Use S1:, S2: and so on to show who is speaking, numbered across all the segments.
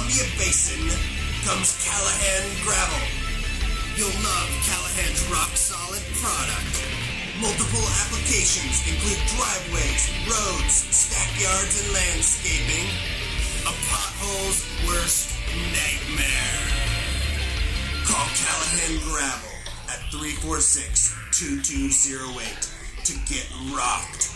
S1: Columbia Basin comes Callahan Gravel. You'll love Callahan's rock-solid product. Multiple applications include driveways, roads, stackyards, and landscaping. A pothole's worst nightmare. Call Callahan Gravel at 346-2208 to get rocked.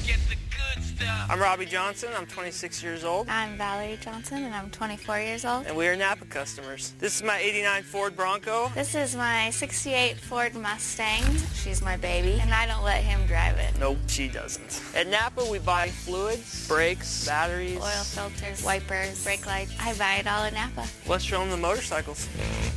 S2: Get the good stuff.
S3: I'm Robbie Johnson. I'm 26 years old.
S4: I'm Valerie Johnson, and I'm 24 years old.
S3: And we are Napa customers. This is my 89 Ford Bronco.
S4: This is my 68 Ford Mustang. She's my baby, and I don't let him drive it.
S3: Nope, she doesn't. At Napa, we buy fluids, brakes, batteries,
S4: oil filters, wipers, brake lights. I buy it all at Napa.
S3: Let's show them the motorcycles.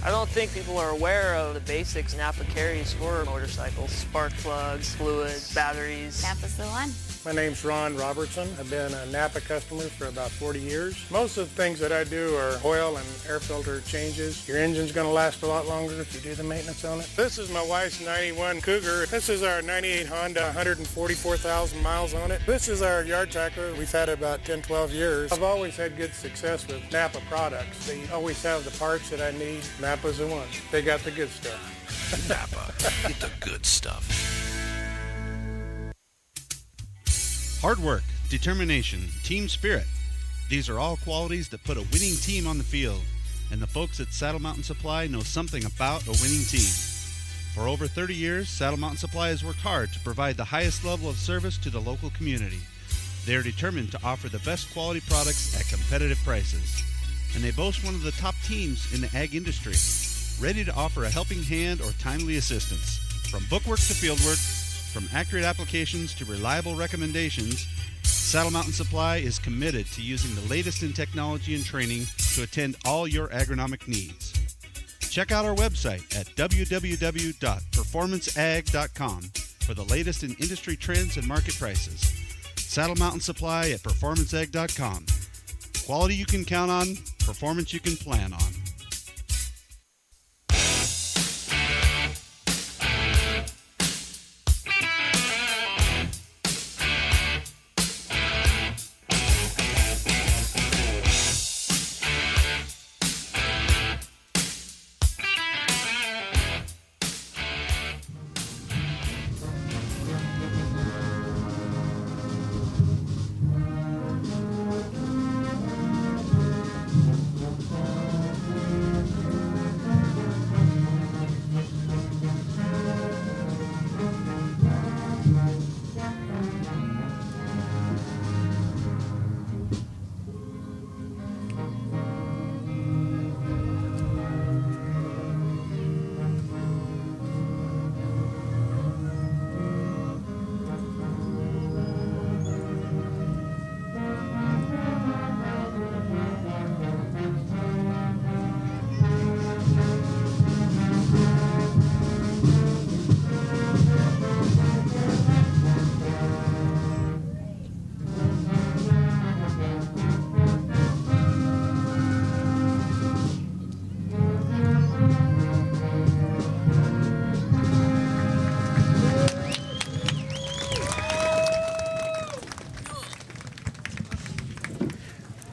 S3: I don't think people are aware of the basics Napa carries for motorcycles. Spark plugs, fluids, batteries.
S4: Napa's the one.
S5: My name's Ron Robertson. I've been a Napa customer for about 40 years. Most of the things that I do are oil and air filter changes. Your engine's going to last a lot longer if you do the maintenance on it. This is my wife's 91 Cougar. This is our 98 Honda, 144,000 miles on it. This is our yard tractor. We've had it about 10, 12 years. I've always had good success with Napa products. They always have the parts that I need. Napa's the one. They got the good stuff.
S6: Napa, get the good stuff.
S7: Hard work, determination, team spirit. These are all qualities that put a winning team on the field, and the folks at Saddle Mountain Supply know something about a winning team. For over 30 years, Saddle Mountain Supply has worked hard to provide the highest level of service to the local community. They are determined to offer the best quality products at competitive prices, and they boast one of the top teams in the ag industry, ready to offer a helping hand or timely assistance. From bookwork to fieldwork, from accurate applications to reliable recommendations, Saddle Mountain Supply is committed to using the latest in technology and training to attend all your agronomic needs. Check out our website at www.performanceag.com for the latest in industry trends and market prices. Saddle Mountain Supply at performanceag.com. Quality you can count on, performance you can plan on.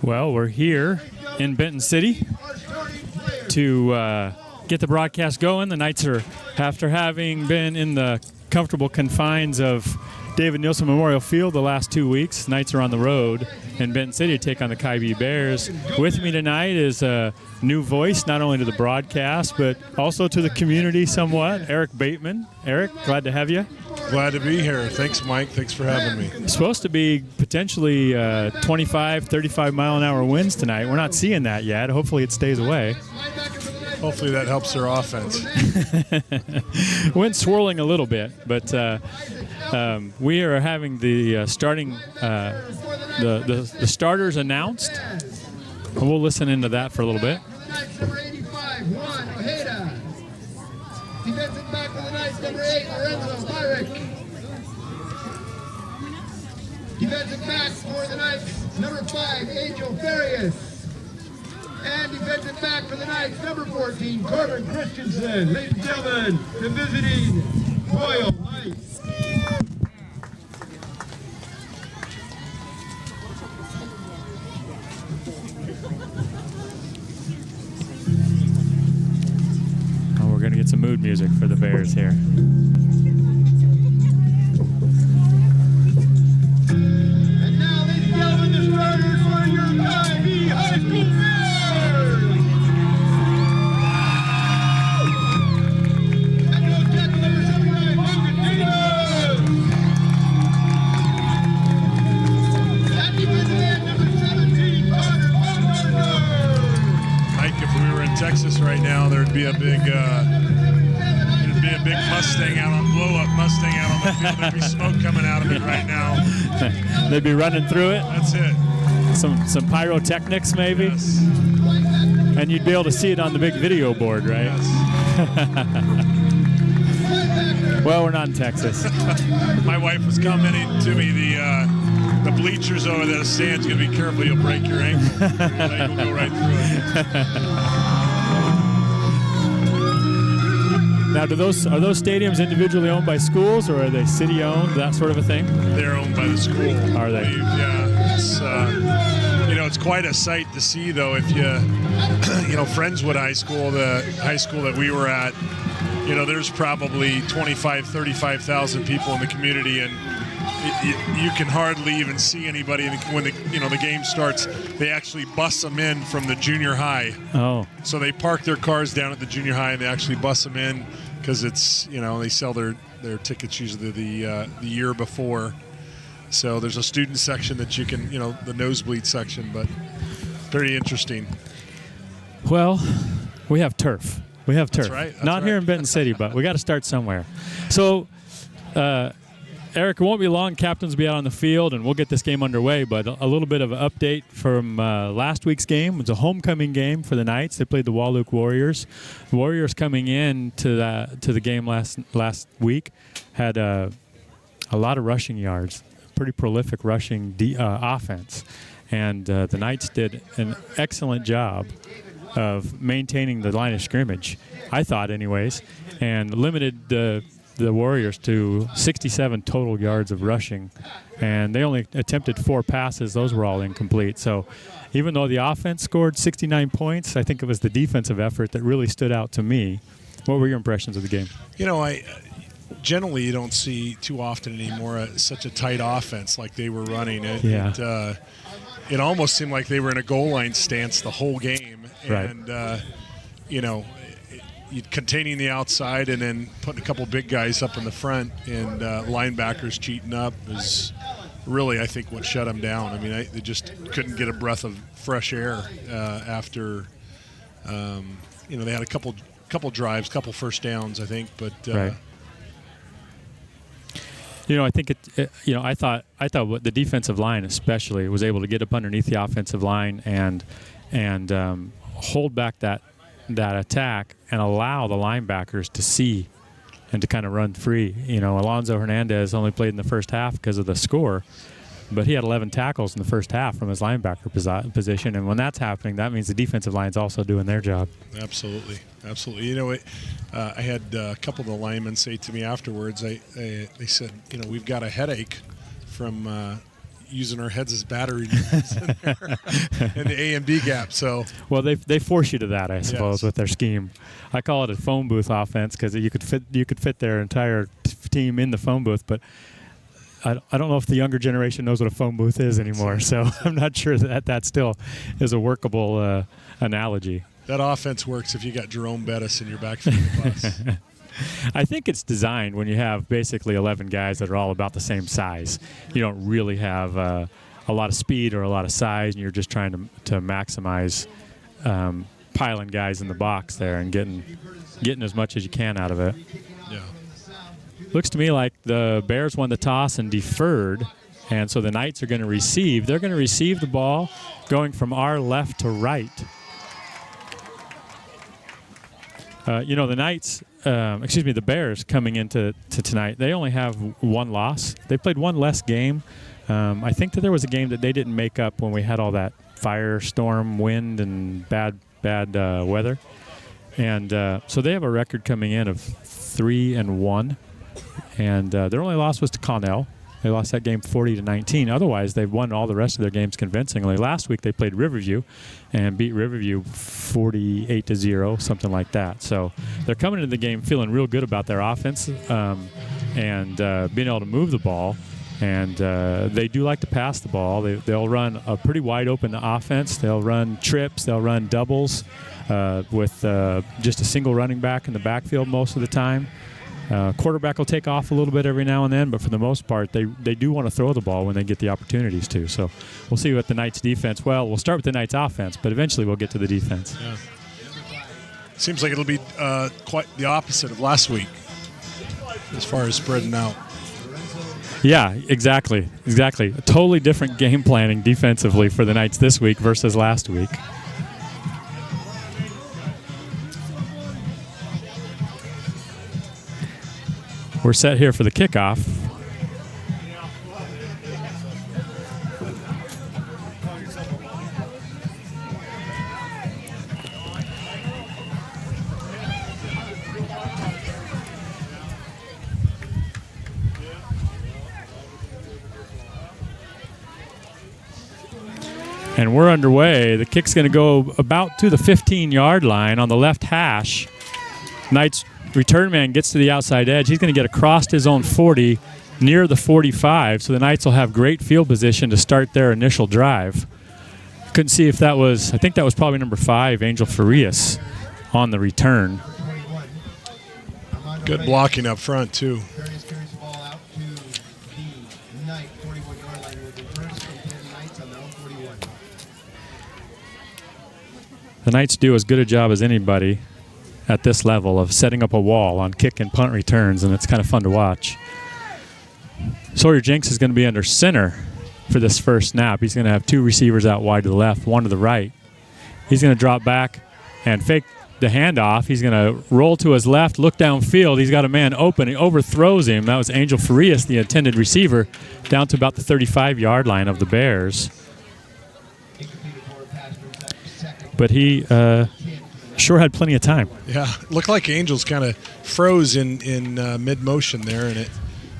S8: Well, we're here in Benton City to get the broadcast going. The Knights are, after having been in the comfortable confines of David Nielsen Memorial Field the last 2 weeks, Knights are on the road in Benton City to take on the KiBe Bears. With me tonight is a new voice, not only to the broadcast, but also to the community somewhat, Eric Bateman. Eric, glad to have you.
S9: Glad to be here. Thanks, Mike. Thanks for having me.
S8: It's supposed to be potentially 25, 35 mile an hour winds tonight. We're not seeing that yet. Hopefully it stays away.
S9: Hopefully that helps their offense.
S8: Wind swirling a little bit, but we are having the the starters announced. And we'll listen into that for a little bit.
S10: Number 85, Juan Ojeda. Defensive back for the Knights, number 8, Lorenzo Byrick. Defensive back for the Knights, number 5, Angel Farias. And defensive back for the Knights, number 14, Corbin Christensen. Ladies and gentlemen, the visiting Royal Knights.
S8: Oh, we're going to get some mood music for the Bears here.
S10: And now, ladies and gentlemen, the starters for your KiBe High School Bears. And no tackle number 79, Logan Davis. And defensive end number 17, Connor Baumgartner.
S9: Mike, if we were in Texas right now, there'd be a big Mustang out on blow-up Mustang out on the field. There'd be smoke coming out of it right now.
S8: They'd be running through it.
S9: That's it.
S8: Some pyrotechnics maybe.
S9: Yes.
S8: And you'd be able to see it on the big video board, right?
S9: Yes.
S8: Well, we're not in Texas.
S9: My wife was commenting to me the bleachers over the stand's gonna be careful. You'll break your ankle. Your leg will go right through it.
S8: Now, are those stadiums individually owned by schools, or are they city-owned, that sort of a thing?
S9: They're owned by the school.
S8: Are they?
S9: Yeah. It's it's quite a sight to see, though. If Friendswood High School, the high school that we were at, there's probably 35,000 people in the community, and you can hardly even see anybody when the game starts. They actually bus them in from the junior high.
S8: Oh.
S9: So they park their cars down at the junior high, and they actually bus them in because it's they sell their tickets usually the year before. So there's a student section that you can the nosebleed section, but very interesting.
S8: Well, we have turf.
S9: That's right. That's
S8: Not
S9: right.
S8: here in Benton City, but we got to start somewhere. So, Eric, it won't be long. Captains will be out on the field, and we'll get this game underway. But a little bit of an update from last week's game. It was a homecoming game for the Knights. They played the Wahluke Warriors. The Warriors coming in to the game last week had a lot of rushing yards, pretty prolific rushing offense. And the Knights did an excellent job of maintaining the line of scrimmage, I thought anyways, and limited the Warriors to 67 total yards of rushing, and they only attempted 4 passes. Those were all incomplete. So even though the offense scored 69 points, I think it was the defensive effort that really stood out to me. What were your impressions of the game?
S9: I generally you don't see too often anymore such a tight offense like they were running. It almost seemed like they were in a goal line stance the whole game, and containing the outside and then putting a couple big guys up in the front and linebackers cheating up is really, I think, what shut them down. I mean, they just couldn't get a breath of fresh air after, they had a couple drives, couple first downs, I think, but.
S8: Right. I think I thought what the defensive line especially was able to get up underneath the offensive line and hold back that attack and allow the linebackers to see and to kind of run free. Alonzo Hernandez only played in the first half because of the score, but he had 11 tackles in the first half from his linebacker position, and when that's happening, that means the defensive line's also doing their job.
S9: Absolutely. I had a couple of the linemen say to me afterwards, they said, we've got a headache from using our heads as battery in the A and B gap. So
S8: they force you to that, I suppose, with their scheme. I call it a phone booth offense because you could fit their entire team in the phone booth, but I don't know if the younger generation knows what a phone booth is anymore. So I'm not sure that still is a workable analogy.
S9: That offense works if you got Jerome Bettis in your backfield of the bus.
S8: I think it's designed when you have basically 11 guys that are all about the same size. You don't really have a lot of speed or a lot of size, and you're just trying to maximize piling guys in the box there and getting as much as you can out of it.
S9: Yeah.
S8: Looks to me like the Bears won the toss and deferred, and so the Knights are going to receive. They're going to receive the ball going from our left to right. The Knights, the Bears coming into tonight, they only have one loss. They played one less game. I think that there was a game that they didn't make up when we had all that firestorm, wind, and bad weather. And so they have a record coming in of 3-1. And their only loss was to Connell. They lost that game 40-19. Otherwise, they've won all the rest of their games convincingly. Last week, they played Riverview and beat Riverview 48-0, something like that. So they're coming into the game feeling real good about their offense and being able to move the ball. And they do like to pass the ball. They'll run a pretty wide-open offense. They'll run trips. They'll run doubles with just a single running back in the backfield most of the time. Quarterback will take off a little bit every now and then, but for the most part, they do want to throw the ball when they get the opportunities to. So we'll see what the Knights' defense. Well, we'll start with the Knights' offense, but eventually we'll get to the defense.
S9: Yeah. Seems like it'll be quite the opposite of last week as far as spreading out.
S8: Yeah, exactly. A totally different game planning defensively for the Knights this week versus last week. We're set here for the kickoff. And we're underway. The kick's going to go about to the 15-yard line on the left hash. Knights return man gets to the outside edge. He's going to get across his own 40 near the 45, so the Knights will have great field position to start their initial drive. Couldn't see if that was, I think that was probably number 5, Angel Farias, on the return.
S9: Good blocking up front, too.
S8: The Knights do as good a job as anybody at this level of setting up a wall on kick and punt returns, and it's kind of fun to watch. Sawyer Jenks is going to be under center for this first snap. He's going to have 2 receivers out wide to the left, 1 to the right. He's going to drop back and fake the handoff. He's going to roll to his left, look downfield. He's got a man open. He overthrows him. That was Angel Farias, the intended receiver, down to about the 35-yard line of the Bears. But he sure had plenty of time.
S9: Yeah, looked like Angels kind of froze in mid-motion there, and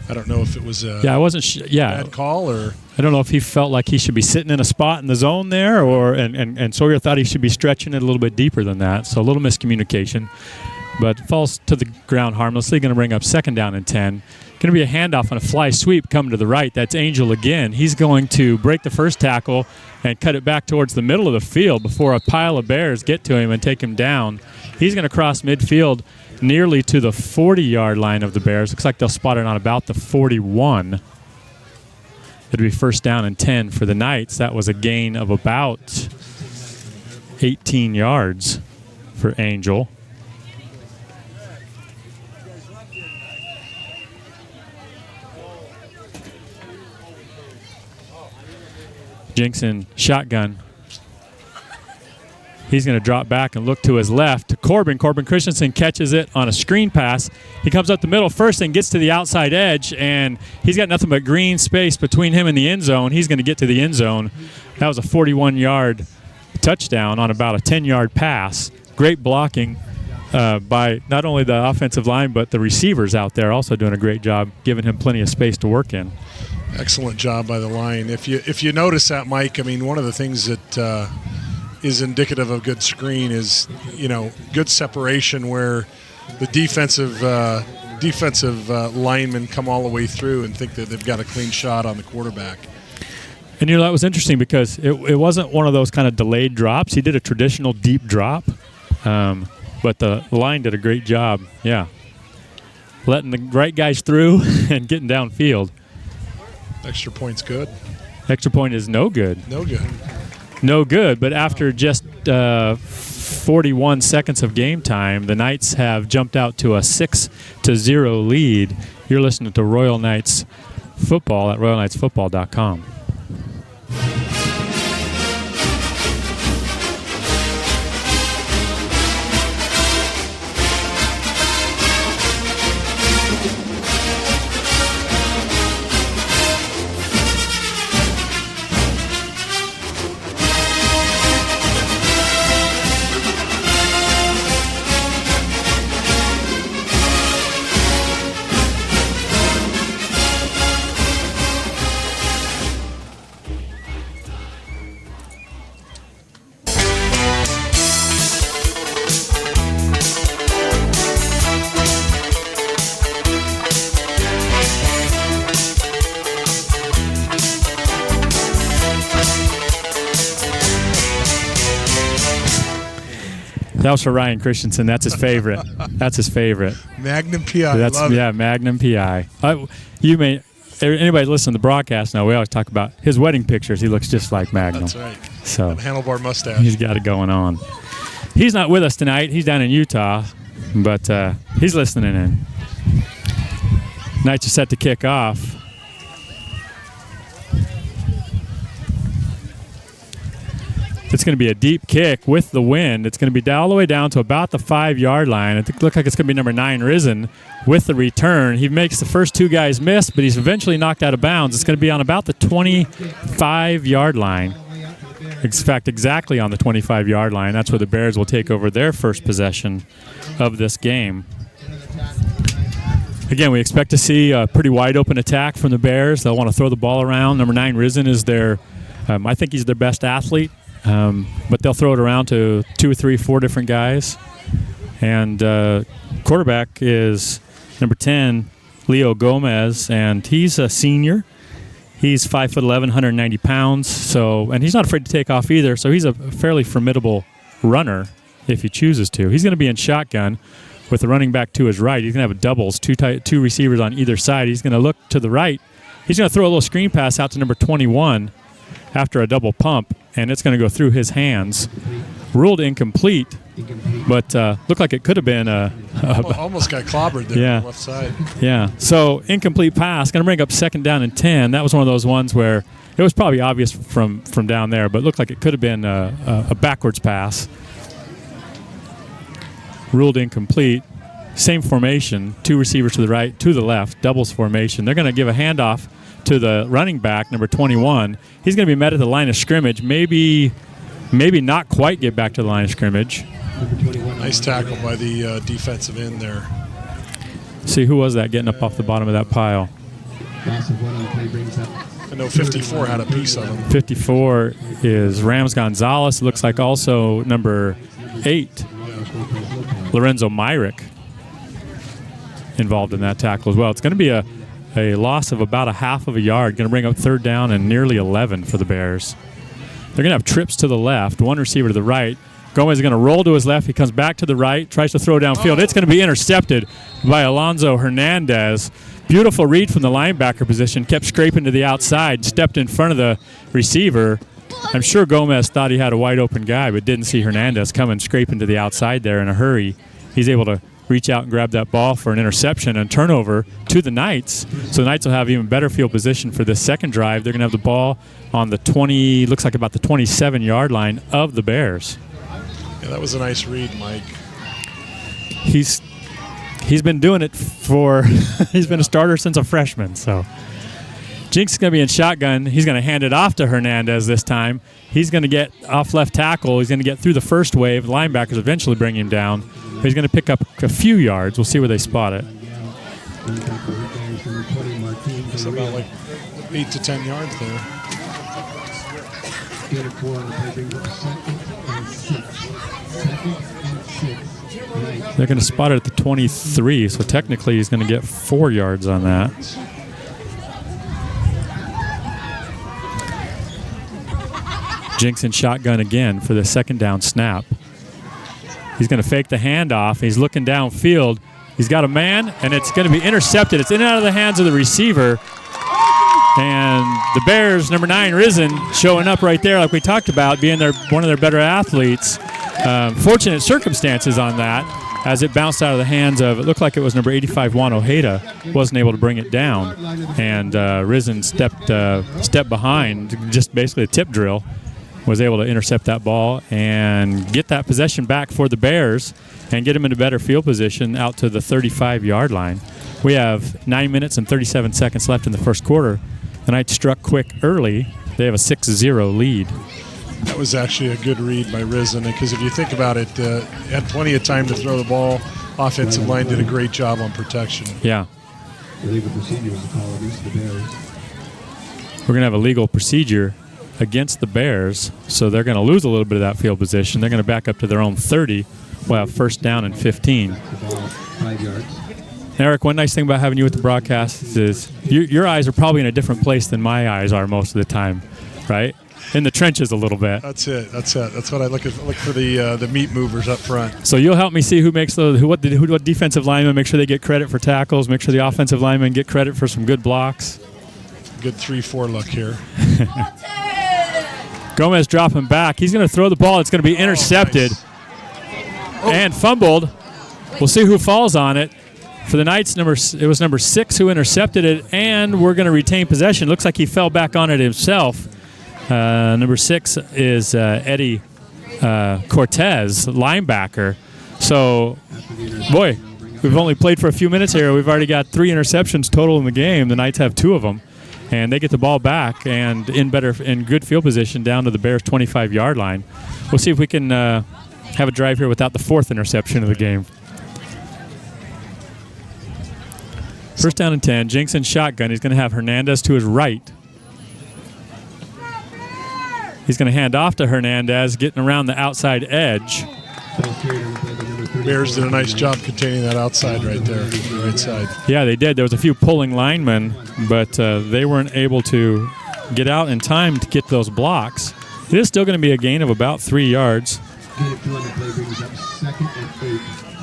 S9: I don't know if it was a
S8: I wasn't
S9: bad call or
S8: I don't know if he felt like he should be sitting in a spot in the zone there, or and Sawyer thought he should be stretching it a little bit deeper than that. So a little miscommunication, but falls to the ground harmlessly. Going to bring up 2nd down and 10. Going to be a handoff and a fly sweep coming to the right. That's Angel again. He's going to break the first tackle and cut it back towards the middle of the field before a pile of Bears get to him and take him down. He's going to cross midfield nearly to the 40-yard line of the Bears. Looks like they'll spot it on about the 41. It'll be 1st down and 10 for the Knights. That was a gain of about 18 yards for Angel. Jenks in shotgun. He's going to drop back and look to his left to Corbin. Corbin Christensen catches it on a screen pass. He comes up the middle first and gets to the outside edge, and he's got nothing but green space between him and the end zone. He's going to get to the end zone. That was a 41-yard touchdown on about a 10-yard pass. Great blocking by not only the offensive line, but the receivers out there also doing a great job, giving him plenty of space to work in.
S9: Excellent job by the line. If you notice that, Mike, I mean, one of the things that is indicative of good screen is, good separation where the defensive linemen come all the way through and think that they've got a clean shot on the quarterback.
S8: And, that was interesting because it wasn't one of those kind of delayed drops. He did a traditional deep drop, but the line did a great job, letting the right guys through and getting downfield.
S9: Extra point's good.
S8: Extra point is no good. No good, but after just 41 seconds of game time, the Knights have jumped out to a 6-0 lead. You're listening to Royal Knights Football at royalknightsfootball.com. That was for Ryan Christensen. That's his favorite. That's his favorite.
S9: Magnum PI.
S8: That's
S9: Love
S8: yeah,
S9: it.
S8: Magnum PI. You may anybody listen to the broadcast now. We always talk about his wedding pictures. He looks just like Magnum.
S9: That's right.
S8: So
S9: That handlebar mustache.
S8: he's got it going on. He's not with us tonight. He's down in Utah, but he's listening in. Knights are set to kick off. It's going to be a deep kick with the wind. It's going to be all the way down to about the 5-yard line. It looks like it's going to be number 9, Risen, with the return. He makes the first 2 guys miss, but he's eventually knocked out of bounds. It's going to be on about the 25-yard line. In fact, exactly on the 25-yard line. That's where the Bears will take over their first possession of this game. Again, we expect to see a pretty wide-open attack from the Bears. They'll want to throw the ball around. Number 9, Risen, is their, I think he's their best athlete. But they'll throw it around to 2 or 3, 4 different guys. And quarterback is number 10, Leo Gomez, and he's a senior. He's 5'11", 190 pounds. So, and he's not afraid to take off either. So he's a fairly formidable runner if he chooses to. He's going to be in shotgun with the running back to his right. He's going to have doubles, two receivers on either side. He's going to look to the right. He's going to throw a little screen pass out to number 21 after a double pump, and it's going to go through his hands. Ruled incomplete, but looked like it could have been
S9: almost got clobbered there on the left side.
S8: Yeah, so incomplete pass. Going to bring up 2nd down and 10. That was one of those ones where it was probably obvious from down there, but looked like it could have been a backwards pass. Ruled incomplete. Same formation, 2 receivers to the right, to the left, doubles formation. They're going to give a handoff to the running back, number 21. He's going to be met at the line of scrimmage. Maybe not quite get back to the line of scrimmage.
S9: Nice tackle by the defensive end there.
S8: See, who was that getting up off the bottom of that pile?
S9: I know 54 had a piece of him.
S8: 54 is Rams Gonzalez. It looks like also number 8, Lorenzo Myrick, involved in that tackle as well. It's going to be a loss of about a half of a yard. Going to bring up 3rd down and nearly 11 for the Bears. They're going to have trips to the left, 1 receiver to the right. Gomez is going to roll to his left. He comes back to the right, tries to throw downfield. It's going to be intercepted by Alonzo Hernandez. Beautiful read from the linebacker position. Kept scraping to the outside, stepped in front of the receiver. I'm sure Gomez thought he had a wide open guy, but didn't see Hernandez coming scraping to the outside there in a hurry. He's able to reach out and grab that ball for an interception and turnover to the Knights. So the Knights will have even better field position for this second drive. They're going to have the ball on the 20, looks like about the 27-yard line of the Bears.
S9: Yeah, that was a nice read, Mike.
S8: He's been doing it for, he's been a starter since a freshman. So Jinx is going to be in shotgun. He's going to hand it off to Hernandez this time. He's going to get off left tackle. He's going to get through the first wave. The linebackers eventually bring him down. But he's going to pick up a few yards. We'll see where they spot it.
S9: It's about like 8 to 10 yards there.
S8: They're going to spot it at the 23, so technically he's going to get 4 yards on that. Jinx in shotgun again for the 2nd down snap. He's going to fake the handoff. He's looking downfield. He's got a man, and it's going to be intercepted. It's in and out of the hands of the receiver. And the Bears, number 9, Risen, showing up right there like we talked about, being one of their better athletes. Fortunate circumstances on that as it bounced out of the hands of, it looked like it was number 85, Juan Ojeda, wasn't able to bring it down. And Risen stepped behind, just basically a tip drill, was able to intercept that ball and get that possession back for the Bears and get them into better field position out to the 35-yard line. We have 9 minutes and 37 seconds left in the first quarter. The Knights struck quick early. They have a 6-0 lead.
S9: That was actually a good read by Risen, because if you think about it, had plenty of time to throw the ball. Offensive line did a great job on protection.
S8: Yeah.
S10: Illegal procedure was called against the Bears.
S8: We're going to have a legal procedure against the Bears, so they're going to lose a little bit of that field position. They're going to back up to their own 30. We'll have 1st down and 15.
S10: 5 yards.
S8: Eric, one nice thing about having you at the broadcast is your eyes are probably in a different place than my eyes are most of the time, right? in the trenches a little bit.
S9: That's it. That's what I look for the meat movers up front.
S8: So you'll help me see who makes what defensive linemen make sure they get credit for tackles, make sure the offensive linemen get credit for some good blocks.
S9: Good 3-4 look here.
S8: Gomez dropping back. He's going to throw the ball. It's going to be intercepted and fumbled. We'll see who falls on it. For the Knights, it was number 6 who intercepted it, and we're going to retain possession. Looks like he fell back on it himself. Number 6 is Eddie Cortez, linebacker. So, boy, we've only played for a few minutes here. We've already got 3 interceptions total in the game. The Knights have 2 of them, and they get the ball back and in good field position down to the Bears' 25-yard line. We'll see if we can have a drive here without the 4th interception of the game. First down and 10. Jenks in shotgun. He's going to have Hernandez to his right. He's going to hand off to Hernandez, getting around the outside edge.
S9: Bears did a nice job containing that outside right there, the right side.
S8: Yeah, they did. There was a few pulling linemen, but they weren't able to get out in time to get those blocks. It is still going to be a gain of about 3 yards.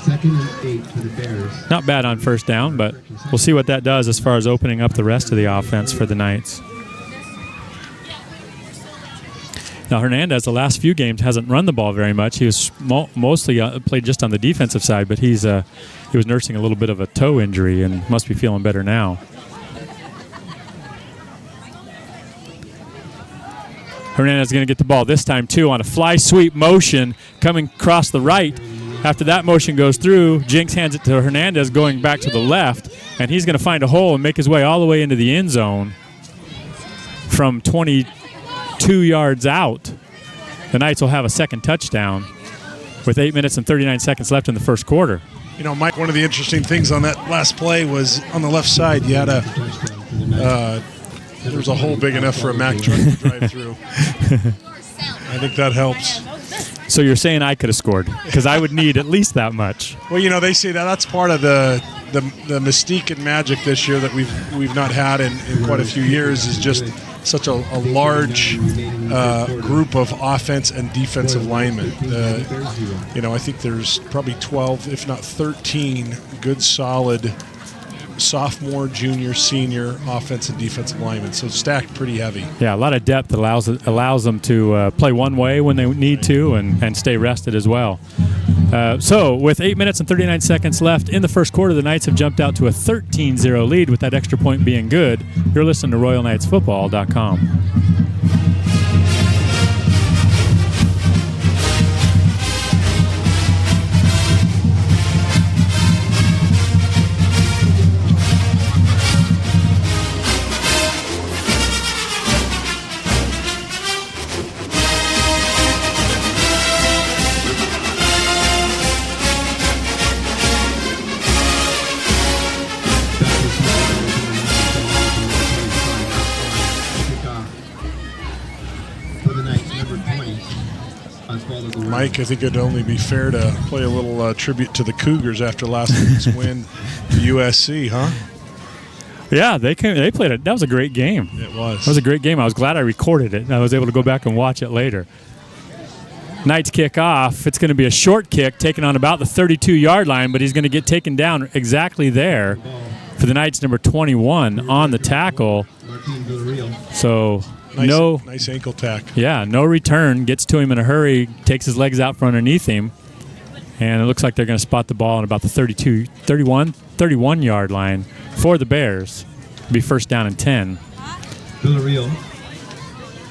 S10: Second and 8 for the Bears.
S8: Not bad on first down, but we'll see what that does as far as opening up the rest of the offense for the Knights. Now, Hernandez, the last few games, hasn't run the ball very much. He was mostly played just on the defensive side, but he was nursing a little bit of a toe injury and must be feeling better now. Hernandez is going to get the ball this time, too, on a fly sweep motion coming across the right. After that motion goes through, Jenks hands it to Hernandez going back to the left, and he's going to find a hole and make his way all the way into the end zone from 22 yards out. The Knights will have a second touchdown with 8 minutes and 39 seconds left in the first quarter.
S9: You know, Mike, one of the interesting things on that last play was on the left side, you had there was a hole big enough for a Mack truck to drive through. I think that helps.
S8: So you're saying I could have scored because I would need at least that much.
S9: Well, you know, they say that's part of the mystique and magic this year that we've not had in quite a few years is just such a large group of offense and defensive linemen. You know, I think there's probably 12, if not 13, good, solid sophomore, junior, senior offensive and defensive linemen. So stacked pretty heavy.
S8: Yeah, a lot of depth that allows them to play one way when they need to and stay rested as well. So with 8 minutes and 39 seconds left in the first quarter, the Knights have jumped out to a 13-0 lead with that extra point being good. You're listening to RoyalKnightsFootball.com.
S9: Mike, I think it'd only be fair to play a little tribute to the Cougars after last week's win to USC, huh?
S8: Yeah, they played it. That was a great game.
S9: It was.
S8: It was a great game. I was glad I recorded it, and I was able to go back and watch it later. Knights kick off. It's going to be a short kick taken on about the 32-yard line, but he's going to get taken down exactly there for the Knights, number 21, on the tackle. So
S9: nice ankle tack.
S8: Yeah, no return. Gets to him in a hurry, takes his legs out from underneath him, and it looks like they're going to spot the ball on about the 31-yard line for the Bears. It'll be first down and 10.
S10: Villarreal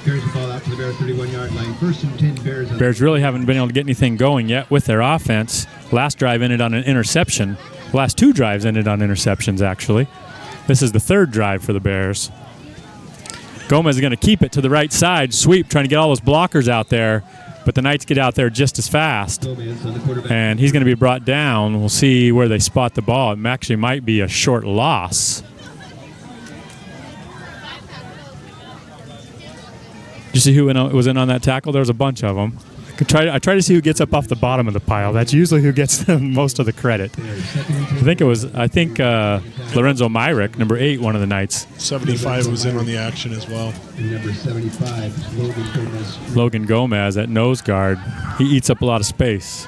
S10: carries the ball out to the Bears 31-yard line. First and 10 Bears.
S8: Bears really haven't been able to get anything going yet with their offense. Last drive ended on an interception. The last two drives ended on interceptions, actually. This is the third drive for the Bears. Gomez is going to keep it to the right side, sweep, trying to get all those blockers out there, but the Knights get out there just as fast. And he's going to be brought down. We'll see where they spot the ball. It actually might be a short loss. Did you see who was in on that tackle? There was a bunch of them. I try to see who gets up off the bottom of the pile. That's usually who gets most of the credit. I think Lorenzo Myrick, number 8, one of the nights.
S9: 75 was in on the action as well.
S10: And number 75,
S8: Logan Gomez at nose guard. He eats up a lot of space.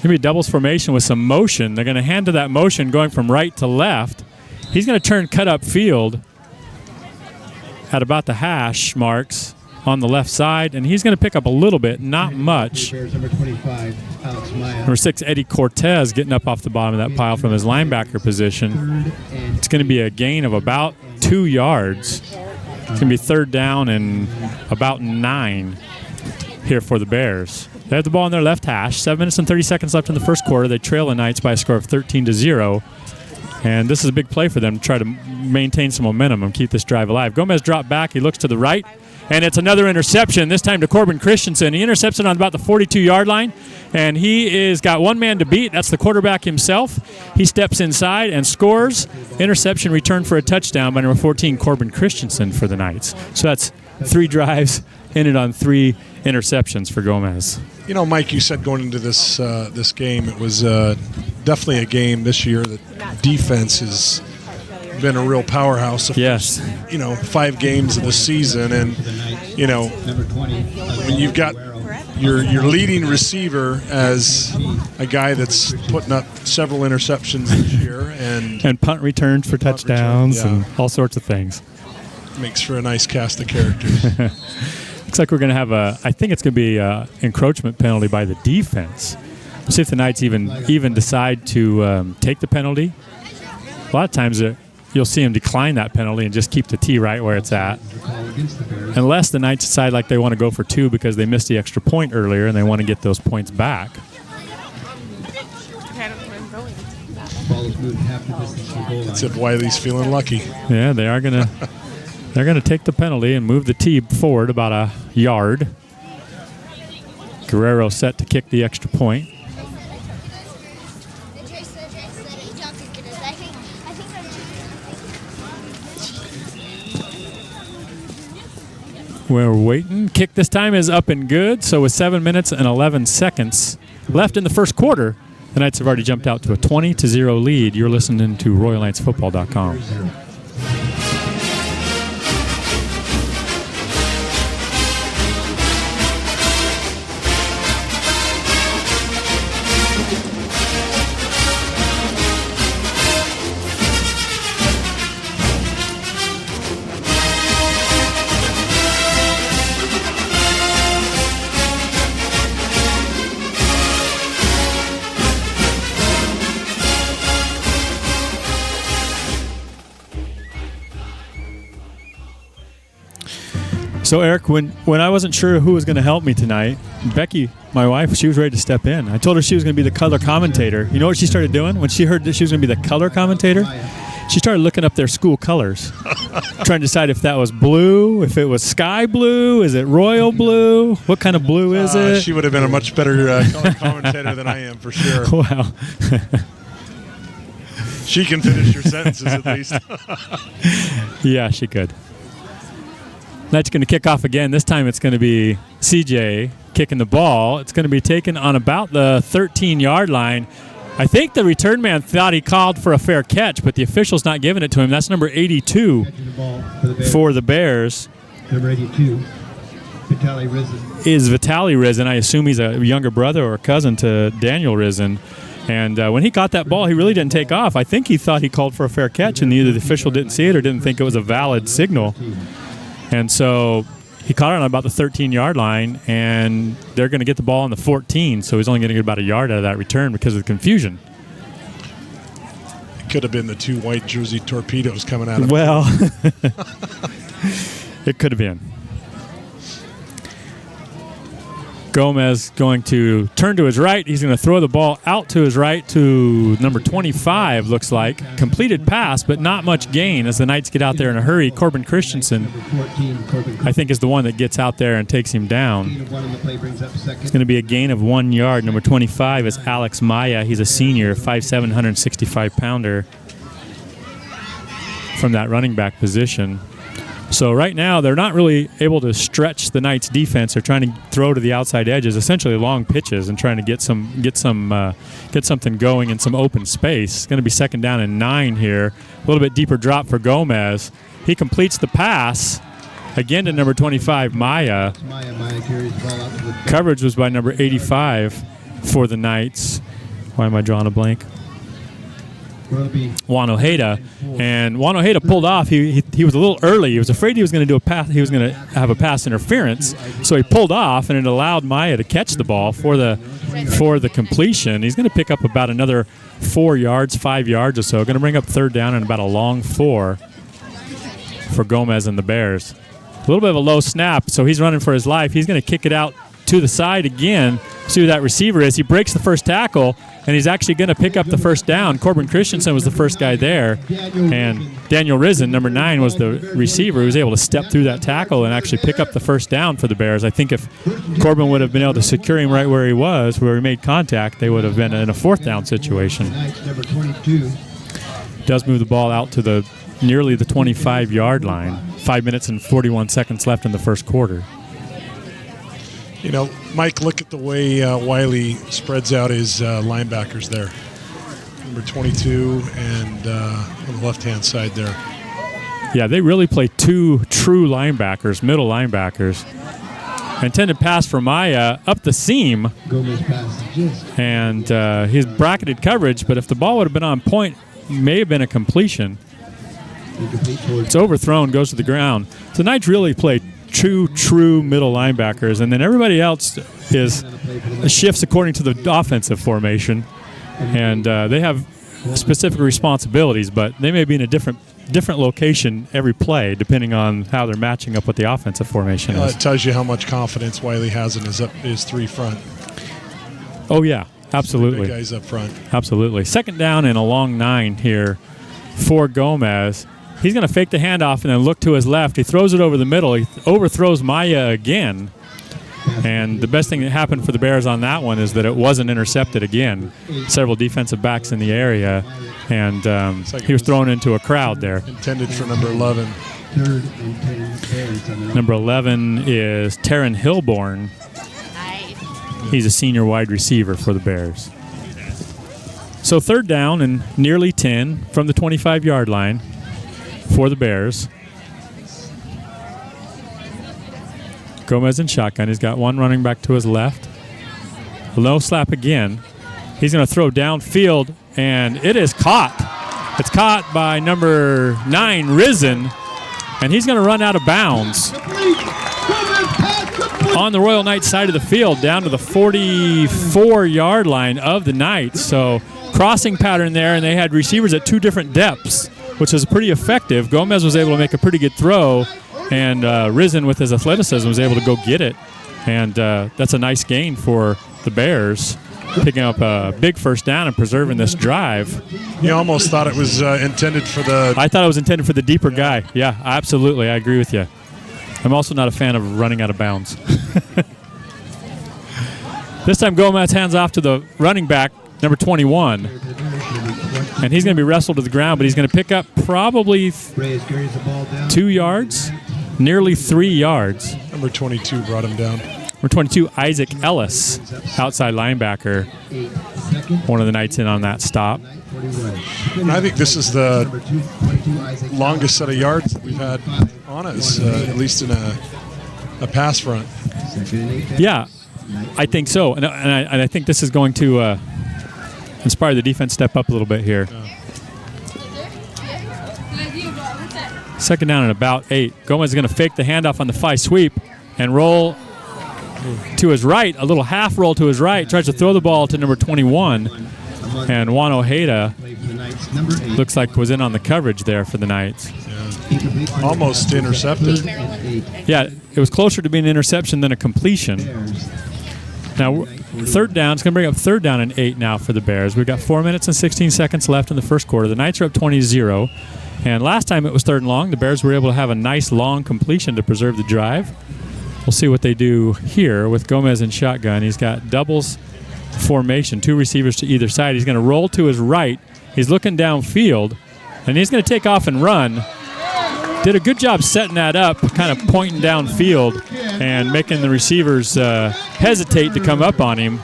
S8: Maybe a doubles formation with some motion. They're going to hand to that motion going from right to left. He's going to turn cut up field at about the hash marks on the left side, and he's going to pick up a little bit, not much.
S10: Number 25, Alex Maya.
S8: Number 6, Eddie Cortez, getting up off the bottom of that pile from his linebacker position. It's going to be a gain of about 2 yards. It's going to be third down and about 9 here for the Bears. They have the ball in their left hash. 7 minutes and 30 seconds left in the first quarter. They trail the Knights by a score of 13-0. And this is a big play for them to try to maintain some momentum and keep this drive alive. Gomez dropped back. He looks to the right. And it's another interception, this time to Corbin Christensen. He intercepts it on about the 42-yard line. And he is got one man to beat. That's the quarterback himself. He steps inside and scores. Interception returned for a touchdown by number 14, Corbin Christensen for the Knights. So that's 3 drives, ended on 3 interceptions for Gomez.
S9: You know, Mike, you said going into this this game, it was definitely a game this year that defense has been a real powerhouse.
S8: Yes.
S9: 5 games of the season, and when you've got your leading receiver as a guy that's putting up several interceptions this year, and
S8: punt returns for touchdowns and all sorts of things.
S9: Makes for a nice cast of characters.
S8: Looks like we're going to have I think it's going to be an encroachment penalty by the defense. We'll see if the Knights even decide to take the penalty. A lot of times you'll see them decline that penalty and just keep the tee right where it's at. Unless the Knights decide like they want to go for 2 because they missed the extra point earlier and they want to get those points back.
S9: That's if Wiley's feeling lucky.
S8: Yeah, they are going to. They're going to take the penalty and move the tee forward about a yard. Guerrero set to kick the extra point. We're waiting. Kick this time is up and good. So with 7 minutes and 11 seconds left in the first quarter, the Knights have already jumped out to a 20-0 lead. You're listening to RoyalKnightsFootball.com. So, Eric, when I wasn't sure who was going to help me tonight, Becky, my wife, she was ready to step in. I told her she was going to be the color commentator. You know what she started doing? When she heard that she was going to be the color commentator, she started looking up their school colors, trying to decide if that was blue, if it was sky blue, is it royal blue, what kind of blue is it?
S9: She would have been a much better color commentator than I am, for sure.
S8: Wow.
S9: She can finish your sentences at least.
S8: Yeah, she could. Knights going to kick off again. This time it's going to be CJ kicking the ball. It's going to be taken on about the 13-yard line. I think the return man thought he called for a fair catch, but the official's not giving it to him. That's number 82 for the Bears.
S10: Number 82, Vitaly Rizin.
S8: Is Vitaly Rizin. I assume he's a younger brother or cousin to Daniel Rizin. And when he caught that ball, he really didn't take off. I think he thought he called for a fair catch, and either the official didn't see it or didn't think it was a valid signal. And so he caught it on about the 13-yard line, and they're going to get the ball on the 14, so he's only going to get about a yard out of that return because of the confusion.
S9: It could have been the 2 white jersey torpedoes coming out of
S8: Well, it could have been. Gomez going to turn to his right. He's going to throw the ball out to his right to number 25, looks like. Completed pass, but not much gain as the Knights get out there in a hurry. Corbin Christensen, I think, is the one that gets out there and takes him down. It's going to be a gain of 1 yard. Number 25 is Alex Maya. He's a senior, 5'7", 165-pounder from that running back position. So right now they're not really able to stretch the Knights' defense. They're trying to throw to the outside edges, essentially long pitches, and trying to get something going in some open space. It's going to be 2nd down and 9 here. A little bit deeper drop for Gomez. He completes the pass again to number 25, Maya.
S10: Maya carries the ball out to the
S8: Coverage was by number 85 for the Knights. Why am I drawing a blank? Juan Ojeda, and Juan Ojeda pulled off. He was a little early. He was afraid he was going to do a pass. He was going to have a pass interference, so he pulled off, and it allowed Maya to catch the ball for the completion. He's going to pick up about another 5 yards or so. Going to bring up 3rd down and about a long 4 for Gomez and the Bears. A little bit of a low snap, so he's running for his life. He's going to kick it out to the side again. See who that receiver is. He breaks the first tackle, and he's actually going to pick up the 1st down. Corbin Christensen was the first guy there, and Daniel Risen, number 9, was the receiver who was able to step through that tackle and actually pick up the 1st down for the Bears. I think if Corbin would have been able to secure him right where he was, where he made contact, they would have been in a 4th down situation. Does move the ball out to nearly the 25-yard line. 5 minutes and 41 seconds left in the first quarter.
S9: You know, Mike, look at the way Wiley spreads out his linebackers there. Number 22 and on the left-hand side there.
S8: Yeah, they really play 2 true linebackers, middle linebackers. Intended pass for Maya up the seam. And he's bracketed coverage, but if the ball would have been on point, may have been a completion. It's overthrown, goes to the ground. So Knights really play true middle linebackers, and then everybody else shifts according to the offensive formation, and they have specific responsibilities, but they may be in a different location every play depending on how they're matching up with the offensive formation is.
S9: It tells you how much confidence Wiley has in his 3 front.
S8: Oh yeah, absolutely.
S9: Big guys up front.
S8: Absolutely. 2nd down and a long 9 here for Gomez. He's going to fake the handoff and then look to his left. He throws it over the middle. He overthrows Maya again. And the best thing that happened for the Bears on that one is that it wasn't intercepted again. Several defensive backs in the area, and he was thrown into a crowd there.
S9: Intended for number 11.
S8: Number 11 is Taryn Hilborn. He's a senior wide receiver for the Bears. So 3rd down and nearly 10 from the 25-yard line for the Bears. Gomez in shotgun. He's got 1 running back to his left. Low slap again. He's going to throw downfield, and it is caught. It's caught by number 9, Risen, and he's going to run out of bounds on the Royal Knights side of the field down to the 44-yard line of the Knights. So crossing pattern there, and they had receivers at 2 different depths, which was pretty effective. Gomez was able to make a pretty good throw, and Risen, with his athleticism, was able to go get it. And that's a nice gain for the Bears, picking up a big 1st down and preserving this drive.
S9: You almost thought it was intended for the...
S8: I thought it was intended for the deeper guy. Yeah, absolutely. I agree with you. I'm also not a fan of running out of bounds. This time Gomez hands off to the running back, number 21. And he's going to be wrestled to the ground, but he's going to pick up probably 2 yards, nearly 3 yards.
S9: Number 22 brought him down.
S8: Number 22, Isaac Ellis, outside linebacker. One of the Knights in on that stop.
S9: And I think this is the longest set of yards that we've had on us, at least in a pass front.
S8: Yeah, I think so. And I think this is going to inspire the defense to step up a little bit here. 2nd down and about 8. Gomez is going to fake the handoff on the 5 sweep and roll to his right, a little half roll to his right, tries to throw the ball to number 21. And Juan Ojeda looks like was in on the coverage there for the Knights.
S9: Yeah. Almost intercepted.
S8: Yeah, it was closer to being an interception than a completion. Now, 3rd down, it's going to bring up 3rd down and 8 now for the Bears. We've got 4 minutes and 16 seconds left in the first quarter. The Knights are up 20-0. And last time it was 3rd and long. The Bears were able to have a nice long completion to preserve the drive. We'll see what they do here with Gomez in shotgun. He's got doubles formation, 2 receivers to either side. He's going to roll to his right. He's looking downfield, and he's going to take off and run. did a good job setting that up, kind of pointing downfield and making the receivers hesitate to come up on him,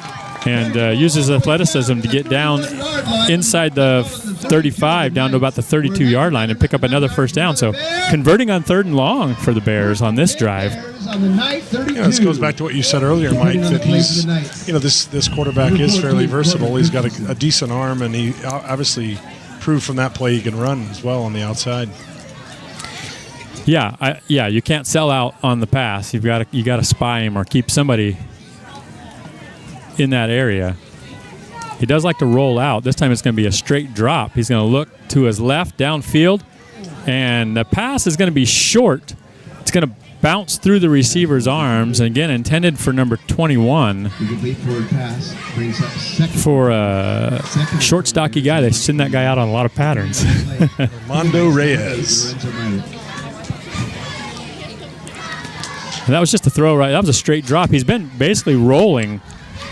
S8: and uses athleticism to get down inside the 35 down to about the 32-yard line and pick up another first down. So converting on 3rd and long for the Bears on this drive.
S9: This goes back to what you said earlier, Mike, that he's, this quarterback is fairly versatile. He's got a decent arm, and he obviously proved from that play he can run as well on the outside.
S8: Yeah, you can't sell out on the pass. You got to spy him or keep somebody in that area. He does like to roll out. This time it's going to be a straight drop. He's going to look to his left downfield, and the pass is going to be short. It's going to bounce through the receiver's arms, and again intended for number 21. For a short, stocky guy, they send that guy out on a lot of patterns.
S9: Armando Reyes.
S8: And that was just a throw, right? That was a straight drop. He's been basically rolling,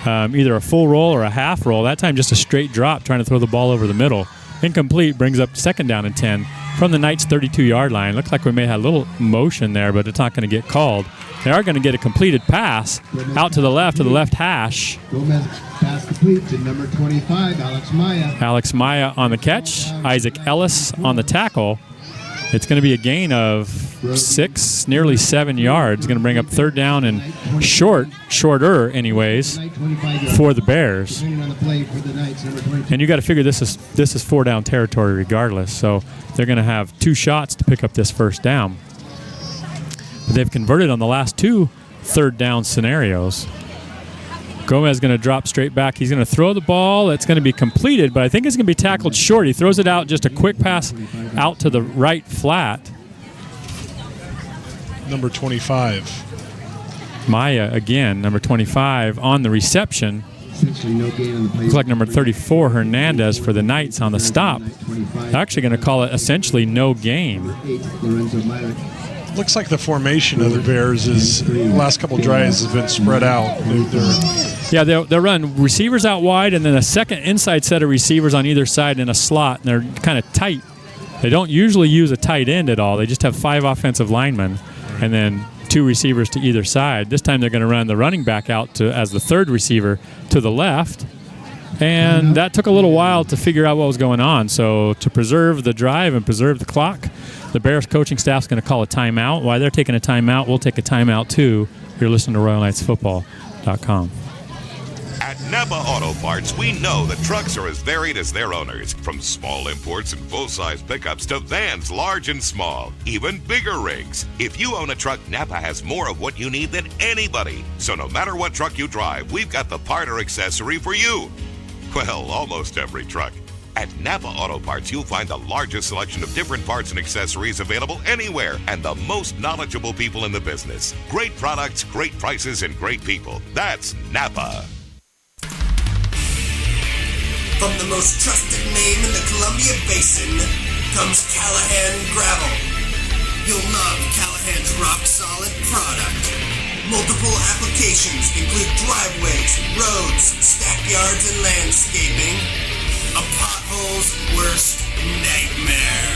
S8: either a full roll or a half roll. That time just a straight drop, trying to throw the ball over the middle. Incomplete, brings up 2nd down and 10 from the Knights' 32-yard line. Looks like we may have a little motion there, but it's not going to get called. They are going to get a completed pass out to the left hash.
S10: Gomez pass complete to number 25, Alex Maya.
S8: Alex Maya on the catch. Isaac Ellis on the tackle. It's going to be a gain of 6, nearly 7 yards. It's going to bring up 3rd down and shorter anyways, for the Bears. And you got to figure this is 4-down territory regardless. So they're going to have 2 shots to pick up this first down. But they've converted on the last 2 3rd down scenarios. Gomez is going to drop straight back. He's going to throw the ball. It's going to be completed, but I think it's going to be tackled short. He throws it out, just a quick pass out to the right flat.
S9: Number 25.
S8: Maya again, number 25 on the reception. Looks like number 34, Hernandez, for the Knights on the stop. They're actually going to call it essentially no gain.
S9: Looks like the formation of the Bears is the last couple drives has been spread out.
S8: They'll run receivers out wide and then a second inside set of receivers on either side in a slot, and they're kind of tight. They don't usually use a tight end at all. They just have 5 offensive linemen and then 2 receivers to either side. This time they're going to run the running back out as the 3rd receiver to the left. And that took a little while to figure out what was going on. So to preserve the drive and preserve the clock, the Bears coaching staff's going to call a timeout. While they're taking a timeout, we'll take a timeout too. You're listening to RoyalKnightsFootball.com.
S11: At Napa Auto Parts, we know that trucks are as varied as their owners. From small imports and full-size pickups to vans large and small, even bigger rigs. If you own a truck, Napa has more of what you need than anybody. So no matter what truck you drive, we've got the part or accessory for you. Well, almost every truck. At Napa Auto Parts, you'll find the largest selection of different parts and accessories available anywhere, and the most knowledgeable people in the business. Great products, great prices, and great people. That's Napa.
S1: From the most trusted name in the Columbia Basin comes Callahan Gravel. You'll love Callahan's rock-solid product. Multiple applications include driveways, roads, stackyards, and landscaping. A pothole's worst nightmare.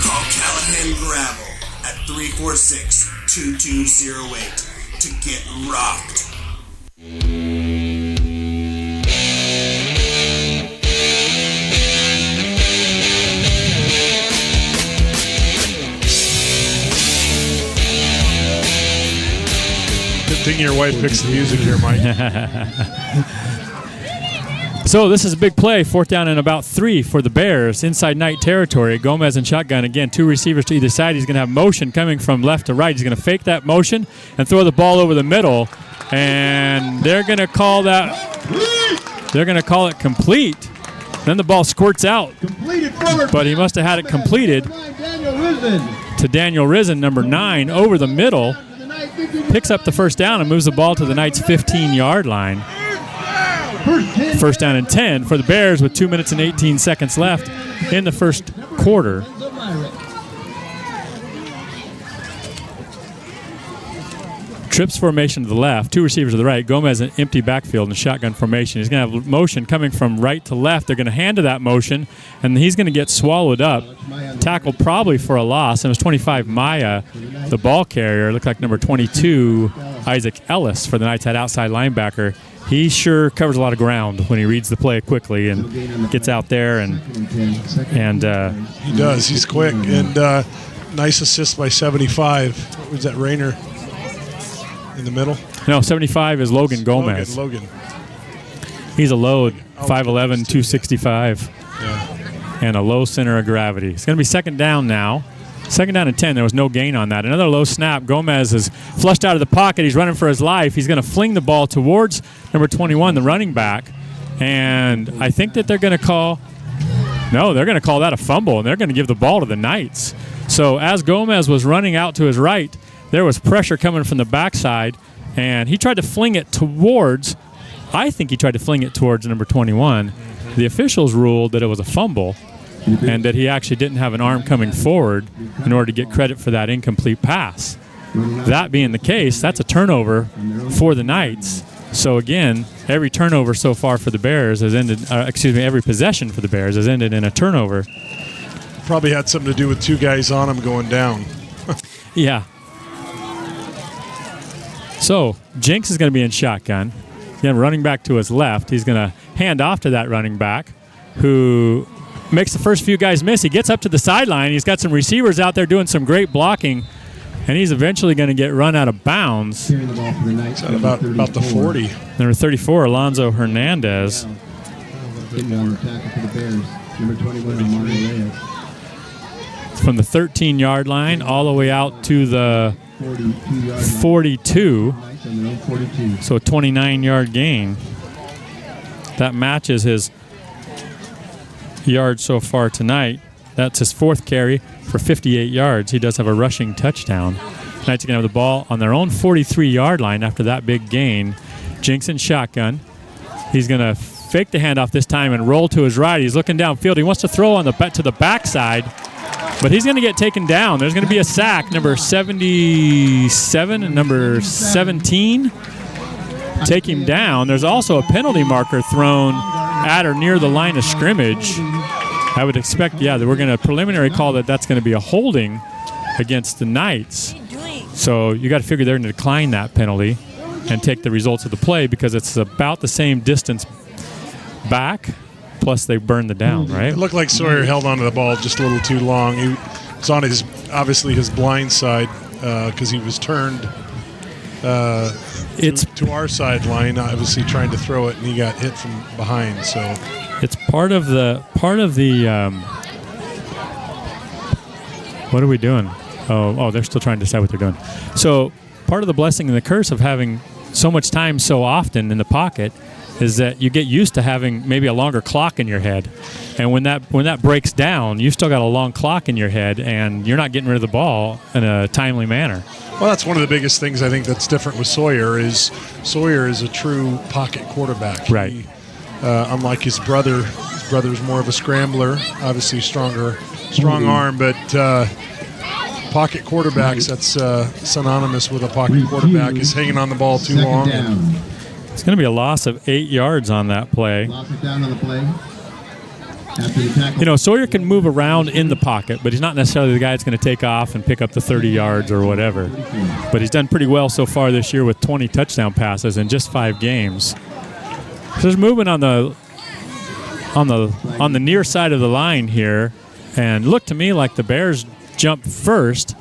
S1: Call Callahan Gravel at 346-2208 to get rocked.
S9: Good thing your wife picks the music here, Mike.
S8: So this is a big play, 4th down and about 3 for the Bears, inside Knight territory. Gomez in shotgun. Again, 2 receivers to either side. He's going to have motion coming from left to right. He's going to fake that motion and throw the ball over the middle. And they're going to call that. They're going to call it complete. Then the ball squirts out. But he must have had it completed to Daniel Risen, number 9, over the middle. Picks up the first down and moves the ball to the Knights' 15-yard line. First down and 10 for the Bears with 2 minutes and 18 seconds left in the first quarter. Trips formation to the left, 2 receivers to the right. Gomez in empty backfield in shotgun formation. He's going to have motion coming from right to left. They're going to hand to that motion, and he's going to get swallowed up, tackled probably for a loss. And it was 25 Maya, the ball carrier. It looked like number 22, Isaac Ellis for the Knights, had outside linebacker. He sure covers a lot of ground when he reads the play quickly and gets out there. And
S9: he does. He's quick. And nice assist by 75. What was that, Rayner? In the middle?
S8: No, 75 is Logan Gomez.
S9: Logan.
S8: He's a load, 5'11", 265, and a low center of gravity. It's going to be second down now. Second down and 10. There was no gain on that. Another low snap. Gomez is flushed out of the pocket. He's running for his life. He's going to fling the ball towards number 21, the running back. And I think that they're going to call – no, they're going to call that a fumble, and they're going to give the ball to the Knights. So as Gomez was running out to his right, there was pressure coming from the backside, and he tried to fling it towards – I think he tried to fling it towards number 21. The officials ruled that it was a fumble and that he actually didn't have an arm coming forward in order to get credit for that incomplete pass. That being the case, that's a turnover for the Knights. So, again, every turnover so far for the Bears has ended – every possession for the Bears has ended in a turnover.
S9: Probably had something to do with 2 guys on him going down.
S8: Yeah. So, Jinx is going to be in shotgun. Again, running back to his left. He's going to hand off to that running back who makes the first few guys miss. He gets up to the sideline. He's got some receivers out there doing some great blocking, and he's eventually going to get run out of bounds.
S9: It's at about the 40.
S8: Number 34, Alonzo Hernandez. From the 13-yard line all the way out to the 42. So a 29-yard gain. That matches his yards so far tonight. That's his 4th carry for 58 yards. He does have a rushing touchdown. Knights are going to have the ball on their own 43-yard line after that big gain. Jinx in shotgun. He's going to fake the handoff this time and roll to his right. He's looking downfield. He wants to throw on to the backside, but he's going to get taken down. There's going to be a sack. Number 77 and number 17 take him down. There's also a penalty marker thrown at or near the line of scrimmage. I would expect, that we're going to preliminary call that's going to be a holding against the Knights. So you got to figure they're going to decline that penalty and take the results of the play because it's about the same distance back, plus they burned the down, right?
S9: It looked like Sawyer held onto the ball just a little too long. He was on obviously his blind side because he was turned to our sideline, obviously trying to throw it, and he got hit from behind. So
S8: it's part of the what are we doing? Oh, they're still trying to decide what they're doing. So part of the blessing and the curse of having so much time so often in the pocket is that you get used to having maybe a longer clock in your head. And when that breaks down, you've still got a long clock in your head, and you're not getting rid of the ball in a timely manner.
S9: Well, that's one of the biggest things I think that's different with Sawyer is a true pocket quarterback.
S8: Right.
S9: He, unlike his brother's more of a scrambler, obviously strong arm, but pocket quarterbacks, that's synonymous with a pocket quarterback, is hanging on the ball too long.
S8: It's going to be a loss of 8 yards on that play. Sawyer can move around in the pocket, but he's not necessarily the guy that's going to take off and pick up the 30 yards or whatever. But he's done pretty well so far this year with 20 touchdown passes in just 5 games. So there's movement on the near side of the line here, and looked to me like the Bears jumped first,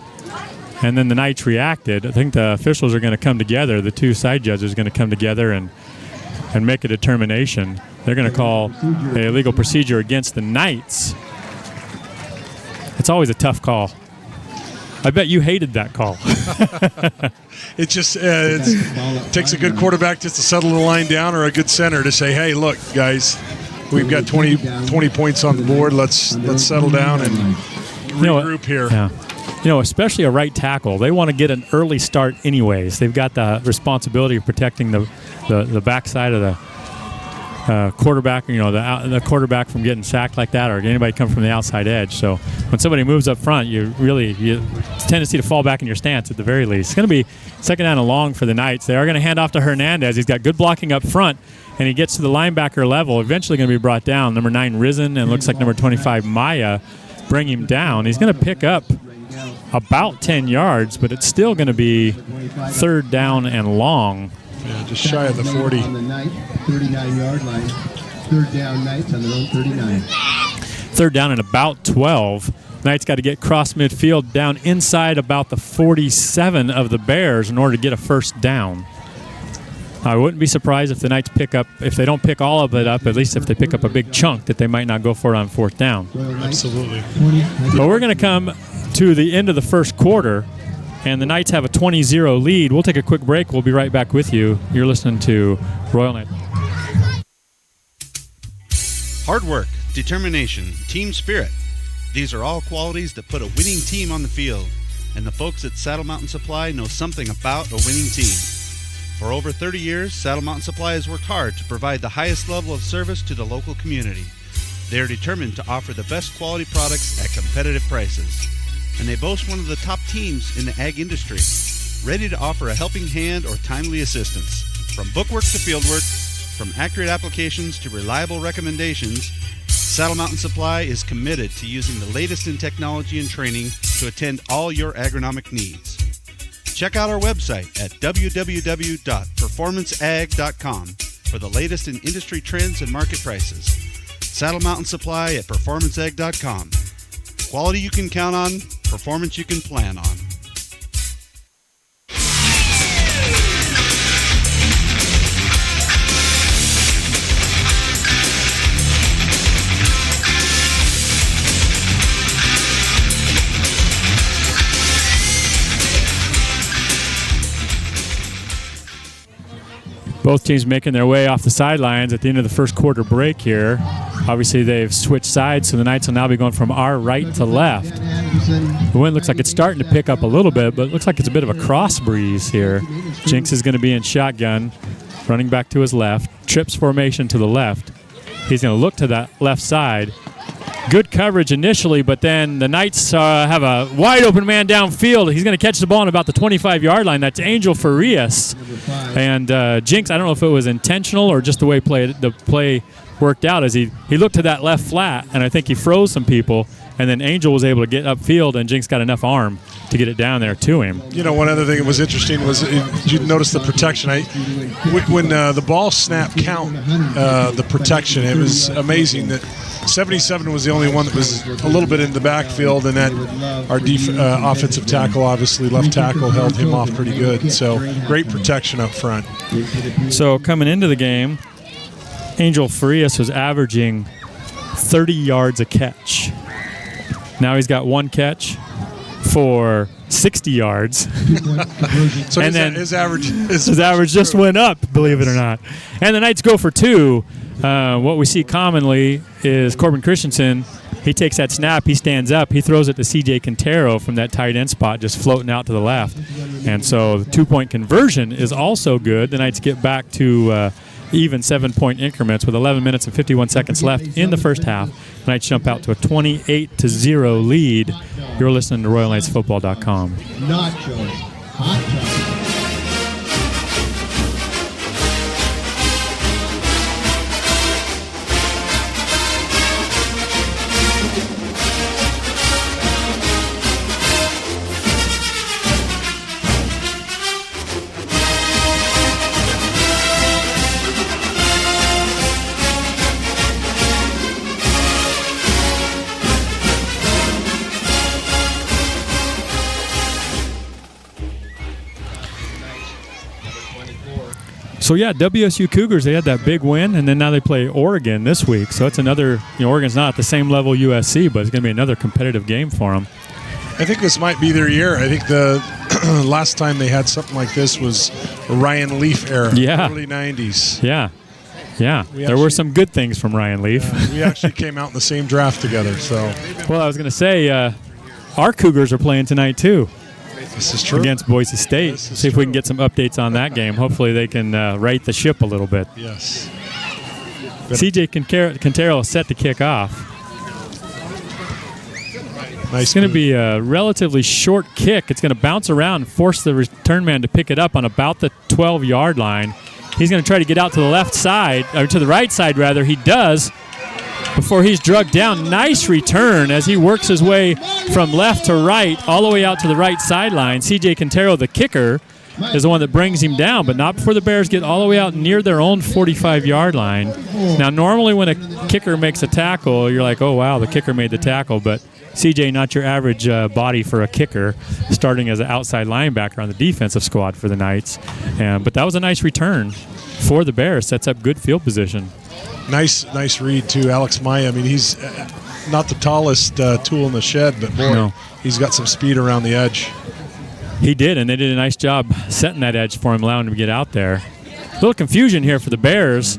S8: and then the Knights reacted. I think the officials are going to come together. The 2 side judges are going to come together and make a determination. They're going to call a illegal procedure against the Knights. It's always a tough call. I bet you hated that call.
S9: It just it takes a good quarterback just to settle the line down, or a good center to say, hey, look, guys, we've got 20 points on the board. Let's settle down and regroup here.
S8: Yeah. Especially a right tackle. They want to get an early start anyways. They've got the responsibility of protecting the backside of quarterback, the quarterback from getting sacked like that, or anybody come from the outside edge. So when somebody moves up front, you tendency to fall back in your stance at the very least. It's going to be second down and long for the Knights. They are going to hand off to Hernandez. He's got good blocking up front, and he gets to the linebacker level. Eventually going to be brought down. Number 9, Risen, and looks like number 25, Maya, bring him down. He's going to pick up about 10 yards, but it's still going to be third down and long.
S9: Yeah, just shy of the 40.
S10: On the 39-yard line. Third down, Knights on their own 39.
S8: Third down and about 12. Knights got to get cross midfield down inside about the 47 of the Bears in order to get a first down. I wouldn't be surprised if the Knights if they don't pick all of it up, at least if they pick up a big chunk, that they might not go for it on fourth down.
S9: Absolutely.
S8: But we're going to come to the end of the first quarter, and the Knights have a 20-0 lead. We'll take a quick break. We'll be right back with you. You're listening to Royal Knights.
S7: Hard work, determination, team spirit. These are all qualities that put a winning team on the field, and the folks at Saddle Mountain Supply know something about a winning team. For over 30 years, Saddle Mountain Supply has worked hard to provide the highest level of service to the local community. They are determined to offer the best quality products at competitive prices. And they boast one of the top teams in the ag industry, ready to offer a helping hand or timely assistance. From bookwork to fieldwork, from accurate applications to reliable recommendations, Saddle Mountain Supply is committed to using the latest in technology and training to attend all your agronomic needs. Check out our website at www.performanceag.com for the latest in industry trends and market prices. Saddle Mountain Supply at performanceag.com. Quality you can count on, performance you can plan on.
S8: Both teams making their way off the sidelines at the end of the first quarter break here. Obviously, they've switched sides, so the Knights will now be going from our right to left. The wind looks like it's starting to pick up a little bit, but it looks like it's a bit of a cross breeze here. Jinx is going to be in shotgun, running back to his left. Trips formation to the left. He's going to look to that left side. Good coverage initially, but then the Knights have a wide open man downfield. He's going to catch the ball on about the 25-yard line. That's Angel Farias. And Jinx, I don't know if it was intentional or just the way the play worked out, as he looked to that left flat, and I think he froze some people, and then Angel was able to get upfield, and Jinx got enough arm to get it down there to him.
S9: You know, one other thing that was interesting was you notice the protection. When the ball snap count, the protection, it was amazing that 77 was the only one that was a little bit in the backfield, and that our offensive tackle, obviously left tackle, held him off pretty good. So great protection up front.
S8: So coming into the game, Angel Farias was averaging 30 yards a catch. Now he's got one catch for 60 yards.
S9: So
S8: and then
S9: his average
S8: just went up, believe it or not. And the Knights go for two. What we see commonly is Corbin Christensen, he takes that snap, he stands up, he throws it to C.J. Quintero from that tight end spot, just floating out to the left. And so the 2-point conversion is also good. The Knights get back to even 7-point increments with 11 minutes and 51 seconds left in the first half. The Knights jump out to a 28-0 lead. You're listening to RoyalKnightsFootball.com.
S10: Nachos. Hot chocolate.
S8: So, yeah, WSU Cougars, they had that big win, and then now they play Oregon this week. So it's another, Oregon's not at the same level USC, but it's going to be another competitive game for them.
S9: I think this might be their year. I think the last time they had something like this was Ryan Leaf era, early 90s.
S8: Yeah. There were some good things from Ryan Leaf.
S9: We actually came out in the same draft together. So,
S8: well, I was going to say, our Cougars are playing tonight, too.
S9: This is true.
S8: Against Boise State. See if we can get some updates on that game. Hopefully they can right the ship a little bit.
S9: Yes.
S8: C.J. Quintero is set to kick off.
S9: Nice.
S8: It's going to be a relatively short kick. It's going to bounce around and force the return man to pick it up on about the 12-yard line. He's going to try to get out to the left side, or to the right side, rather. He does before he's drugged down. Nice return as he works his way from left to right, all the way out to the right sideline. C.J. Quintero, the kicker, is the one that brings him down, but not before the Bears get all the way out near their own 45-yard line. Now, normally when a kicker makes a tackle, you're like, oh, wow, the kicker made the tackle, but CJ, not your average body for a kicker, starting as an outside linebacker on the defensive squad for the Knights. But that was a nice return for the Bears. Sets up good field position.
S9: Nice read, too. Alex Maya, I mean, he's not the tallest tool in the shed, but, boy, he's got some speed around the edge.
S8: He did, and they did a nice job setting that edge for him, allowing him to get out there. A little confusion here for the Bears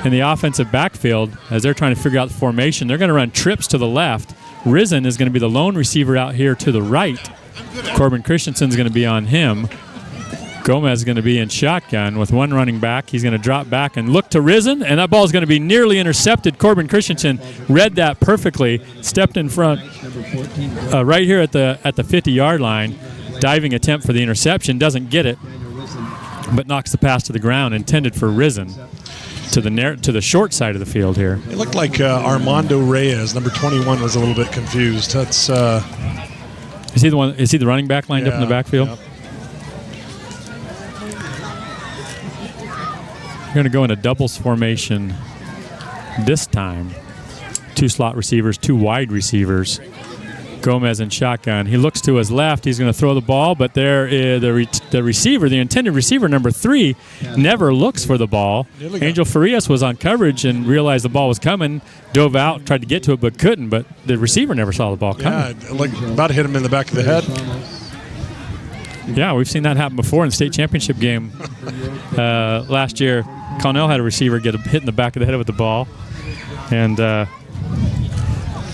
S8: in the offensive backfield as they're trying to figure out the formation. They're going to run trips to the left. Risen is going to be the lone receiver out here to the right. Corbin Christensen's going to be on him. Gomez is going to be in shotgun with one running back. He's going to drop back and look to Risen, and that ball is going to be nearly intercepted. Corbin Christensen read that perfectly, stepped in front right here at the 50-yard line. Diving attempt for the interception, doesn't get it, but knocks the pass to the ground, intended for Risen to the short side of the field here.
S9: It looked like Armando Reyes, number 21, was a little bit confused. That's
S8: is he the one? Is he the running back lined up in the backfield?
S9: Yeah.
S8: We're going to go in a doubles formation this time. 2 slot receivers, 2 wide receivers. Gomez in shotgun. He looks to his left. He's going to throw the ball, but there is the receiver, the intended receiver, number 3, never looks for the ball. Angel Farias was on coverage and realized the ball was coming, dove out, tried to get to it, but couldn't. But the receiver never saw the ball coming.
S9: Yeah, like about to hit him in the back of the head.
S8: Yeah, we've seen that happen before in the state championship game last year. Connell had a receiver get hit in the back of the head with the ball, and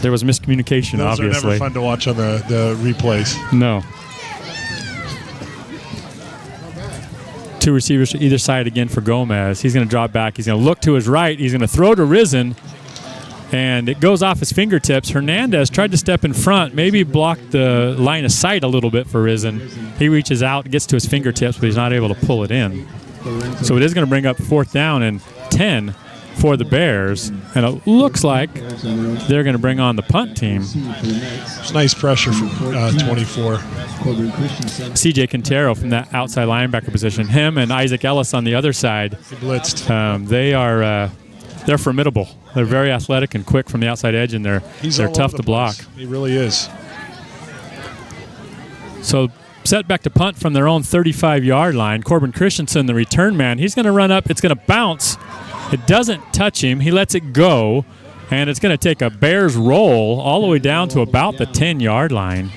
S8: there was miscommunication,
S9: Those
S8: obviously.
S9: Those are never fun to watch on the replays.
S8: No. 2 receivers to either side again for Gomez. He's going to drop back. He's going to look to his right. He's going to throw to Risen, and it goes off his fingertips. Hernandez tried to step in front, maybe block the line of sight a little bit for Risen. He reaches out, gets to his fingertips, but he's not able to pull it in. So it is going to bring up 4th down and 10 for the Bears, and it looks like they're going to bring on the punt team.
S9: It's nice pressure from 24.
S8: C.J. Quintero from that outside linebacker position. Him and Isaac Ellis on the other side.
S9: He blitzed.
S8: They're formidable. They're very athletic and quick from the outside edge, and they're tough to block.
S9: He really is.
S8: So set back to punt from their own 35-yard line. Corbin Christensen, the return man, he's going to run up. It's going to bounce. It doesn't touch him. He lets it go, and it's going to take a Bears roll all the way down to about the 10-yard line.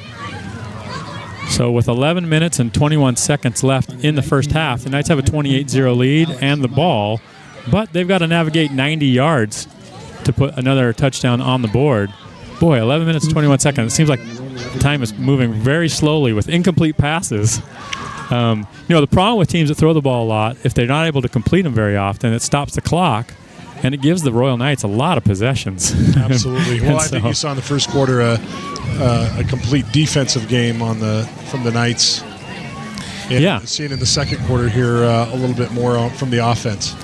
S8: So with 11 minutes and 21 seconds left in the first half, the Knights have a 28-0 lead and the ball, but they've got to navigate 90 yards to put another touchdown on the board. Boy, 11 minutes and 21 seconds. It seems like time is moving very slowly with incomplete passes. The problem with teams that throw the ball a lot, if they're not able to complete them very often, it stops the clock, and it gives the Royal Knights a lot of possessions.
S9: Absolutely. Well, I think you saw in the first quarter a complete defensive game from the Knights. And seeing in the second quarter here a little bit more from the offense.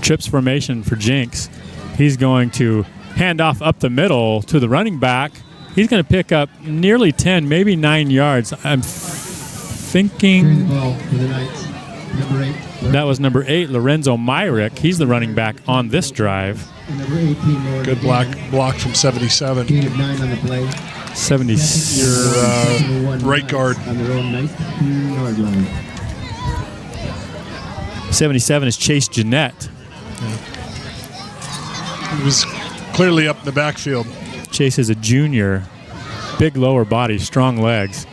S8: Trips formation for Jinx. He's going to hand off up the middle to the running back. He's going to pick up nearly 10, maybe 9 yards. I'm thinking that was number 8, Lorenzo Myrick. He's the running back on this drive.
S9: Good block from 77.
S8: 70.
S9: Your right guard.
S8: 77 is Chase Jeanette.
S9: He was clearly up in the backfield.
S8: Chase is a junior. Big lower body, strong legs.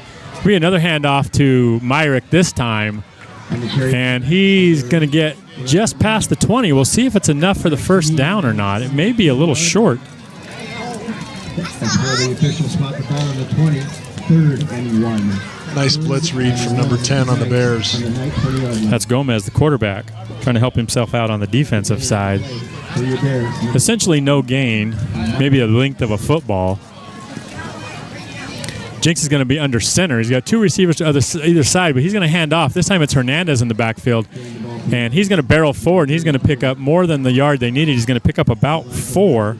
S8: We had another handoff to Myrick this time, and he's going to get just past the 20. We'll see if it's enough for the first down or not. It may be a little short.
S10: That's where the officials spot the ball on the 20, 3rd and 1.
S9: Nice blitz read from number 10 on the Bears.
S8: That's Gomez, the quarterback, trying to help himself out on the defensive side. essentially no gain, maybe the length of a football. Jinx is going to be under center. He's got 2 receivers to either side, but he's going to hand off. This time it's Hernandez in the backfield, and he's going to barrel forward, and he's going to pick up more than the yard they needed. He's going to pick up about 4.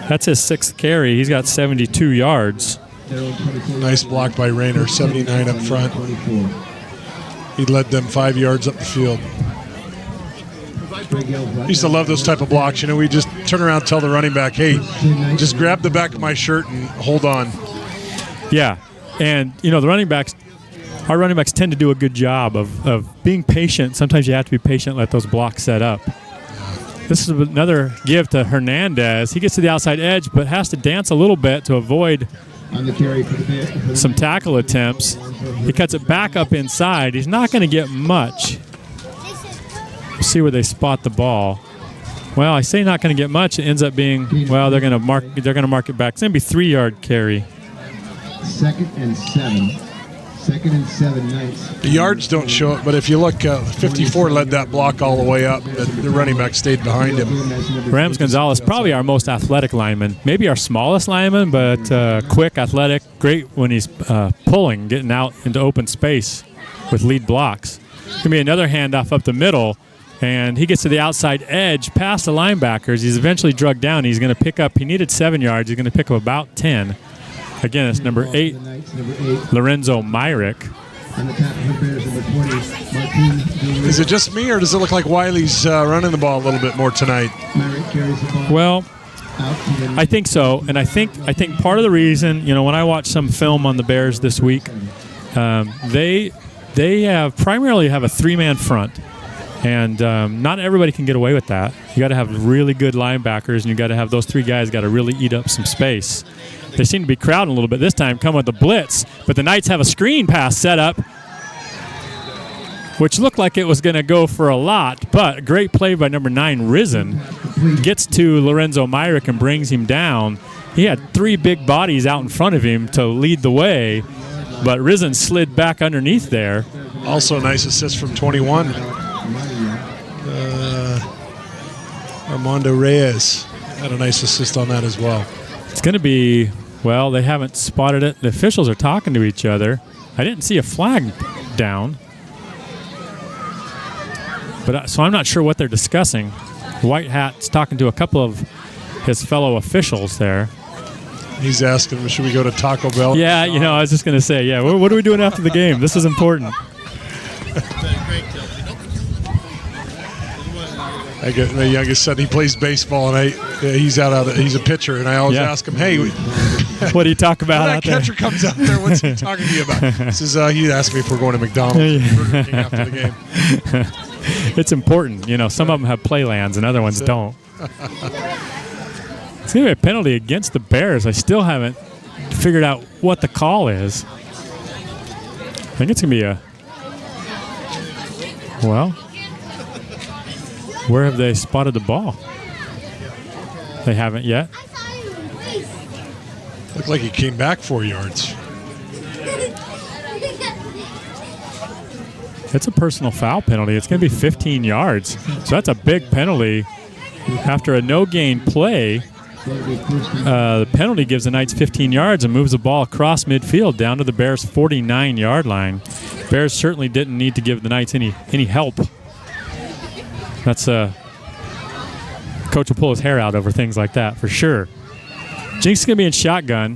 S8: That's his 6th carry. He's got 72 yards.
S9: Nice block by Rayner, 79 up front. He led them 5 yards up the field. I used to love those type of blocks. You know, we just turn around and tell the running back, hey, just grab the back of my shirt and hold on.
S8: Yeah, and, you know, our running backs tend to do a good job of being patient. Sometimes you have to be patient, let those blocks set up. This is another give to Hernandez. He gets to the outside edge, but has to dance a little bit to avoid some tackle attempts. He cuts it back up inside. He's not going to get much. We'll see where they spot the ball. Well, I say not going to get much. It ends up being, well, they're going to mark it back. It's going to be 3-yard carry.
S10: 2nd and 7. 2nd and 7 Knights.
S9: The yards don't show it, but if you look, 54 led that block all the way up. The running back stayed behind him.
S8: Rams Gonzalez, probably our most athletic lineman. Maybe our smallest lineman, but quick, athletic, great when he's pulling, getting out into open space with lead blocks. Going to be another handoff up the middle, and he gets to the outside edge past the linebackers. He's eventually drugged down. He's going to pick up, he needed 7 yards. He's going to pick up about 10. Again, it's number 8, Lorenzo Myrick.
S9: Is it just me, or does it look like Wiley's running the ball a little bit more tonight?
S8: Well, I think so, and I think part of the reason, you know, when I watch some film on the Bears this week, they primarily have a 3-man front, and not everybody can get away with that. You got to have really good linebackers, and you got to have those 3 guys got to really eat up some space. They seem to be crowding a little bit this time, coming with the blitz, but the Knights have a screen pass set up, which looked like it was going to go for a lot, but a great play by number 9, Risen. Gets to Lorenzo Myrick and brings him down. He had 3 big bodies out in front of him to lead the way, but Risen slid back underneath there.
S9: Also a nice assist from 21. Armando Reyes had a nice assist on that as well.
S8: It's going to be, well, they haven't spotted it. The officials are talking to each other. I didn't see a flag down. But so I'm not sure what they're discussing. White Hat's talking to a couple of his fellow officials there.
S9: He's asking him, should we go to Taco Bell?
S8: Yeah, you know, I was just going to say, yeah, what are we doing after the game? This is important.
S9: I get my youngest son. He plays baseball, and he's a pitcher, and I always ask him, "Hey,
S8: what do you talk about
S9: when
S8: out
S9: that
S8: there?"
S9: catcher comes out there, what's he talking to you about? He asked me if we're going to McDonald's Burger King after the game.
S8: It's important, you know. Some of them have playlands, and other ones don't. It's going to be a penalty against the Bears. I still haven't figured out what the call is. I think it's going to be where have they spotted the ball? They haven't yet.
S9: Looked like he came back 4 yards.
S8: It's a personal foul penalty. It's going to be 15 yards. So that's a big penalty. After a no-gain play, the penalty gives the Knights 15 yards and moves the ball across midfield down to the Bears' 49-yard line. Bears certainly didn't need to give the Knights any help. That's coach will pull his hair out over things like that for sure. Jinx is going to be in shotgun.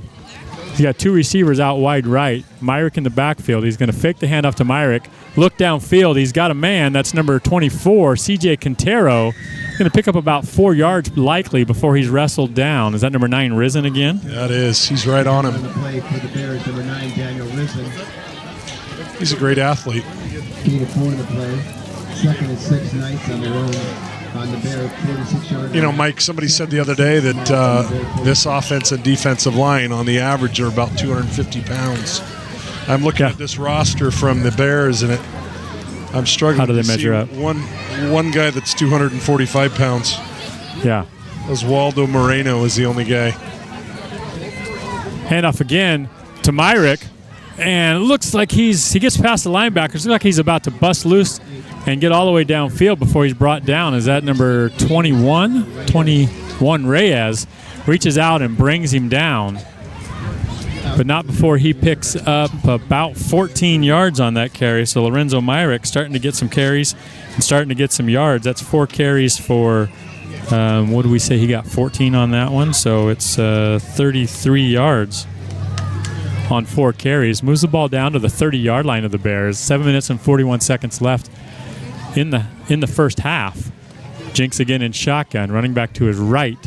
S8: He's got 2 receivers out wide right. Myrick in the backfield. He's going to fake the handoff to Myrick. Look downfield. He's got a man. That's number 24, CJ Quintero. Going to pick up about 4 yards likely before he's wrestled down. Is that number 9 Risen again?
S9: Yeah, it is. He's right on him. He's a great athlete.
S10: 4 in the play. 2nd and 6 Knights on the road on the Bear 46-yard.
S9: You know, Mike, somebody said the other day that this offense and defensive line on the average are about 250 pounds. I'm looking at this roster from the Bears, and I'm struggling.
S8: How do they
S9: to
S8: measure
S9: see
S8: up?
S9: One guy that's 245 pounds.
S8: Yeah.
S9: Oswaldo Moreno is the only guy.
S8: Handoff again to Myrick. And it looks like he gets past the linebackers. Looks like he's about to bust loose and get all the way downfield before he's brought down. Is that number 21? 21 Reyes reaches out and brings him down, but not before he picks up about 14 yards on that carry. So Lorenzo Myrick starting to get some carries and starting to get some yards. That's 4 carries for, what do we say? He got 14 on that one, so it's 33 yards on 4 carries. Moves the ball down to the 30-yard line of the Bears. 7 minutes and 41 seconds left in the first half. Jinx again in shotgun, running back to his right.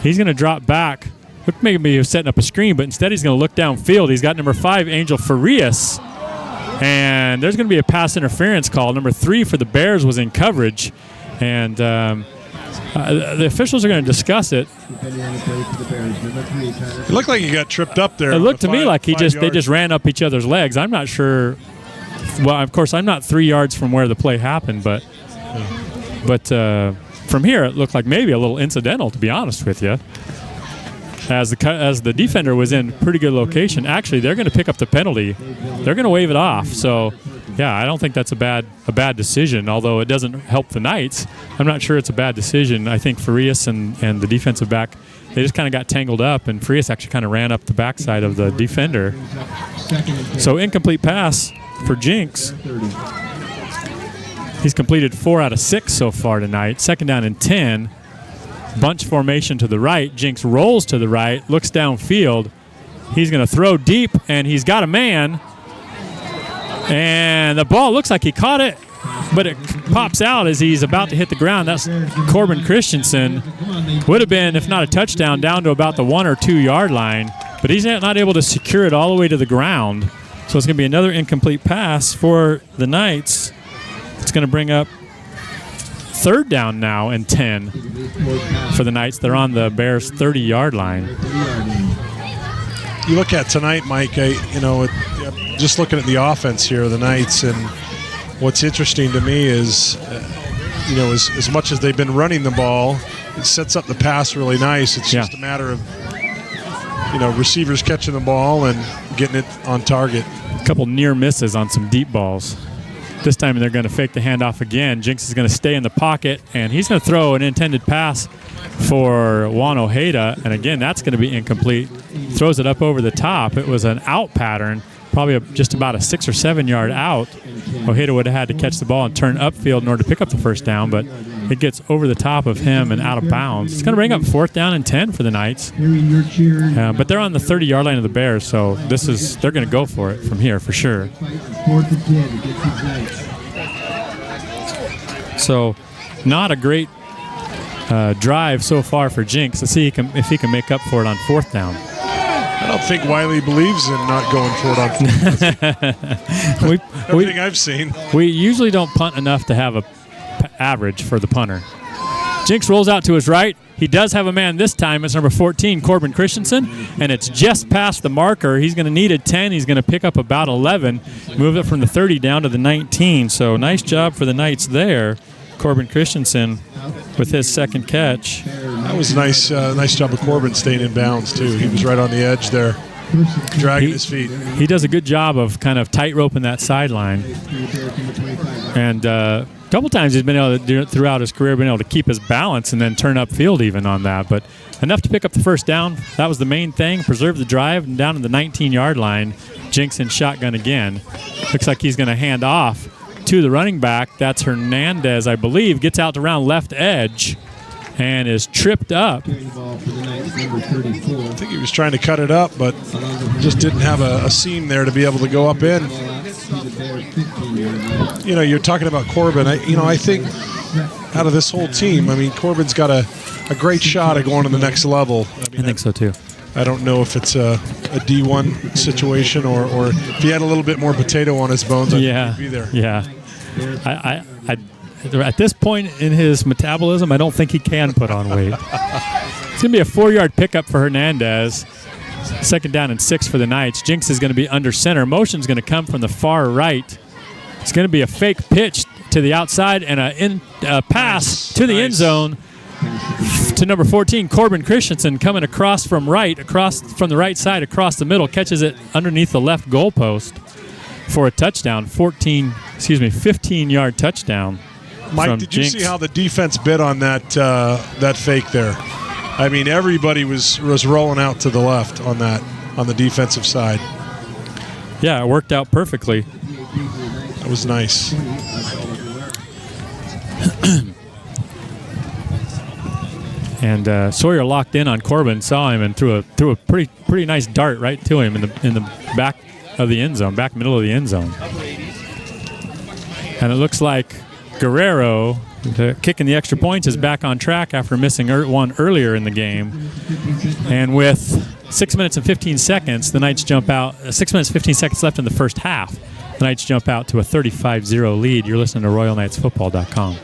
S8: He's going to drop back. Look, maybe he was setting up a screen, but instead he's going to look downfield. He's got number 5, Angel Farias, and there's going to be a pass interference call. Number 3 for the Bears was in coverage, and the officials are going to discuss it.
S9: It looked like he got tripped up there.
S8: It looked to me like they just ran up each other's legs. I'm not sure. Well, of course, I'm not 3 yards from where the play happened, but from here it looked like maybe a little incidental, to be honest with you. As the defender was in pretty good location. Actually, they're going to pick up the penalty. They're going to wave it off. So, yeah, I don't think that's a bad decision, although it doesn't help the Knights. I'm not sure it's a bad decision. I think Farias and the defensive back, they just kind of got tangled up, and Farias actually kind of ran up the backside of the defender. So, incomplete pass for Jinx. He's completed 4 out of 6 so far tonight. 2nd down and 10. Bunch formation to the right. Jinx rolls to the right, looks downfield. He's going to throw deep, and he's got a man. And the ball looks like he caught it, but it pops out as he's about to hit the ground. That's Corbin Christensen. Would have been, if not a touchdown, down to about the 1 or 2 yard line, but he's not able to secure it all the way to the ground. So it's going to be another incomplete pass for the Knights. It's going to bring up 3rd down now and 10 for the Knights. They're on the Bears' 30-yard line.
S9: You look at tonight, Mike, just looking at the offense here, the Knights, and what's interesting to me is, as much as they've been running the ball, it sets up the pass really nice. It's just a matter of, receivers catching the ball and getting it on target.
S8: A couple near misses on some deep balls. This time they're going to fake the handoff again. Jinx is going to stay in the pocket, and he's going to throw an intended pass for Juan Ojeda, and again, that's going to be incomplete. Throws it up over the top. It was an out pattern, probably just about a 6 or 7 yard out. Ojeda would have had to catch the ball and turn upfield in order to pick up the first down, but it gets over the top of him and out of bounds. It's going to bring up 4th down and 10 for the Knights. But they're on the 30-yard line of the Bears, so they're going to go for it from here for sure. So not a great drive so far for Jinx. Let's see if he can make up for it on 4th down.
S9: I don't think Wiley believes in not going for it on 4th down. Everything I've seen.
S8: We usually don't punt enough to have a average for the punter. Jinx rolls out to his right. He does have a man this time. It's number 14, Corbin Christensen, and it's just past the marker. He's going to need a 10. He's going to pick up about 11, move it from the 30 down to the 19. So nice job for the Knights there. Corbin Christensen with his 2nd catch.
S9: That was nice. Nice job of Corbin staying in bounds too. He was right on the edge there, dragging his feet.
S8: He does a good job of kind of tight roping that sideline. And a couple times he's been able to, throughout his career, been able to keep his balance and then turn upfield even on that. But enough to pick up the first down. That was the main thing. Preserve the drive, and down to the 19-yard line. Jinx in shotgun again. Looks like he's going to hand off to the running back. That's Hernandez, I believe. Gets out to around left edge and is tripped up.
S9: I think he was trying to cut it up, but just didn't have a seam there to be able to go up in. You're talking about Corbin. I think out of this whole team, Corbin's got a great shot at going to the next level.
S8: I think so too.
S9: I don't know if it's a D1 situation or if he had a little bit more potato on his bones, I think he'd be there.
S8: Yeah. I at this point in his metabolism, I don't think he can put on weight. It's going to be a 4-yard pickup for Hernandez. 2nd down and 6 for the Knights. Jinx is going to be under center. Motion's going to come from the far right. It's going to be a fake pitch to the outside and a pass to the end zone to number 14, Corbin Christensen, coming across from the right side, across the middle, catches it underneath the left goalpost. for a touchdown, 15-yard touchdown.
S9: Mike, did you see how the defense bit on that fake there? I mean, everybody was rolling out to the left on the defensive side.
S8: Yeah, it worked out perfectly.
S9: That was nice.
S8: And Sawyer locked in on Corbin, saw him, and threw a pretty nice dart right to him in the back of the end zone, back middle of the end zone. And it looks like Guerrero, kicking the extra points, is back on track after missing one earlier in the game. And with 6 minutes and 15 seconds, the Knights jump out. 6 minutes and 15 seconds left in the first half. The Knights jump out to a 35-0 lead. You're listening to RoyalKnightsFootball.com.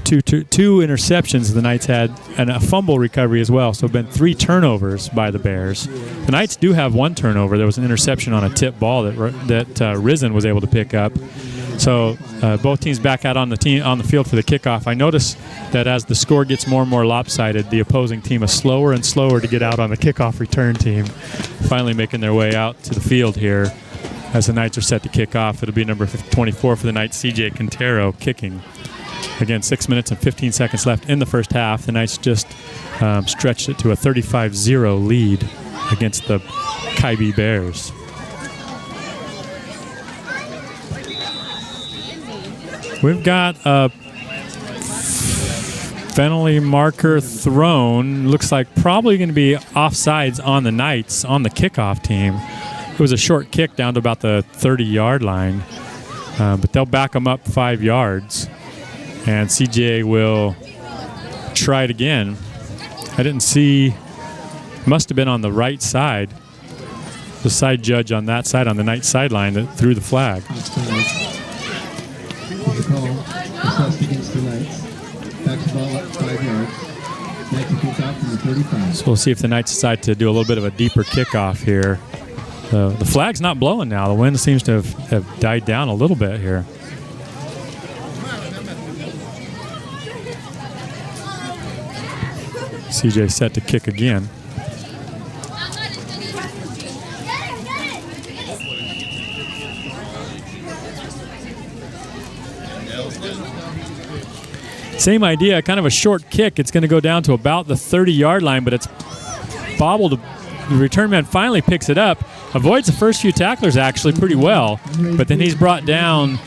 S8: Two interceptions the Knights had, and a fumble recovery as well. So been 3 turnovers by the Bears. The Knights do have 1 turnover. There was an interception on a tip ball that Risen was able to pick up. So both teams back out on the field for the kickoff. I notice that as the score gets more and more lopsided, the opposing team is slower and slower to get out on the kickoff return team. Finally making their way out to the field here as the Knights are set to kick off. It'll be number 24 for the Knights, C.J. Quintero, kicking. Again, 6 minutes and 15 seconds left in the first half. The Knights just stretched it to a 35-0 lead against the KiBe Bears. We've got a penalty marker thrown. Looks like probably going to be offsides on the Knights on the kickoff team. It was a short kick down to about the 30-yard line, but they'll back them up 5 yards. And CJ will try it again. I didn't see, must have been on the right side. The side judge on that side, on the Knights sideline, that threw the flag. So we'll see if the Knights decide to do a little bit of a deeper kickoff here. The flag's not blowing now. The wind seems to have died down a little bit here. CJ set to kick again. Same idea, kind of a short kick. It's going to go down to about the 30-yard line, but it's bobbled. The return man finally picks it up, avoids the first few tacklers actually pretty well, but then he's brought down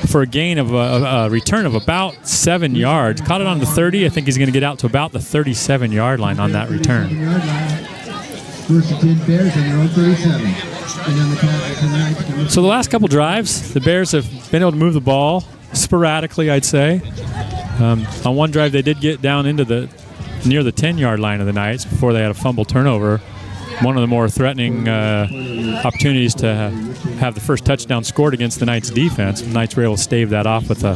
S8: for a gain of a return of about 7 yards. Caught it on the 30. I think he's going to get out to about the 37-yard line on that return. So the last couple drives, the Bears have been able to move the ball sporadically, I'd say. On one drive, they did get down into near the 10-yard line of the Knights before they had a fumble turnover. One of the more threatening opportunities to have the first touchdown scored against the Knights defense. The Knights were able to stave that off with a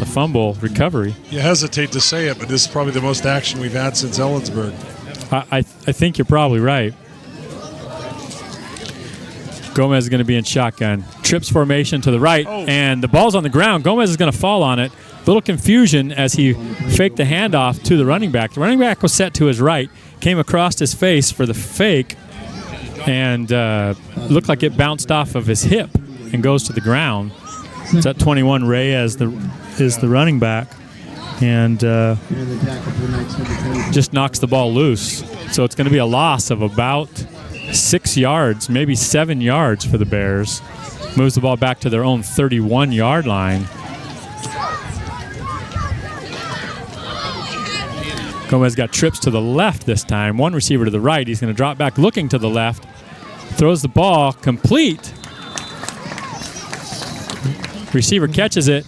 S8: fumble recovery.
S9: You hesitate to say it, but this is probably the most action we've had since Ellensburg.
S8: I think you're probably right. Gomez is going to be in shotgun. Trips formation to the right, and the ball's on the ground. Gomez is going to fall on it. Little confusion as he faked the handoff to the running back. The running back was set to his right, came across his face for the fake, and looked like it bounced off of his hip and goes to the ground. It's at 21. Ray is the running back, and just knocks the ball loose. So it's going to be a loss of about 6 yards, maybe 7 yards for the Bears. Moves the ball back to their own 31-yard line. Gomez got trips to the left this time. One receiver to the right. He's going to drop back looking to the left. Throws the ball complete Receiver catches it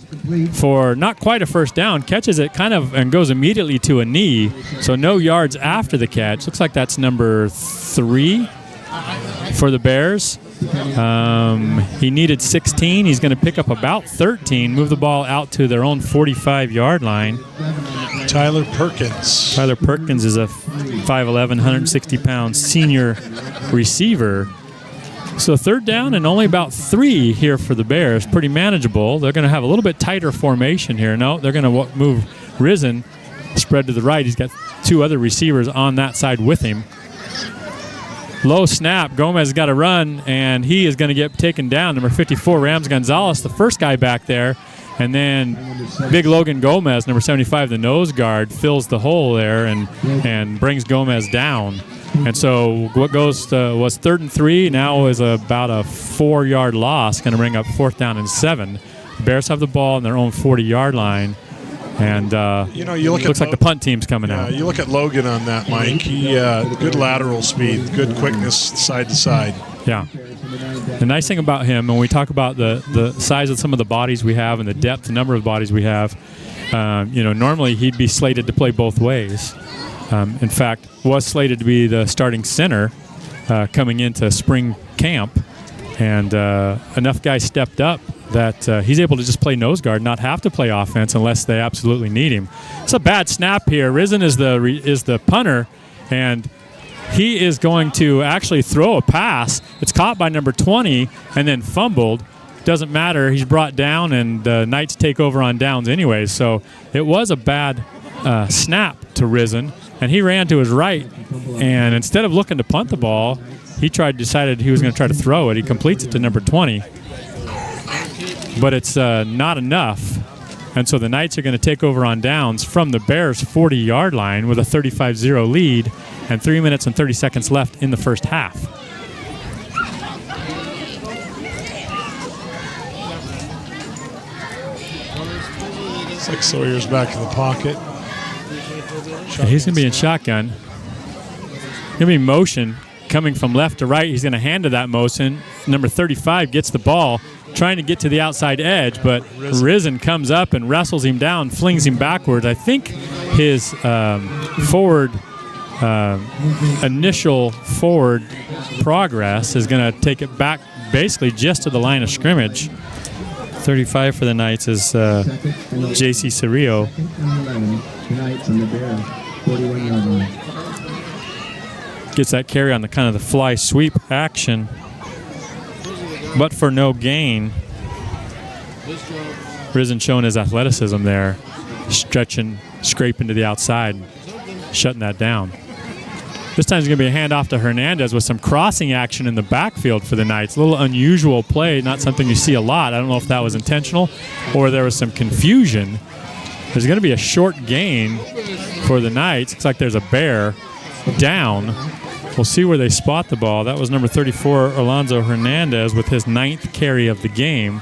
S8: for not quite a first down, catches it kind of and goes immediately to a knee, so no yards after the catch. Looks like that's number 3 for the Bears. He needed 16. He's going to pick up about 13, move the ball out to their own 45-yard line.
S9: Tyler Perkins.
S8: Tyler Perkins is a 5'11", 160-pound senior receiver. So third down and only about 3 here for the Bears. Pretty manageable. They're going to have a little bit tighter formation here. No, they're going to move Risen, spread to the right. He's got 2 other receivers on that side with him. Low snap. Gomez got a run, and he is going to get taken down. Number 54, Rams Gonzalez, the first guy back there. And then big Logan Gomez, number 75, the nose guard, fills the hole there and brings Gomez down. And so what was 3rd and 3, now is about a 4-yard loss, going to bring up 4th down and 7. The Bears have the ball on their own 40-yard line. And looks like the punt team's coming out.
S9: You look at Logan on that, Mike. He good lateral speed, good quickness side to side.
S8: Yeah. The nice thing about him, when we talk about the size of some of the bodies we have and the depth, the number of bodies we have, normally he'd be slated to play both ways. In fact, was slated to be the starting center coming into spring camp, and enough guys stepped up that he's able to just play nose guard, not have to play offense unless they absolutely need him. It's a bad snap here. Risen is the punter, and he is going to actually throw a pass. It's caught by number 20 and then fumbled. Doesn't matter. He's brought down, and the Knights take over on downs anyway. So it was a bad snap to Risen, and he ran to his right, and instead of looking to punt the ball, he decided he was going to try to throw it. He completes it to number 20. But it's not enough. And so the Knights are going to take over on downs from the Bears' 40-yard line with a 35-0 lead and 3 minutes and 30 seconds left in the first half.
S9: Looks like Sawyer's back in the pocket.
S8: He's going to be in shotgun. Going to be motion coming from left to right. He's going to hand to that motion. Number 35 gets the ball, trying to get to the outside edge, but Risen comes up and wrestles him down, flings him backwards. I think his initial forward progress is going to take it back basically just to the line of scrimmage. 35 for the Knights is J.C. Cerrillo. Gets that carry on the kind of the fly sweep action, but for no gain. Risen showing his athleticism there, stretching, scraping to the outside, shutting that down. This time it's going to be a handoff to Hernandez with some crossing action in the backfield for the Knights. A little unusual play, not something you see a lot. I don't know if that was intentional or there was some confusion. There's going to be a short gain for the Knights. Looks like there's a bear down. We'll see where they spot the ball. That was number 34, Alonzo Hernandez, with his 9th carry of the game.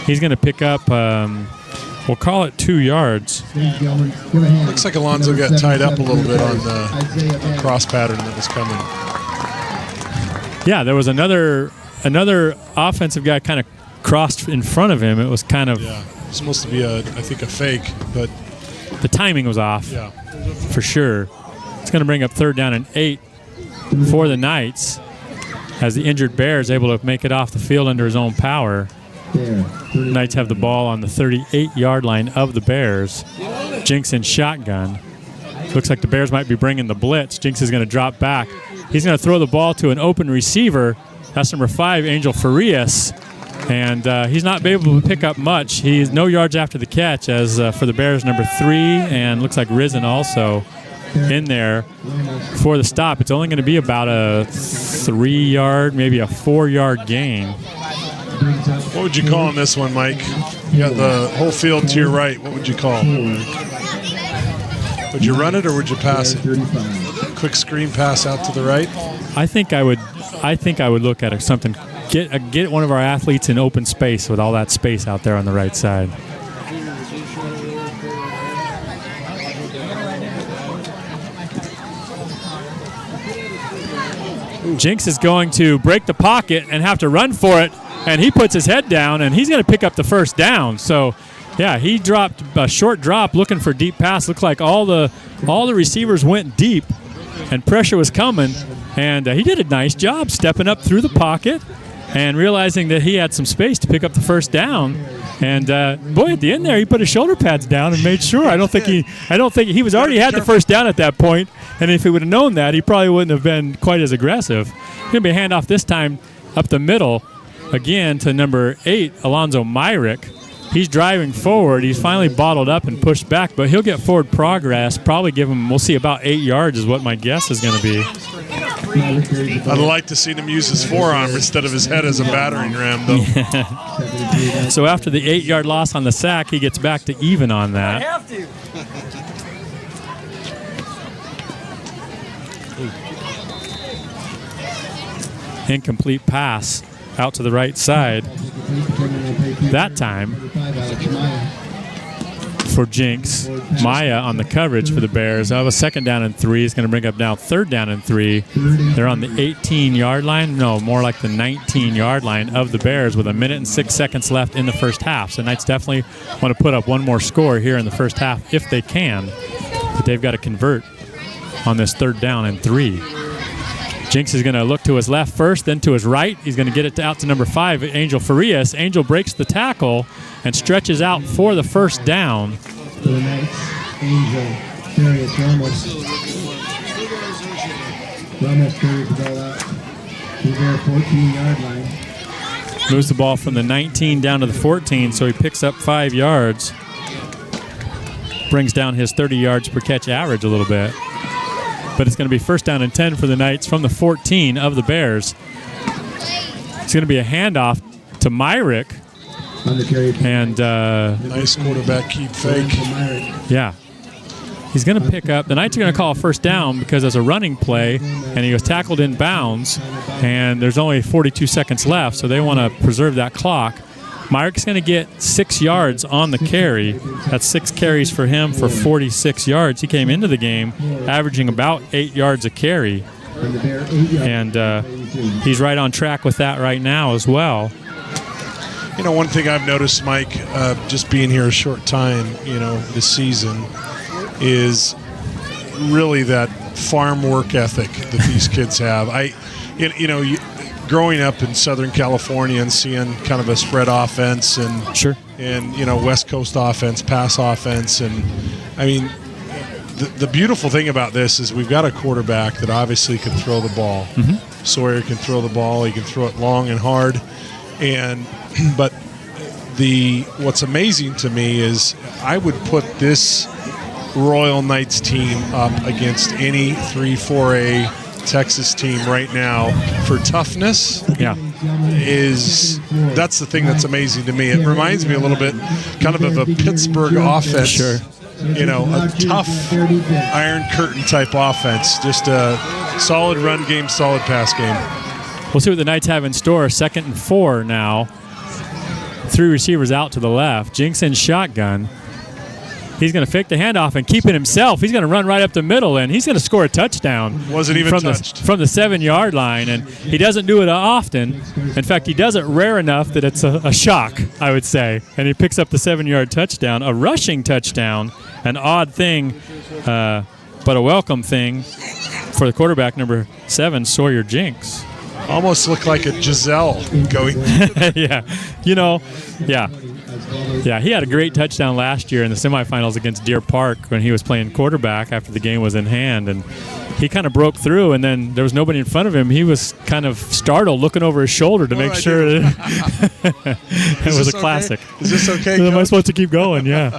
S8: He's going to pick up, we'll call it 2 yards.
S9: Looks like Alonzo got tied up a little bit on the cross pattern that was coming.
S8: Yeah, there was another offensive guy kind of crossed in front of him. It was kind of...
S9: Yeah, it's supposed to be, I think, a fake, but...
S8: The timing was off,
S9: yeah,
S8: for sure. It's going to bring up 3rd down and 8 for the Knights as the injured Bear is able to make it off the field under his own power. Knights have the ball on the 38-yard line of the Bears. Jinx in shotgun. Looks like the Bears might be bringing the blitz. Jinx is going to drop back. He's going to throw the ball to an open receiver. That's number 5, Angel Farias. And he's not able to pick up much. He's no yards after the catch, as for the Bears, number 3, and looks like Risen also in there for the stop. It's only going to be about a 3-yard, maybe a 4-yard gain.
S9: What would you call on this one, Mike? You got the whole field to your right. What would you call? Would you run it or would you pass it? Quick screen pass out to the right?
S8: I think I would look at something. Get one of our athletes in open space with all that space out there on the right side. Jinx is going to break the pocket and have to run for it. and he puts his head down, and he's going to pick up the first down. So, yeah, he dropped a short drop looking for deep pass. Looked like all the receivers went deep, and pressure was coming. And he did a nice job stepping up through the pocket and realizing that he had some space to pick up the first down. And boy, at the end there, he put his shoulder pads down and made sure. I don't think he was already had the first down at that point. And if he would have known that, he probably wouldn't have been quite as aggressive. Going to be a handoff this time up the middle again to number 8, Alonzo Myrick. He's driving forward. He's finally bottled up and pushed back, but he'll get forward progress. Probably give him, we'll see, about 8 yards is what my guess is going to be.
S9: I'd like to see him use his forearm instead of his head as a battering ram, though.
S8: Yeah. So after the 8-yard loss on the sack, he gets back to even on that.
S3: I have to.
S8: Incomplete pass out to the right side. That time for Jinx. Maya on the coverage for the Bears. That was 2nd down and 3. It's going to bring up now 3rd down and 3. They're on the 18-yard line. No, more like the 19-yard line of the Bears with 1 minute and 6 seconds left in the first half. So Knights definitely want to put up one more score here in the first half if they can. But they've got to convert on this 3rd down and 3. Jinx is going to look to his left first, then to his right. He's going to get it out to number 5, Angel Farias. Angel breaks the tackle and stretches out for the first down.
S10: For the Knights, Angel Farias Ramos. Ramos carries the ball out to their 14-yard line.
S8: Moves the ball from the 19 down to the 14, so he picks up 5 yards. Brings down his 30 yards per catch average a little bit. But it's going to be 1st down and 10 for the Knights from the 14 of the Bears. It's going to be a handoff to Myrick. And
S9: nice quarterback keep fake.
S8: Yeah. He's going to pick up. The Knights are going to call a 1st down because there's a running play, and he was tackled in bounds, and there's only 42 seconds left, so they want to preserve that clock. Myrick's going to get 6 yards on the carry. That's 6 carries for him for 46 yards. He came into the game averaging about 8 yards a carry. And he's right on track with that right now as well.
S9: You know, one thing I've noticed, Mike, just being here a short time, this season, is really that farm work ethic that these kids have. Growing up in Southern California and seeing kind of a spread offense and
S8: sure,
S9: and West Coast offense, pass offense, and I mean, the beautiful thing about this is we've got a quarterback that obviously can throw the ball.
S8: Mm-hmm.
S9: Sawyer can throw the ball. He can throw it long and hard, but what's amazing to me is I would put this Royal Knights team up against any 3-4A Texas team right now for toughness.
S8: Yeah,
S9: that's the thing that's amazing to me. It reminds me a little bit kind of a Pittsburgh offense.
S8: Sure.
S9: A tough Iron Curtain type offense. Just a solid run game, solid pass game.
S8: We'll see what the Knights have in store. 2nd and 4 now. 3 receivers out to the left. Jinx in shotgun. He's going to fake the handoff and keep it himself. He's going to run right up the middle, and he's going to score a touchdown.
S9: Wasn't even touched.
S8: From the 7-yard line, and he doesn't do it often. In fact, he does it rare enough that it's a shock, I would say. And he picks up the 7-yard touchdown, a rushing touchdown, an odd thing, but a welcome thing for the quarterback, number 7, Sawyer Jinx.
S9: Almost looked like a Giselle going.
S8: Yeah, Yeah, he had a great touchdown last year in the semifinals against Deer Park when he was playing quarterback after the game was in hand, and he kind of broke through, and then there was nobody in front of him. He was kind of startled, looking over his shoulder to make sure that it was a classic.
S9: Is this okay?
S8: Am I supposed to keep going? Yeah.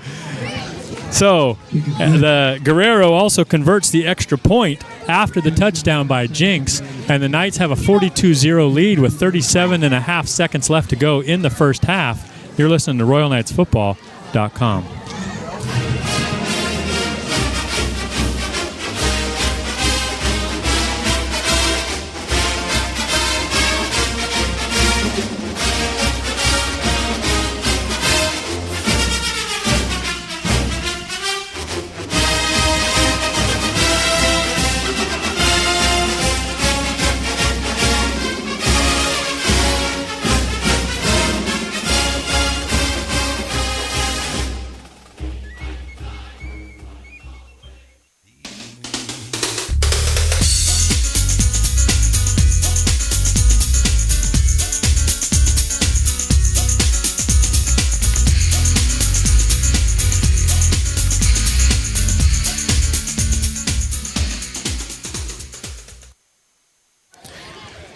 S8: So the Guerrero also converts the extra point after the touchdown by Jinx, and the Knights have a 42-0 lead with 37.5 seconds left to go in the first half. You're listening to RoyalKnightsFootball.com.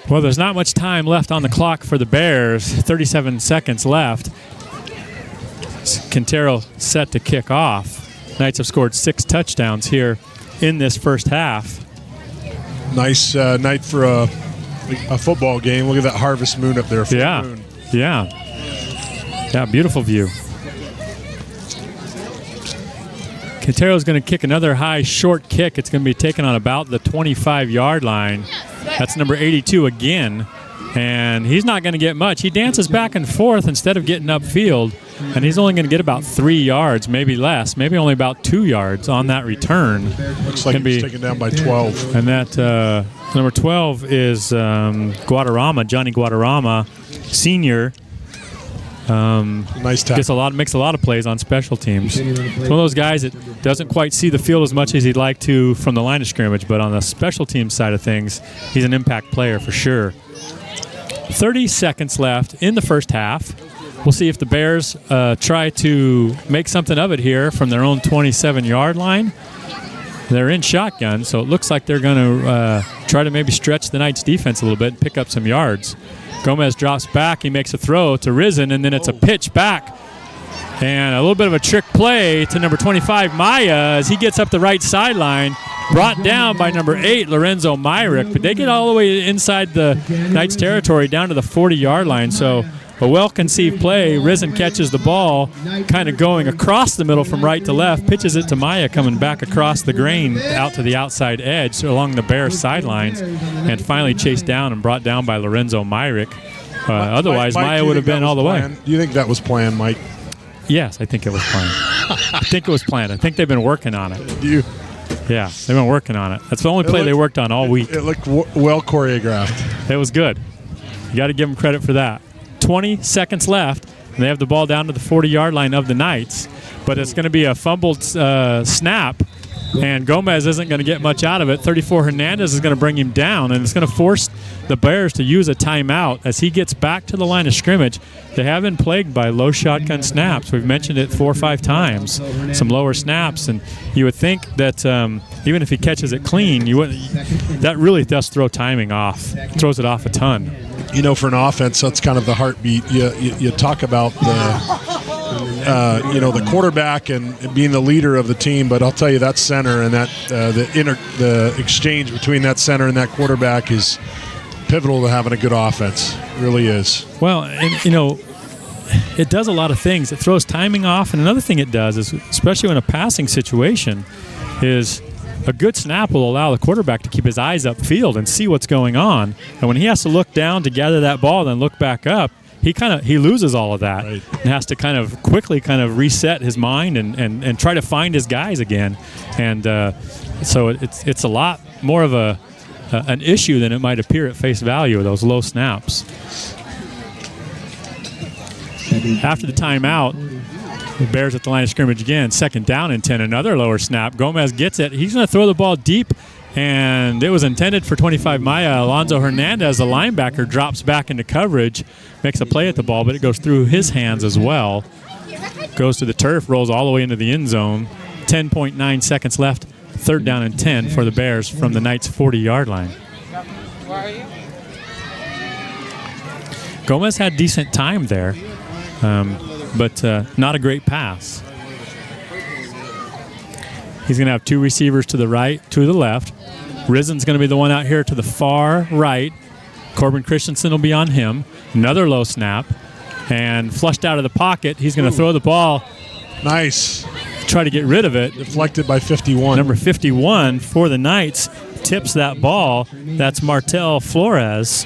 S8: Well, there's not much time left on the clock for the Bears. 37 seconds left. Quintero set to kick off. Knights have scored 6 touchdowns here in this first half.
S9: Nice night for a football game. Look at that harvest moon up there.
S8: Yeah,
S9: moon.
S8: yeah, beautiful view. Quintero's going to kick another high short kick. It's going to be taken on about the 25-yard line. That's number 82 again, and he's not going to get much. He dances back and forth instead of getting upfield, and he's only going to get about 3 yards, maybe less, maybe only about 2 yards on that return.
S9: Looks like he's taken down by 12.
S8: And that number 12 is Guadarrama, Johnny Guadarrama, senior.
S9: Nice tackle.
S8: Makes a lot of plays on special teams. He's one of those guys that doesn't quite see the field as much as he'd like to from the line of scrimmage, but on the special team side of things, he's an impact player for sure. 30 seconds left in the first half. We'll see if the Bears try to make something of it here from their own 27-yard line. They're in shotgun, so it looks like they're going to try to maybe stretch the Knights' defense a little bit and pick up some yards. Gomez drops back. He makes a throw to Risen, and then it's a pitch back. And a little bit of a trick play to number 25, Maya, as he gets up the right sideline. Brought down by number 8, Lorenzo Myrick. But they get all the way inside the Knights' territory down to the 40-yard line. So a well-conceived play. Risen catches the ball, kind of going across the middle from right to left, pitches it to Maya coming back across the grain out to the outside edge along the Bears sidelines, and finally chased down and brought down by Lorenzo Myrick. Otherwise,
S9: Mike,
S8: Maya would have been all the way.
S9: Do you think that was planned, Mike?
S8: Yes, I think it was planned. I think they've been working on it.
S9: Do you?
S8: Yeah, they've been working on it. That's the only play they worked on all week.
S9: It looked well choreographed.
S8: It was good. You got to give them credit for that. 20 seconds left, and they have the ball down to the 40-yard line of the Knights. But it's going to be a fumbled snap, and Gomez isn't going to get much out of it. 34 Hernandez is going to bring him down, and it's going to force the Bears to use a timeout as he gets back to the line of scrimmage. They have been plagued by low shotgun snaps. We've mentioned it 4 or 5 times, some lower snaps, and you would think that even if he catches it clean, that really does throw timing off, throws it off a ton.
S9: You know, for an offense, that's kind of the heartbeat. You talk about the quarterback and being the leader of the team, but I'll tell you that center and that the exchange between that center and that quarterback is pivotal to having a good offense. It really is.
S8: Well, and it does a lot of things. It throws timing off, and another thing it does is, especially in a passing situation, is a good snap will allow the quarterback to keep his eyes upfield and see what's going on. And when he has to look down to gather that ball, then look back up, he loses all of that, right, and has to kind of quickly reset his mind and try to find his guys again. And so it's a lot more of an issue than it might appear at face value, those low snaps. After the timeout, the Bears at the line of scrimmage again. 2nd down and 10. Another lower snap. Gomez gets it. He's going to throw the ball deep, and it was intended for 25 Maya. Alonzo Hernandez, the linebacker, drops back into coverage, makes a play at the ball, but it goes through his hands as well. Goes to the turf, rolls all the way into the end zone. 10.9 seconds left. 3rd down and 10 for the Bears from the Knights' 40-yard line.
S3: Where are you?
S8: Gomez had decent time there. But not a great pass. He's going to have 2 receivers to the right, 2 to the left. Risen's going to be the one out here to the far right. Corbin Christensen will be on him. Another low snap. And flushed out of the pocket, he's going to throw the ball.
S9: Nice.
S8: Try to get rid of it.
S9: Deflected by 51.
S8: Number 51 for the Knights tips that ball. That's Martel Flores.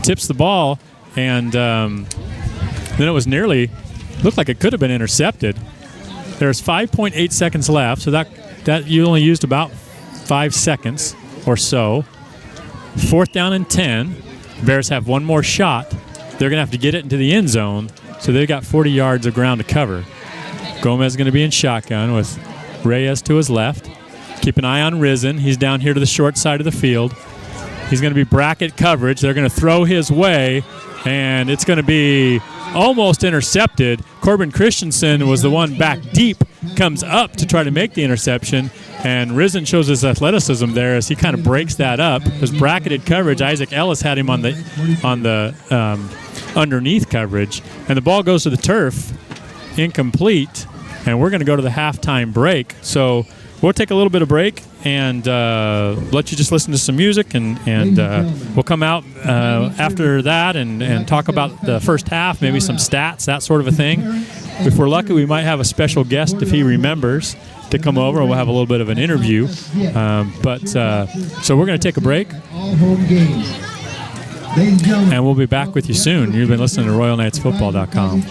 S8: Tips the ball. And then it was looked like it could have been intercepted. There's 5.8 seconds left, so that you only used about 5 seconds or so. 4th down and 10. Bears have one more shot. They're going to have to get it into the end zone, so they've got 40 yards of ground to cover. Gomez is going to be in shotgun with Reyes to his left. Keep an eye on Risen. He's down here to the short side of the field. He's going to be bracket coverage. They're going to throw his way, and it's going to be almost intercepted. Corbin Christensen was the one back deep, comes up to try to make the interception, And Risen shows his athleticism there as he kind of breaks that up. There's bracketed coverage. Isaac Ellis had him on the underneath coverage. And the ball goes to the turf, incomplete. And we're going to go to the halftime break. So we'll take a little bit of break and let you just listen to some music. And we'll come out after that and talk about the first half, maybe some stats, that sort of a thing. If we're lucky, we might have a special guest, if he remembers, to come over, and we'll have a little bit of an interview. So we're going to take a break. And we'll be back with you soon. You've been listening to RoyalKnightsFootball.com.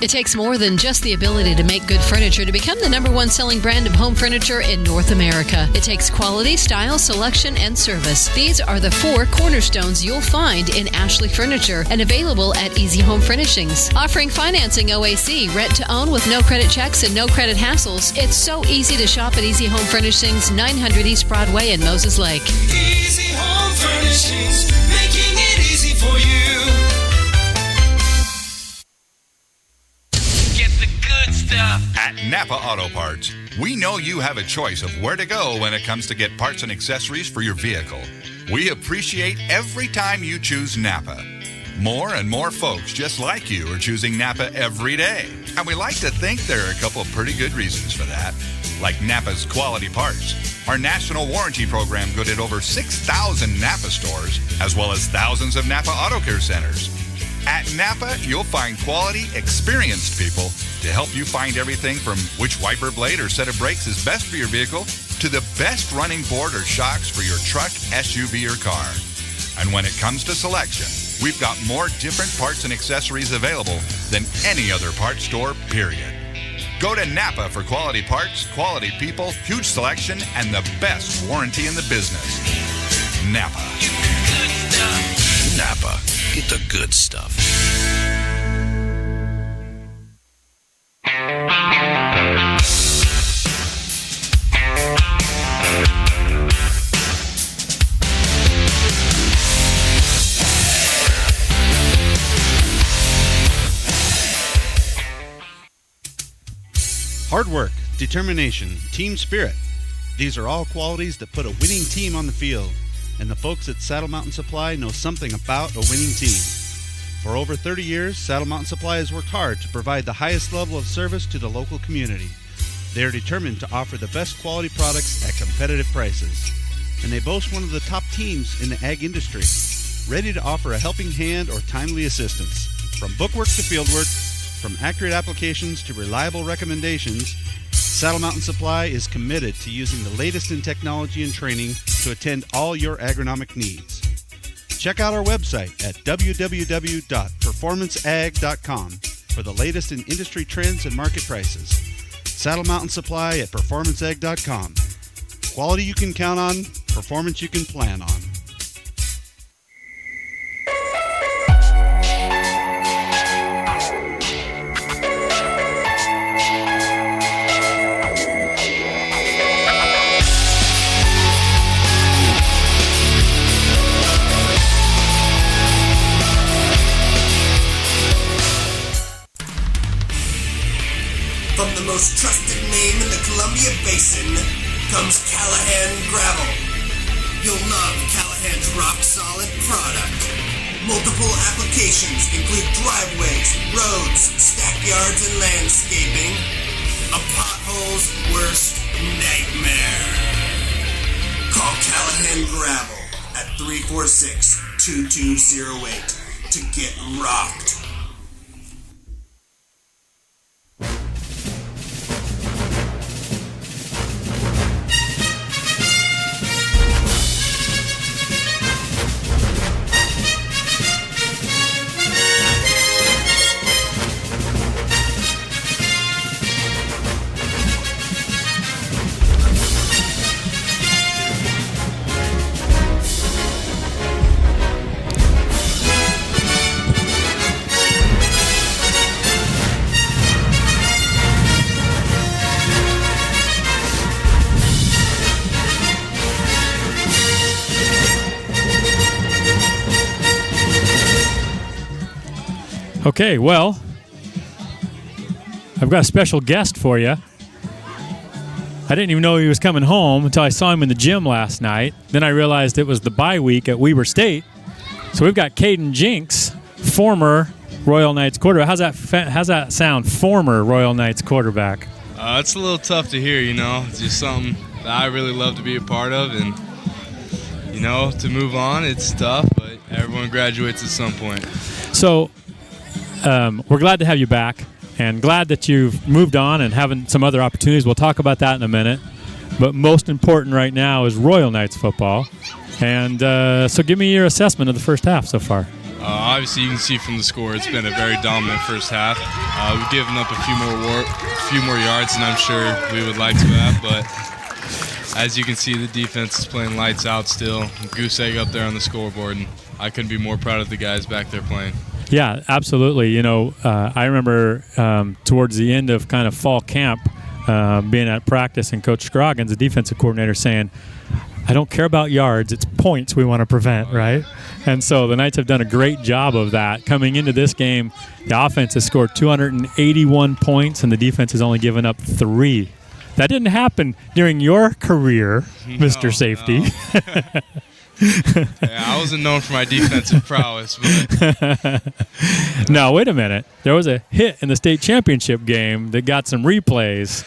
S12: It takes more than just the ability to make good furniture to become the #1 selling brand of home furniture in North America. It takes quality, style, selection, and service. These are the 4 cornerstones you'll find in Ashley Furniture and available at Easy Home Furnishings. Offering financing OAC, rent to own with no credit checks and no credit hassles. It's so easy to shop at Easy Home Furnishings, 900 East Broadway in Moses Lake.
S2: Easy Home Furnishings, making it easy for you.
S13: At Napa Auto Parts, we know you have a choice of where to go when it comes to get parts and accessories for your vehicle. We appreciate every time you choose Napa. More and more folks just like you are choosing Napa every day. And we like to think there are a couple of pretty good reasons for that, like Napa's quality parts, our national warranty program good at over 6,000 Napa stores, as well as thousands of Napa Auto Care centers. At Napa, you'll find quality, experienced people to help you find everything from which wiper blade or set of brakes is best for your vehicle to the best running board or shocks for your truck, SUV, or car. And when it comes to selection, we've got more different parts and accessories available than any other parts store, period. Go to Napa for quality parts, quality people, huge selection, and the best warranty in the business. Napa.
S6: Napa. Get the good stuff.
S7: Hard work, determination, team spirit. These are all qualities that put a winning team on the field. And the folks at Saddle Mountain Supply know something about a winning team. For over 30 years, Saddle Mountain Supply has worked hard to provide the highest level of service to the local community. They are determined to offer the best quality products at competitive prices. And they boast one of the top teams in the ag industry, ready to offer a helping hand or timely assistance. From bookwork to fieldwork, from accurate applications to reliable recommendations, Saddle Mountain Supply is committed to using the latest in technology and training to attend all your agronomic needs. Check out our website at www.performanceag.com for the latest in industry trends and market prices. Saddle Mountain Supply at performanceag.com. Quality you can count on, performance you can plan on.
S1: From the most trusted name in the Columbia Basin comes Callahan Gravel. You'll love Callahan's rock-solid product. Multiple applications include driveways, roads, stackyards, and landscaping. A pothole's worst nightmare. Call Callahan Gravel at 346-2208 to get rocked.
S8: Okay, well, I've got a special guest for you. I didn't even know he was coming home until I saw him in the gym last night. Then I realized it was the bye week at Weber State. So we've got Caden Jinks, former Royal Knights quarterback. How's that sound, former Royal Knights quarterback?
S14: It's a little tough to hear, It's just something that I really love to be a part of. And, to move on, it's tough, but everyone graduates at some point.
S8: So we're glad to have you back and glad that you've moved on and having some other opportunities. We'll talk about that in a minute. But most important right now is Royal Knights football. And so give me your assessment of the first half so far.
S14: Obviously, you can see from the score, it's been a very dominant first half. We've given up a few more yards than I'm sure we would like to have, but as you can see, the defense is playing lights out still. Goose egg up there on the scoreboard, and I couldn't be more proud of the guys back there playing.
S8: Yeah, absolutely. I remember towards the end of kind of fall camp, being at practice, and Coach Scroggins, the defensive coordinator, saying, I don't care about yards, it's points we want to prevent, right? And so the Knights have done a great job of that. Coming into this game, the offense has scored 281 points, and the defense has only given up 3. That didn't happen during your career, Mr. Safety.
S14: No. Yeah, I wasn't known for my defensive prowess. But.
S8: No, wait a minute. There was a hit in the state championship game that got some replays.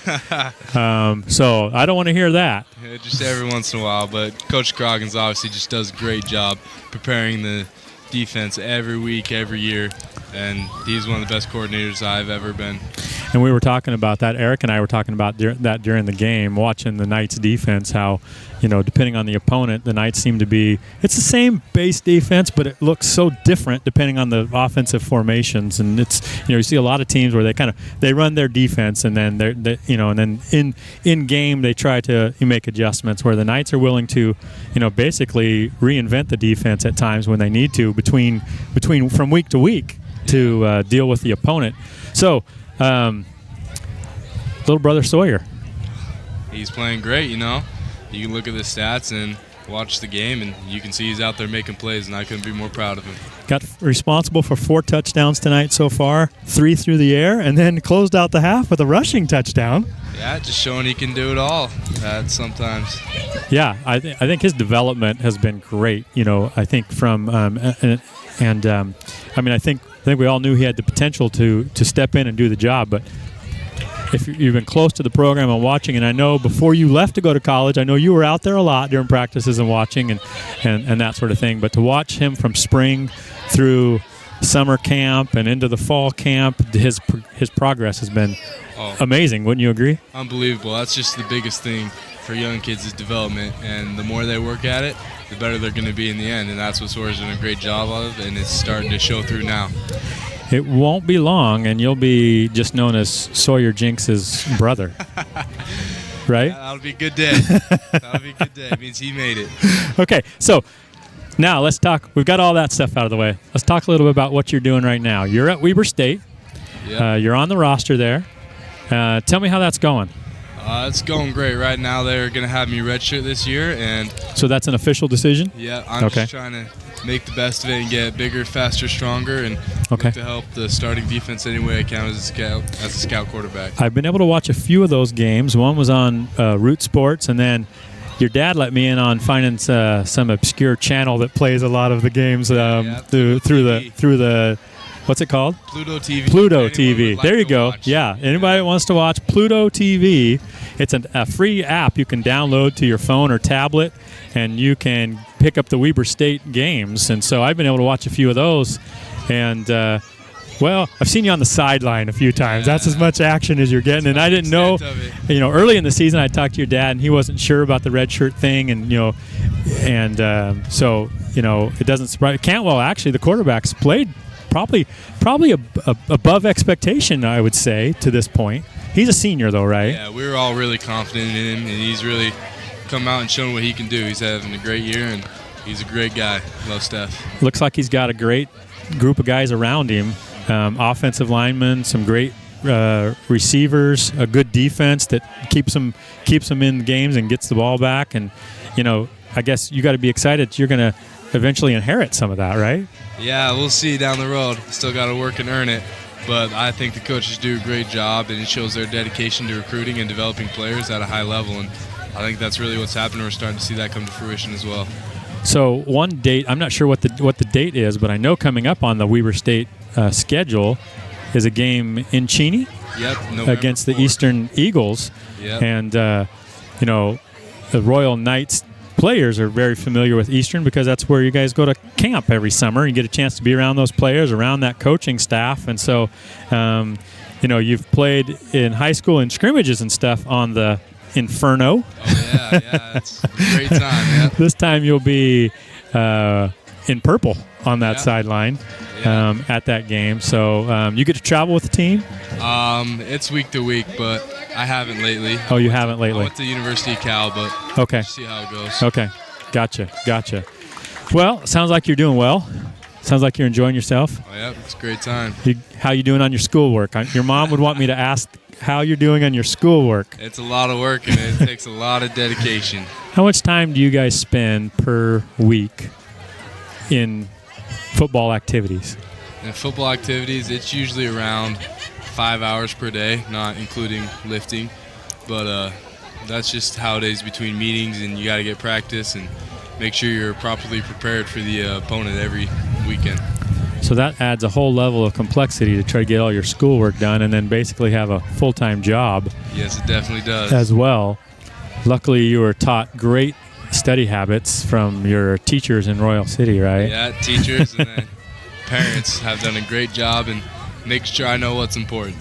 S8: So I don't want to hear that.
S14: Yeah, just every once in a while. But Coach Scroggins obviously just does a great job preparing the defense every week, every year. And he's one of the best coordinators I've ever been.
S8: And we were talking about that. Eric and I were talking about that during the game, watching the Knights defense, how, depending on the opponent, the Knights seem to be, it's the same base defense, but it looks so different depending on the offensive formations. And it's, you see a lot of teams where they run their defense, and then and then in game they try to make adjustments, where the Knights are willing to, basically reinvent the defense at times when they need to between from week to week to deal with the opponent. So, little brother Sawyer.
S14: He's playing great, You can look at the stats and watch the game, and you can see he's out there making plays, and I couldn't be more proud of him.
S8: Got responsible for 4 touchdowns tonight so far, 3 through the air, and then closed out the half with a rushing touchdown.
S14: Yeah, just showing he can do it all sometimes.
S8: Yeah, I think his development has been great. I think from I think we all knew he had the potential to step in and do the job, but if you've been close to the program and watching, and I know before you left to go to college, I know you were out there a lot during practices and watching and that sort of thing, but to watch him from spring through summer camp and into the fall camp, his progress has been amazing. Wouldn't you agree?
S14: Unbelievable. That's just the biggest thing for young kids is development, and the more they work at it, the better they're going to be in the end, and that's what Sawyer's doing a great job of, and it's starting to show through now.
S8: It won't be long, and you'll be just known as Sawyer Jinks' brother. Right?
S14: Yeah, that'll be a good day. That'll be a good day. It means he made it.
S8: Okay, so now let's talk. We've got all that stuff out of the way. Let's talk a little bit about what you're doing right now. You're at Weber State.
S14: Yep.
S8: You're on the roster there. Tell me how that's going.
S14: It's going great. Right now they're going to have me redshirt this year. And
S8: so that's an official decision?
S14: Yeah, I'm just trying to make the best of it and get bigger, faster, stronger, and look to help the starting defense any way I can as a scout quarterback.
S8: I've been able to watch a few of those games. One was on Root Sports, and then your dad let me in on finding some obscure channel that plays a lot of the games through the what's it called?
S14: Pluto TV.
S8: Pluto TV. There you go.
S14: Watch.
S8: Yeah. Anybody that wants to watch Pluto TV, it's a free app you can download to your phone or tablet, and you can pick up the Weber State games. And so I've been able to watch a few of those. And, well, I've seen you on the sideline a few times. That's as much action as you're getting. And I didn't know, early in the season I talked to your dad, and he wasn't sure about the red shirt thing. And, so, it doesn't surprise. Cantwell, actually, the quarterback's played probably above expectation, I would say, to this point. He's a senior, though, right?
S14: Yeah, we were all really confident in him, and he's really come out and shown what he can do. He's having a great year, and he's a great guy. Love Steph.
S8: Looks like he's got a great group of guys around him, offensive linemen, some great receivers, a good defense that keeps them in games and gets the ball back. And, I guess you got to be excited. You're going to eventually inherit some of that, right?
S14: Yeah, we'll see down the road. Still got to work and earn it. But I think the coaches do a great job, and it shows their dedication to recruiting and developing players at a high level. And I think that's really what's happening. We're starting to see that come to fruition as well.
S8: So one date, I'm not sure what the date is, but I know coming up on the Weber State schedule is a game in Cheney.
S14: Yep,
S8: against the Eastern Eagles.
S14: Yep.
S8: And, the Royal Knights players are very familiar with Eastern because that's where you guys go to camp every summer. You get a chance to be around those players, around that coaching staff. And so, you've played in high school in scrimmages and stuff on the Inferno.
S14: Oh, yeah, it's a great time, yeah.
S8: This time you'll be in purple on that sideline at that game. So you get to travel with the team?
S14: It's week to week, but I haven't lately.
S8: Oh, you haven't lately?
S14: I went to University of Cal, but
S8: okay.
S14: We'll see how it goes.
S8: Okay, gotcha. Well, sounds like you're doing well. Sounds like you're enjoying yourself.
S14: Oh, yeah, it's a great time.
S8: How you doing on your schoolwork? Your mom would want me to ask how you're doing on your schoolwork.
S14: It's a lot of work, and it takes a lot of dedication.
S8: How much time do you guys spend per week in football activities?
S14: In football activities, it's usually around 5 hours per day, not including lifting. But that's just how it is between meetings, and you got to get practice and make sure you're properly prepared for the opponent every weekend.
S8: So that adds a whole level of complexity to try to get all your schoolwork done and then basically have a full-time job.
S14: Yes, it definitely does.
S8: As well. Luckily, you were taught great study habits from your teachers in Royal City, right?
S14: Yeah, teachers and then parents have done a great job in making sure I know what's important.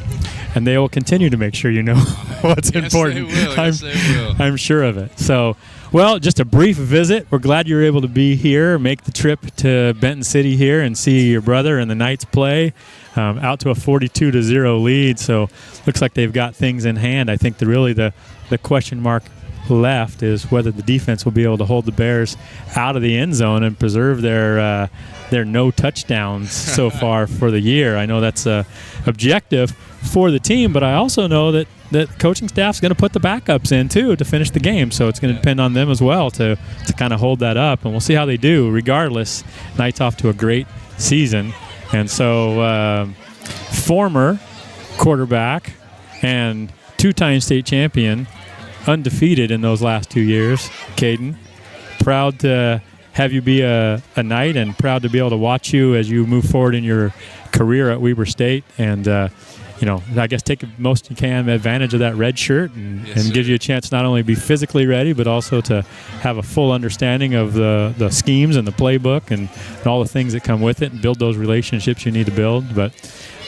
S8: And they will continue to make sure you know what's important.
S14: They will. Yes, they will.
S8: I'm sure of it. So, well, just a brief visit. We're glad you were able to be here, make the trip to Benton City here and see your brother and the Knights play out to a 42-0 lead. So, looks like they've got things in hand. I think the question mark left is whether the defense will be able to hold the Bears out of the end zone and preserve their no touchdowns so far for the year. I know that's a objective for the team, but I also know that coaching staff's going to put the backups in too to finish the game, so it's going to depend on them as well to kind of hold that up, and we'll see how they do. Regardless, Knights off to a great season, and so former quarterback and two-time state champion, undefeated in those last 2 years, Caden, proud to have you be a Knight and proud to be able to watch you as you move forward in your career at Weber State, and I guess take most you can advantage of that red shirt and give you a chance not only to be physically ready, but also to have a full understanding of the schemes and the playbook and all the things that come with it and build those relationships you need to build. But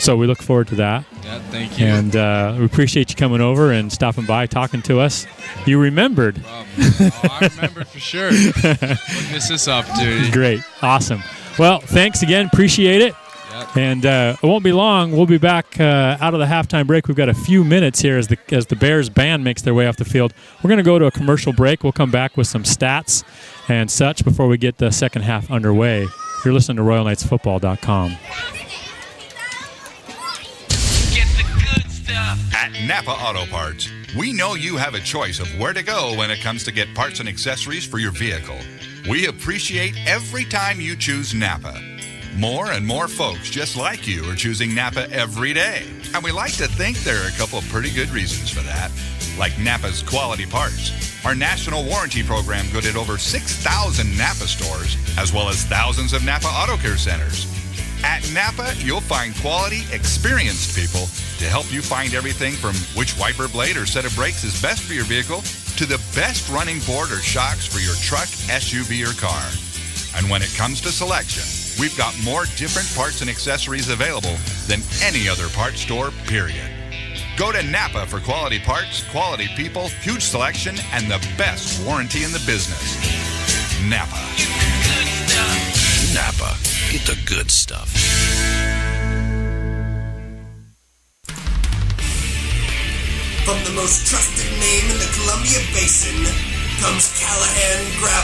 S8: so we look forward to that.
S14: Yeah, thank you.
S8: And we appreciate you coming over and stopping by, talking to us. You remembered.
S14: I remembered for sure. Wouldn't miss this opportunity.
S8: Great. Awesome. Well, thanks again. Appreciate it. And it won't be long. We'll be back out of the halftime break. We've got a few minutes here as the Bears band makes their way off the field. We're going to go to a commercial break. We'll come back with some stats and such before we get the second half underway. You're listening to RoyalKnightsFootball.com.
S2: Get the good stuff.
S13: At Napa Auto Parts, we know you have a choice of where to go when it comes to get parts and accessories for your vehicle. We appreciate every time you choose Napa. More and more folks just like you are choosing Napa every day. And we like to think there are a couple of pretty good reasons for that. Like Napa's quality parts, our national warranty program good at over 6,000 Napa stores, as well as thousands of Napa Auto Care centers. At Napa, you'll find quality, experienced people to help you find everything from which wiper blade or set of brakes is best for your vehicle to the best running board or shocks for your truck, SUV, or car. And when it comes to selection, we've got more different parts and accessories available than any other parts store, period. Go to Napa for quality parts, quality people, huge selection, and the best warranty in the business. Napa.
S6: Napa. Get the good stuff.
S1: From the most trusted name in the Columbia Basin comes Callahan Gravel.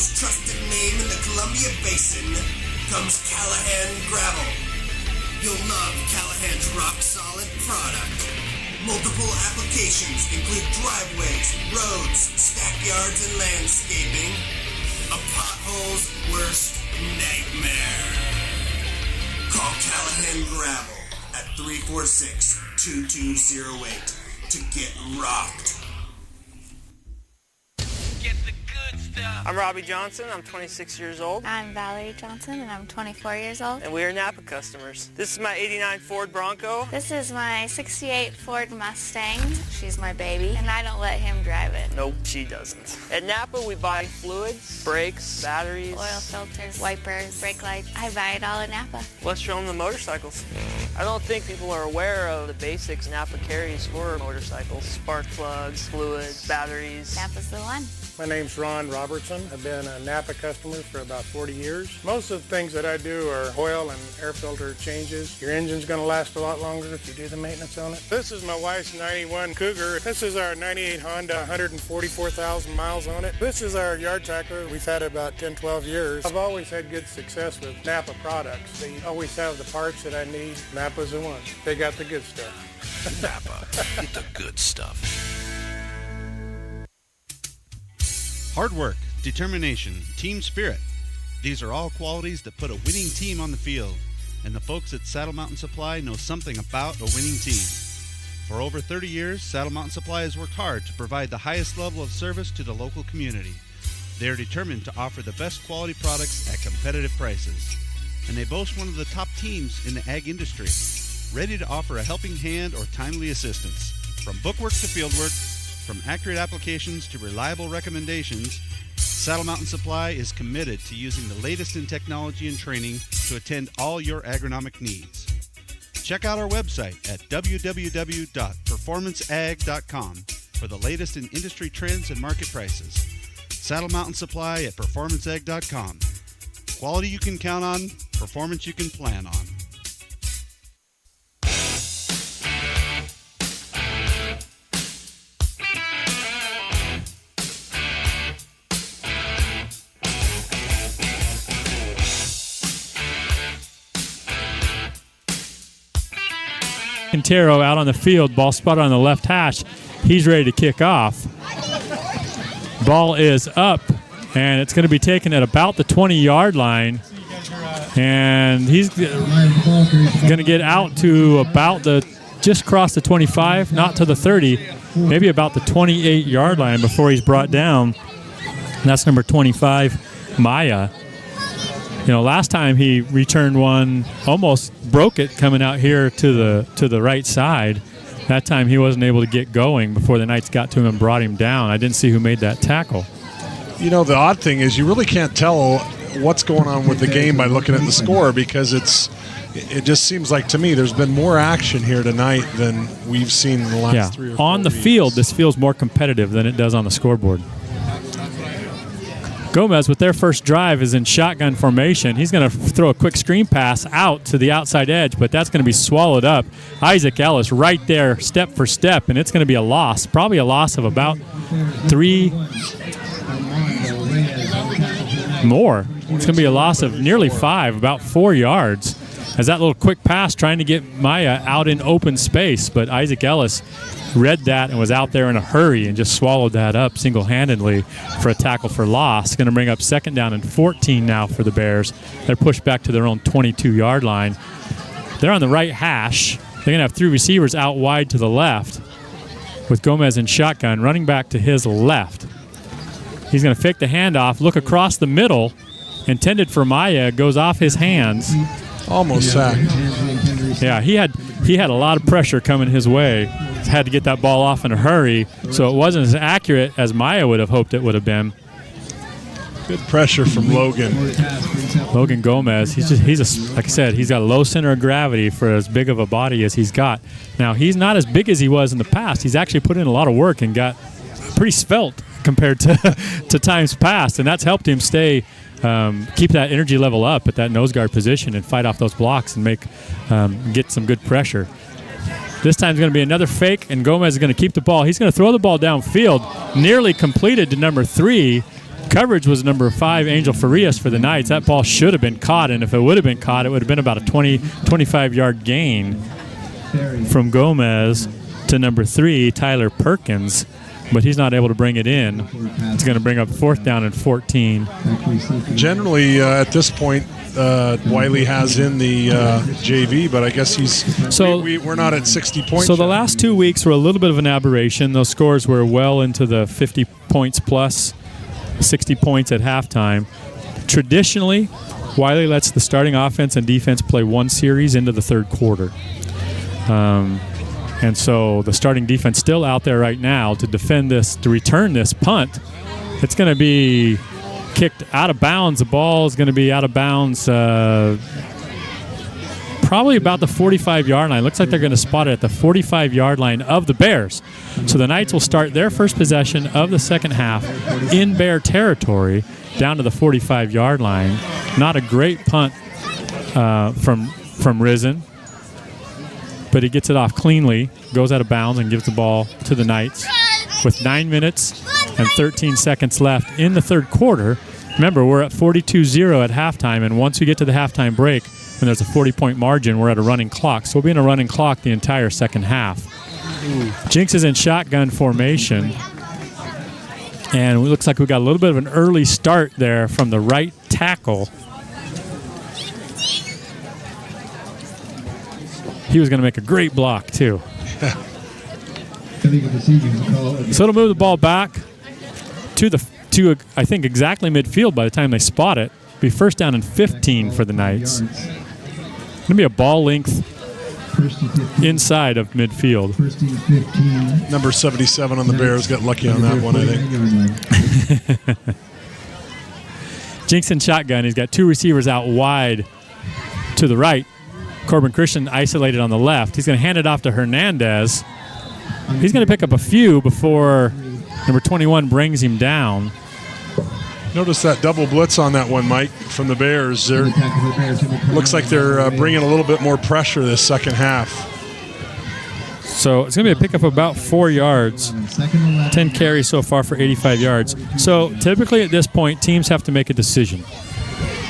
S1: most trusted name in the Columbia Basin comes Callahan Gravel. You'll love Callahan's rock-solid product. Multiple applications include driveways, roads, stackyards, and landscaping. A pothole's worst nightmare. Call Callahan Gravel at 346-2208 to get rocked.
S3: I'm Robbie Johnson. I'm 26 years old.
S4: I'm Valerie Johnson, and I'm 24 years old.
S3: And we are Napa customers. This is my 89 Ford Bronco.
S4: This is my 68 Ford Mustang. She's my baby, and I don't let him drive it.
S3: Nope, she doesn't. At Napa, we buy fluids, brakes, batteries,
S4: oil filters, wipers, brake lights. I buy it all at Napa.
S3: Let's show them the motorcycles. I don't think people are aware of the basics Napa carries for motorcycles. Spark plugs, fluids, batteries.
S4: Napa's the one.
S5: My name's Ron Robertson. I've been a Napa customer for about 40 years. Most of the things that I do are oil and air filter changes. Your engine's going to last a lot longer if you do the maintenance on it. This is my wife's 91 Cougar. This is our 98 Honda, 144,000 miles on it. This is our yard tractor. We've had it about 10, 12 years. I've always had good success with Napa products. They always have the parts that I need. Napa's the one. They got the good stuff.
S6: Napa, get the good stuff.
S7: Hard work, determination, team spirit. These are all qualities that put a winning team on the field, and the folks at Saddle Mountain Supply know something about a winning team. For over 30 years, Saddle Mountain Supply has worked hard to provide the highest level of service to the local community. They are determined to offer the best quality products at competitive prices, and they boast one of the top teams in the ag industry, ready to offer a helping hand or timely assistance. From bookwork to fieldwork, from accurate applications to reliable recommendations, Saddle Mountain Supply is committed to using the latest in technology and training to attend all your agronomic needs. Check out our website at www.performanceag.com for the latest in industry trends and market prices. Saddle Mountain Supply at performanceag.com. Quality you can count on, performance you can plan on.
S8: Quintero out on the field, ball spotted on the left hash. He's ready to kick off. Ball is up, and it's going to be taken at about the 20-yard line. And he's going to get out to about just cross the 25, not to the 30, maybe about the 28-yard line before he's brought down. And that's number 25, Maya. You know, last time he returned one, almost broke it coming out here to the right side. That time he wasn't able to get going before the Knights got to him and brought him down. I didn't see who made that tackle.
S9: You know, the odd thing is you really can't tell what's going on with the game by looking at the score, because it just seems like to me there's been more action here tonight than we've seen in the last 3 or 4
S8: on the
S9: weeks.
S8: field, this feels more competitive than it does on the scoreboard. Gomez, with their first drive, is in shotgun formation. He's going to throw a quick screen pass out to the outside edge, but that's going to be swallowed up. Isaac Ellis right there, step for step, and it's going to be a loss, probably a loss of about 3 more. It's going to be a loss of nearly 5, about 4 yards, as that little quick pass trying to get Maya out in open space, but Isaac Ellis read that and was out there in a hurry and just swallowed that up single-handedly for a tackle for loss. Going to bring up 2nd down and 14 now for the Bears. They're pushed back to their own 22-yard line. They're on the right hash. They're going to have 3 receivers out wide to the left with Gomez in shotgun, running back to his left. He's going to fake the handoff, look across the middle, intended for Maya, goes off his hands.
S9: Almost sacked.
S8: Yeah, he had a lot of pressure coming his way. Had to get that ball off in a hurry, so it wasn't as accurate as Maya would have hoped it would have been.
S9: Good pressure from Logan.
S8: Logan Gomez, like I said, he's got a low center of gravity for as big of a body as he's got. Now, he's not as big as he was in the past. He's actually put in a lot of work and got pretty svelte compared to times past, and that's helped him stay keep that energy level up at that nose guard position and fight off those blocks and get some good pressure. This time is going to be another fake, and Gomez is going to keep the ball. He's going to throw the ball downfield, nearly completed to number 3, Coverage was number 5, Angel Farias for the Knights. That ball should have been caught, and if it would have been caught, it would have been about a 25-yard gain from Gomez to number 3, Tyler Perkins, but he's not able to bring it in. It's going to bring up 4th down and 14.
S9: Generally, at this point, Wiley has in the JV, but I guess we're not at 60 points.
S8: So the last 2 weeks were a little bit of an aberration. Those scores were well into the 50 points plus, 60 points at halftime. Traditionally, Wiley lets the starting offense and defense play one series into the third quarter. And so the starting defense still out there right now to defend this, to return this punt. It's going to be kicked out of bounds. The ball is going to be out of bounds probably about the 45-yard line. Looks like they're going to spot it at the 45-yard line of the Bears. So the Knights will start their first possession of the second half in Bear territory down to the 45-yard line. Not a great punt from Risen, but he gets it off cleanly, goes out of bounds, and gives the ball to the Knights with 9 minutes and 13 seconds left in the third quarter. Remember, we're at 42-0 at halftime, and once we get to the halftime break, when there's a 40-point margin, we're at a running clock. So we'll be in a running clock the entire second half. Jinx is in shotgun formation, and it looks like we got a little bit of an early start there from the right tackle. He was going to make a great block, too. So it'll move the ball back to I think exactly midfield by the time they spot it. Be first down and 15 for the Knights. Going to be a ball length inside of midfield.
S9: Number 77 on the Bears got lucky on that one, I think.
S8: Jinx in shotgun. He's got 2 receivers out wide to the right. Corbin Christian isolated on the left. He's going to hand it off to Hernandez. He's going to pick up a few before number 21 brings him down.
S9: Notice that double blitz on that one, Mike, from the Bears. Looks like they're bringing a little bit more pressure this second half.
S8: So it's going to be a pickup of about 4 yards. 10 carries so far for 85 yards. So typically at this point, teams have to make a decision.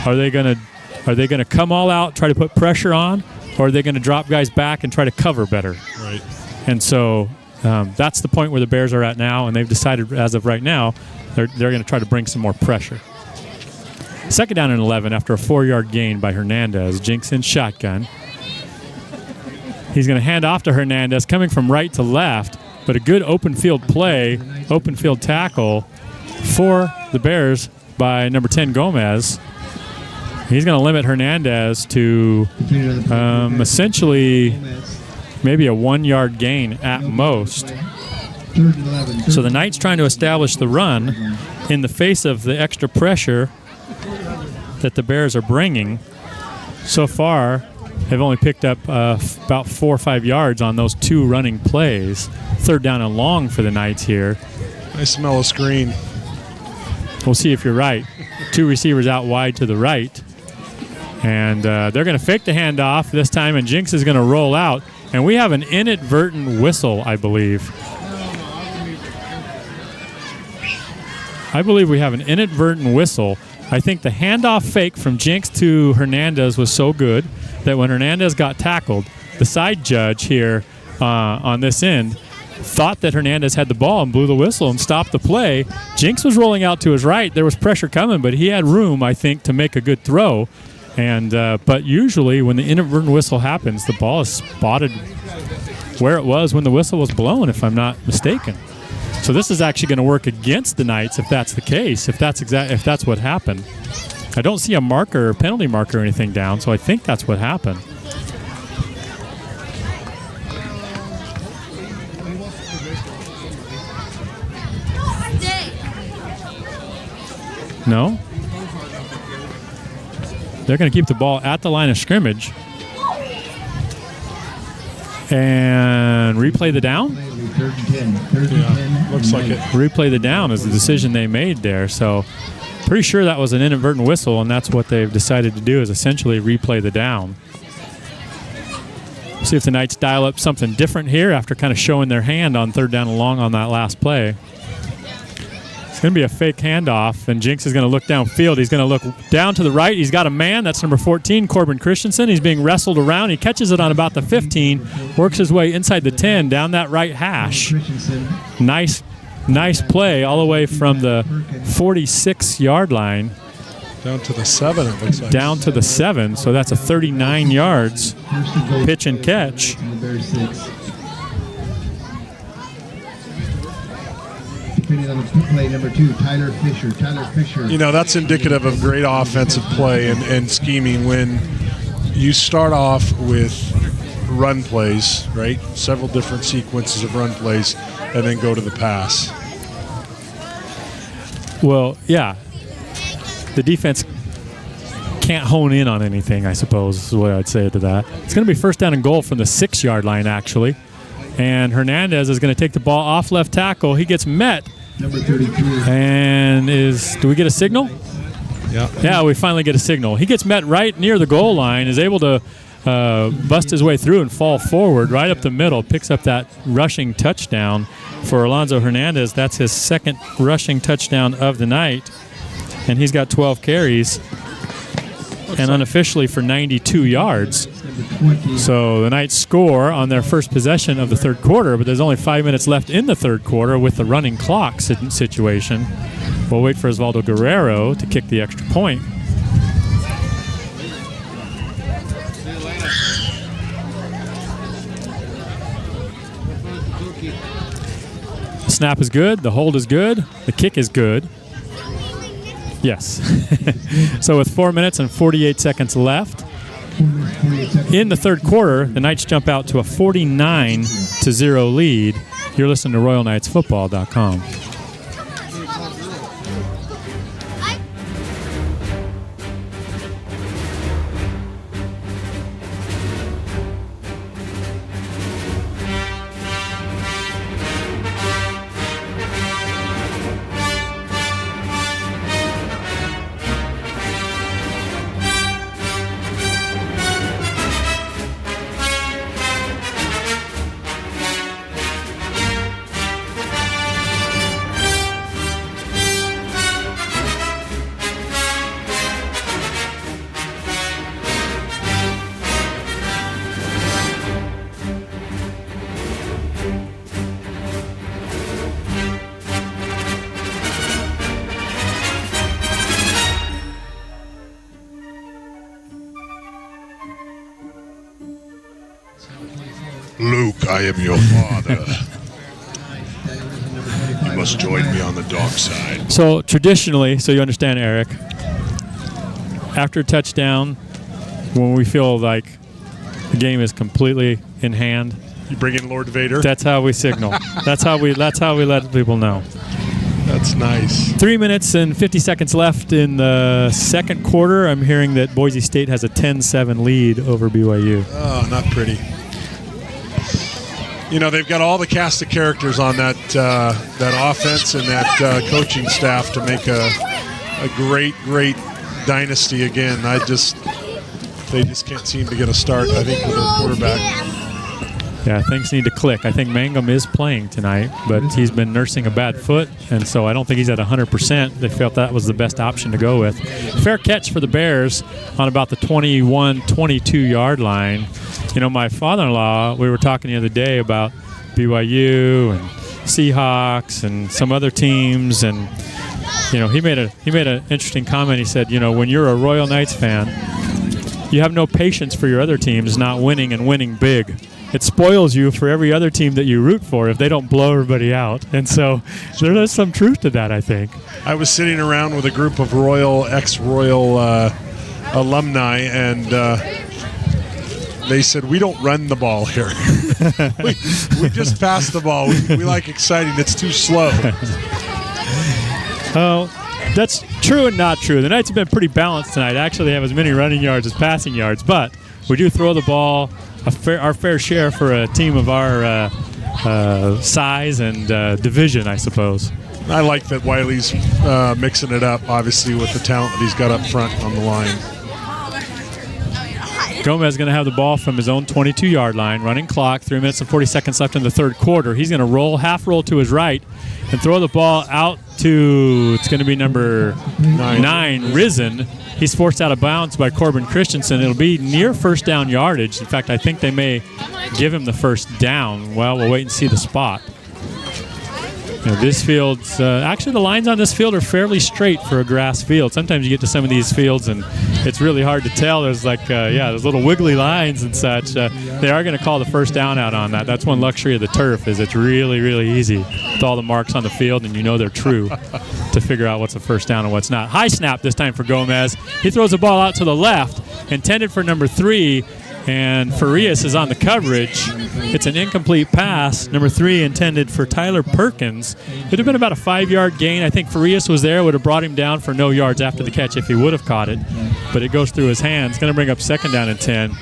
S8: Are they going to come all out, try to put pressure on, or are they going to drop guys back and try to cover better?
S9: Right.
S8: And so that's the point where the Bears are at now, and they've decided as of right now they're going to try to bring some more pressure. Second down and 11 after a 4-yard gain by Hernandez. Jinx in shotgun. He's going to hand off to Hernandez, coming from right to left, but a good open field play, open field tackle for the Bears by number 10, Gomez. He's going to limit Hernandez to essentially maybe a 1-yard gain at most. So the Knights trying to establish the run in the face of the extra pressure that the Bears are bringing. So far, they've only picked up about 4 or 5 yards on those 2 running plays. Third down and long for the Knights here.
S9: I smell a screen.
S8: We'll see if you're right. 2 receivers out wide to the right. And they're going to fake the handoff this time, and Jinx is going to roll out. And we have an inadvertent whistle, I believe. I believe we have an inadvertent whistle. I think the handoff fake from Jinx to Hernandez was so good that when Hernandez got tackled, the side judge here on this end thought that Hernandez had the ball and blew the whistle and stopped the play. Jinx was rolling out to his right. There was pressure coming, but he had room, I think, to make a good throw. And but usually when the inadvertent whistle happens, the ball is spotted where it was when the whistle was blown, if I'm not mistaken. So this is actually going to work against the Knights if that's the case, if that's what happened. I don't see a marker, penalty marker or anything down, so I think that's what happened. No? They're going to keep the ball at the line of scrimmage and replay the down.
S9: Yeah, looks like it.
S8: Replay the down is the decision they made there. So pretty sure that was an inadvertent whistle, and that's what they've decided to do is essentially replay the down. See if the Knights dial up something different here after kind of showing their hand on third down and long on that last play. It's going to be a fake handoff, and Jinx is going to look downfield. He's going to look down to the right. He's got a man. That's number 14, Corbin Christensen. He's being wrestled around. He catches it on about the 15, works his way inside the 10, down that right hash. Nice play all the way from the 46-yard line.
S9: Down to the 7, it looks like.
S8: Down to the 7, so that's a 39 yards pitch and catch.
S10: Play number 2, Tyler Fisher.
S9: You know, that's indicative of great offensive play and scheming when you start off with run plays, right? Several different sequences of run plays, and then go to the pass.
S8: Well, yeah. The defense can't hone in on anything, I suppose, is what I'd say to that. It's going to be first down and goal from the 6-yard line, actually. And Hernandez is going to take the ball off left tackle. He gets met.
S10: Number 33.
S8: And do we get a signal?
S9: Yeah.
S8: Yeah, we finally get a signal. He gets met right near the goal line, is able to bust his way through and fall forward right up the middle, picks up that rushing touchdown for Alonzo Hernandez. That's his second rushing touchdown of the night. And he's got 12 carries and unofficially for 92 yards. So the Knights score on their first possession of the third quarter, but there's only 5 minutes left in the third quarter with the running clock situation. We'll wait for Osvaldo Guerrero to kick the extra point. The snap is good, the hold is good, the kick is good. Yes. So with 4 minutes and 48 seconds left in the third quarter, the Knights jump out to a 49-0 lead. You're listening to RoyalKnightsFootball.com.
S9: Luke, I am your father. You must join me on the dark side.
S8: So traditionally, so you understand, Eric, after a touchdown, when we feel like the game is completely in hand,
S9: you bring in Lord Vader.
S8: That's how we signal. That's how we let people know.
S9: That's nice.
S8: 3 minutes and 50 seconds left in the second quarter. I'm hearing that Boise State has a 10-7 lead over BYU.
S9: Oh, not pretty. You know, they've got all the cast of characters on that offense and that coaching staff to make a great dynasty again. They just can't seem to get a start, I think, with their quarterback.
S8: Yeah, things need to click. I think Mangum is playing tonight, but he's been nursing a bad foot, and so I don't think he's at 100%. They felt that was the best option to go with. Fair catch for the Bears on about the 21, 22-yard line. You know, my father-in-law, we were talking the other day about BYU and Seahawks and some other teams, and you know, he made an interesting comment. He said, you know, when you're a Royal Knights fan, you have no patience for your other teams not winning and winning big. It spoils you for every other team that you root for if they don't blow everybody out. And so there is some truth to that, I think.
S9: I was sitting around with a group of ex-Royal alumni, and they said, we don't run the ball here. we just pass the ball. We like exciting. It's too slow.
S8: Oh, that's true and not true. The Knights have been pretty balanced tonight. Actually, they have as many running yards as passing yards, but we do throw the ball our fair share for a team of our size and division, I suppose.
S9: I like that Wiley's mixing it up, obviously, with the talent that he's got up front on the line.
S8: Gomez is going to have the ball from his own 22-yard line. Running clock, 3 minutes and 40 seconds left in the third quarter. He's going to half roll to his right and throw the ball out to, it's going to be number 9, Risen. He's forced out of bounds by Corbin Christensen. It'll be near first down yardage. In fact, I think they may give him the first down. Well, we'll wait and see the spot. This field's actually, the lines on this field are fairly straight for a grass field. Sometimes you get to some of these fields and it's really hard to tell. There's like, there's little wiggly lines and such. They are going to call the first down out on that. That's one luxury of the turf, is it's really, really easy with all the marks on the field, and they're true to figure out what's a first down and what's not. High snap this time for Gomez. He throws the ball out to the left, intended for number 3, and Farias is on the coverage. It's an incomplete pass. Number 3 intended for Tyler Perkins. It would have been about a 5-yard gain. I think Farias was there, would have brought him down for no yards after the catch if he would have caught it. But it goes through his hands. Going to bring up second down and 10.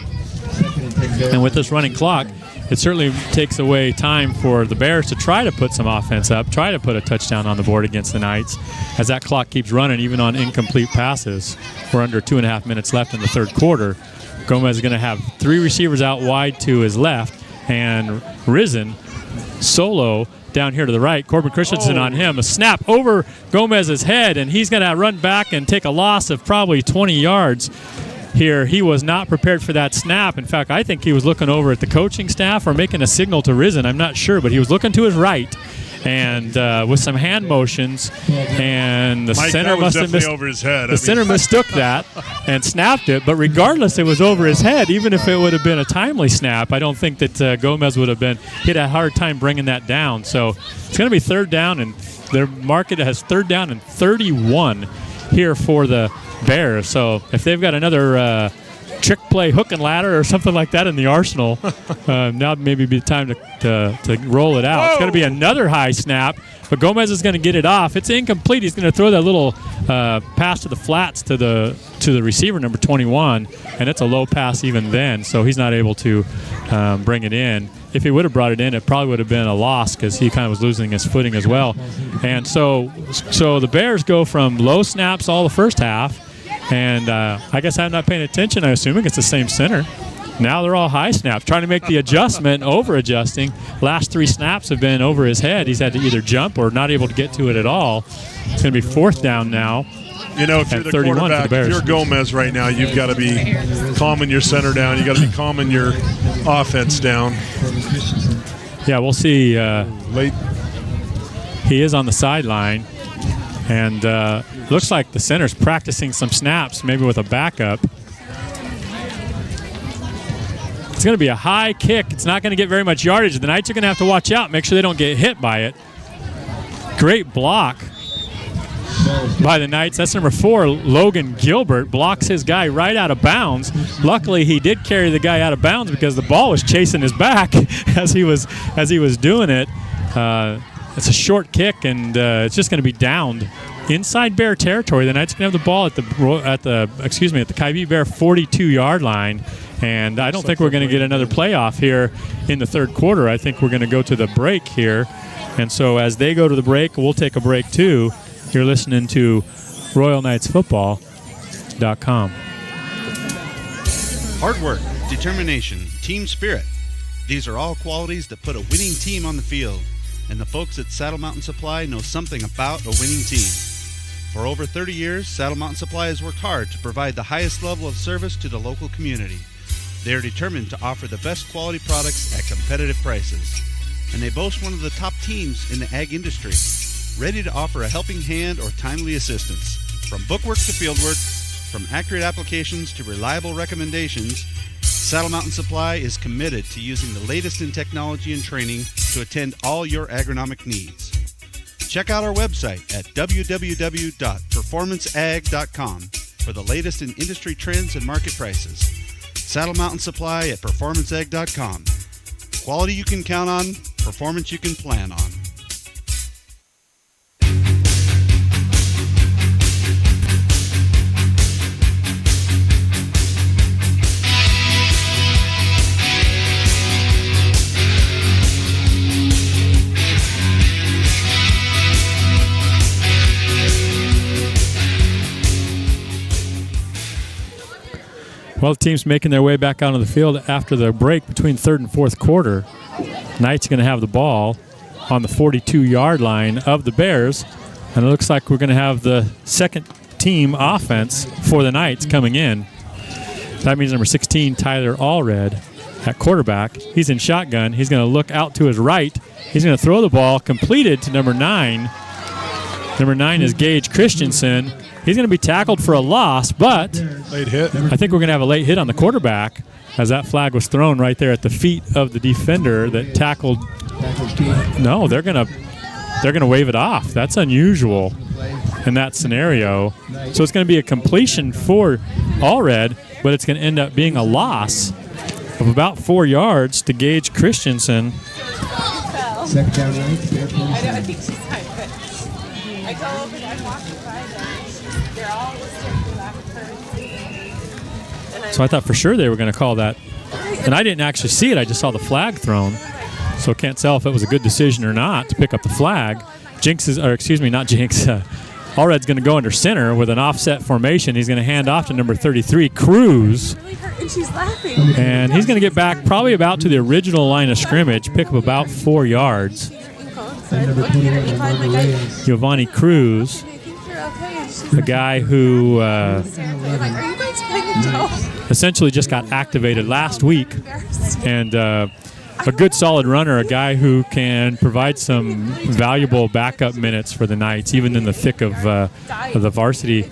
S8: And with this running clock, it certainly takes away time for the Bears to try to put some offense up, try to put a touchdown on the board against the Knights, as that clock keeps running even on incomplete passes. We're under 2.5 minutes left in the third quarter. Gomez is going to have 3 receivers out wide to his left, and Risen solo down here to the right. Corbin Christensen on him. A snap over Gomez's head, and he's going to run back and take a loss of probably 20 yards here. He was not prepared for that snap. In fact, I think he was looking over at the coaching staff or making a signal to Risen. I'm not sure, but he was looking to his right. And with some hand motions, and the center must have
S9: over his head.
S8: Center mistook that and snapped it. But regardless, it was over his head. Even if it would have been a timely snap, I don't think that Gomez would have been. He had a hard time bringing that down. So it's going to be third down, and their market has third down and 31 here for the Bears. So if they've got another trick play hook and ladder or something like that in the arsenal, now maybe be time to roll it out. Whoa. It's going to be another high snap, but Gomez is going to get it off. It's incomplete. He's going to throw that little pass to the flats to the receiver, number 21, and it's a low pass even then, so he's not able to bring it in. If he would have brought it in, it probably would have been a loss because he kind of was losing his footing as well. And so the Bears go from low snaps all the first half, and I guess I'm not paying attention. I'm assuming it's the same center. Now they're all high snaps, trying to make the adjustment, over-adjusting. Last 3 snaps have been over his head. He's had to either jump or not able to get to it at all. It's going to be fourth down now.
S9: If you're the quarterback, if you're Gomez right now, you've got to be calming your center down. You've got to be calming your offense down.
S8: Yeah, we'll see.
S9: Late.
S8: He is on the sideline. And looks like the center's practicing some snaps, maybe with a backup. It's going to be a high kick. It's not going to get very much yardage. The Knights are going to have to watch out, make sure they don't get hit by it. Great block by the Knights. That's number 4, Logan Gilbert, blocks his guy right out of bounds. Luckily, he did carry the guy out of bounds because the ball was chasing his back as he was doing it. It's a short kick, and it's just going to be downed inside Bear territory. The Knights going to have the ball at the KiBe Bear 42-yard line, and I don't think we're going to get another playoff here in the third quarter. I think we're going to go to the break here, and so as they go to the break, we'll take a break too. You're listening to RoyalKnightsFootball.com.
S7: Hard work, determination, team spirit. These are all qualities that put a winning team on the field. And the folks at Saddle Mountain Supply know something about a winning team. For over 30 years, Saddle Mountain Supply has worked hard to provide the highest level of service to the local community. They are determined to offer the best quality products at competitive prices. And they boast one of the top teams in the ag industry, ready to offer a helping hand or timely assistance. From bookwork to fieldwork, from accurate applications to reliable recommendations, Saddle Mountain Supply is committed to using the latest in technology and training to attend all your agronomic needs. Check out our website at www.performanceag.com for the latest in industry trends and market prices. Saddle Mountain Supply at performanceag.com. Quality you can count on, performance you can plan on.
S8: Well, the team's making their way back out on the field after the break between third and fourth quarter. Knights going to have the ball on the 42-yard line of the Bears. And it looks like we're going to have the second team offense for the Knights coming in. That means number 16, Tyler Allred, at quarterback. He's in shotgun. He's going to look out to his right. He's going to throw the ball, completed to number 9. Number 9 is Gage Christensen. He's going to be tackled for a loss, but
S9: late hit.
S8: I think we're going to have a late hit on the quarterback, as that flag was thrown right there at the feet of the defender that tackled. No, they're going to wave it off. That's unusual in that scenario. So it's going to be a completion for Allred, but it's going to end up being a loss of about 4 yards to Gage Christensen.
S10: Second down, right?
S15: I think she's fine, but I go over there and walk by them. They're all listening to that.
S8: So I thought for sure they were going to call that. And I didn't actually see it. I just saw the flag thrown. So can't tell if it was a good decision or not to pick up the flag. Allred's going to go under center with an offset formation. He's going to hand off to number 33, Cruz.
S15: And she's laughing.
S8: And he's going to get back probably about to the original line of scrimmage, pick up about 4 yards. Giovanni Cruz, a guy who essentially just got activated last week, and a good solid runner, a guy who can provide some valuable backup minutes for the Knights, even in the thick of the varsity,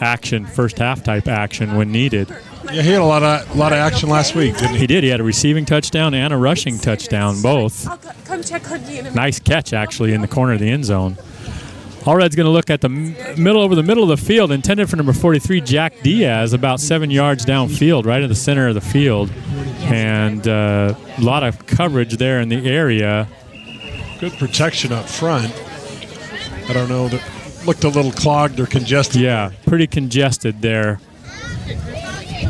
S8: action, first half type action when needed.
S9: Yeah, he had a lot of action last week, didn't he?
S8: He did. He had a receiving touchdown and a rushing touchdown, both.
S15: Come check on me in a minute.
S8: Nice catch, actually, in the corner of the end zone. Allred's going to look at the middle of the field, intended for number 43, Jack Diaz, about 7 yards downfield, right in the center of the field. And a lot of coverage there in the area.
S9: Good protection up front. I don't know, that looked a little clogged or congested.
S8: Yeah, pretty congested there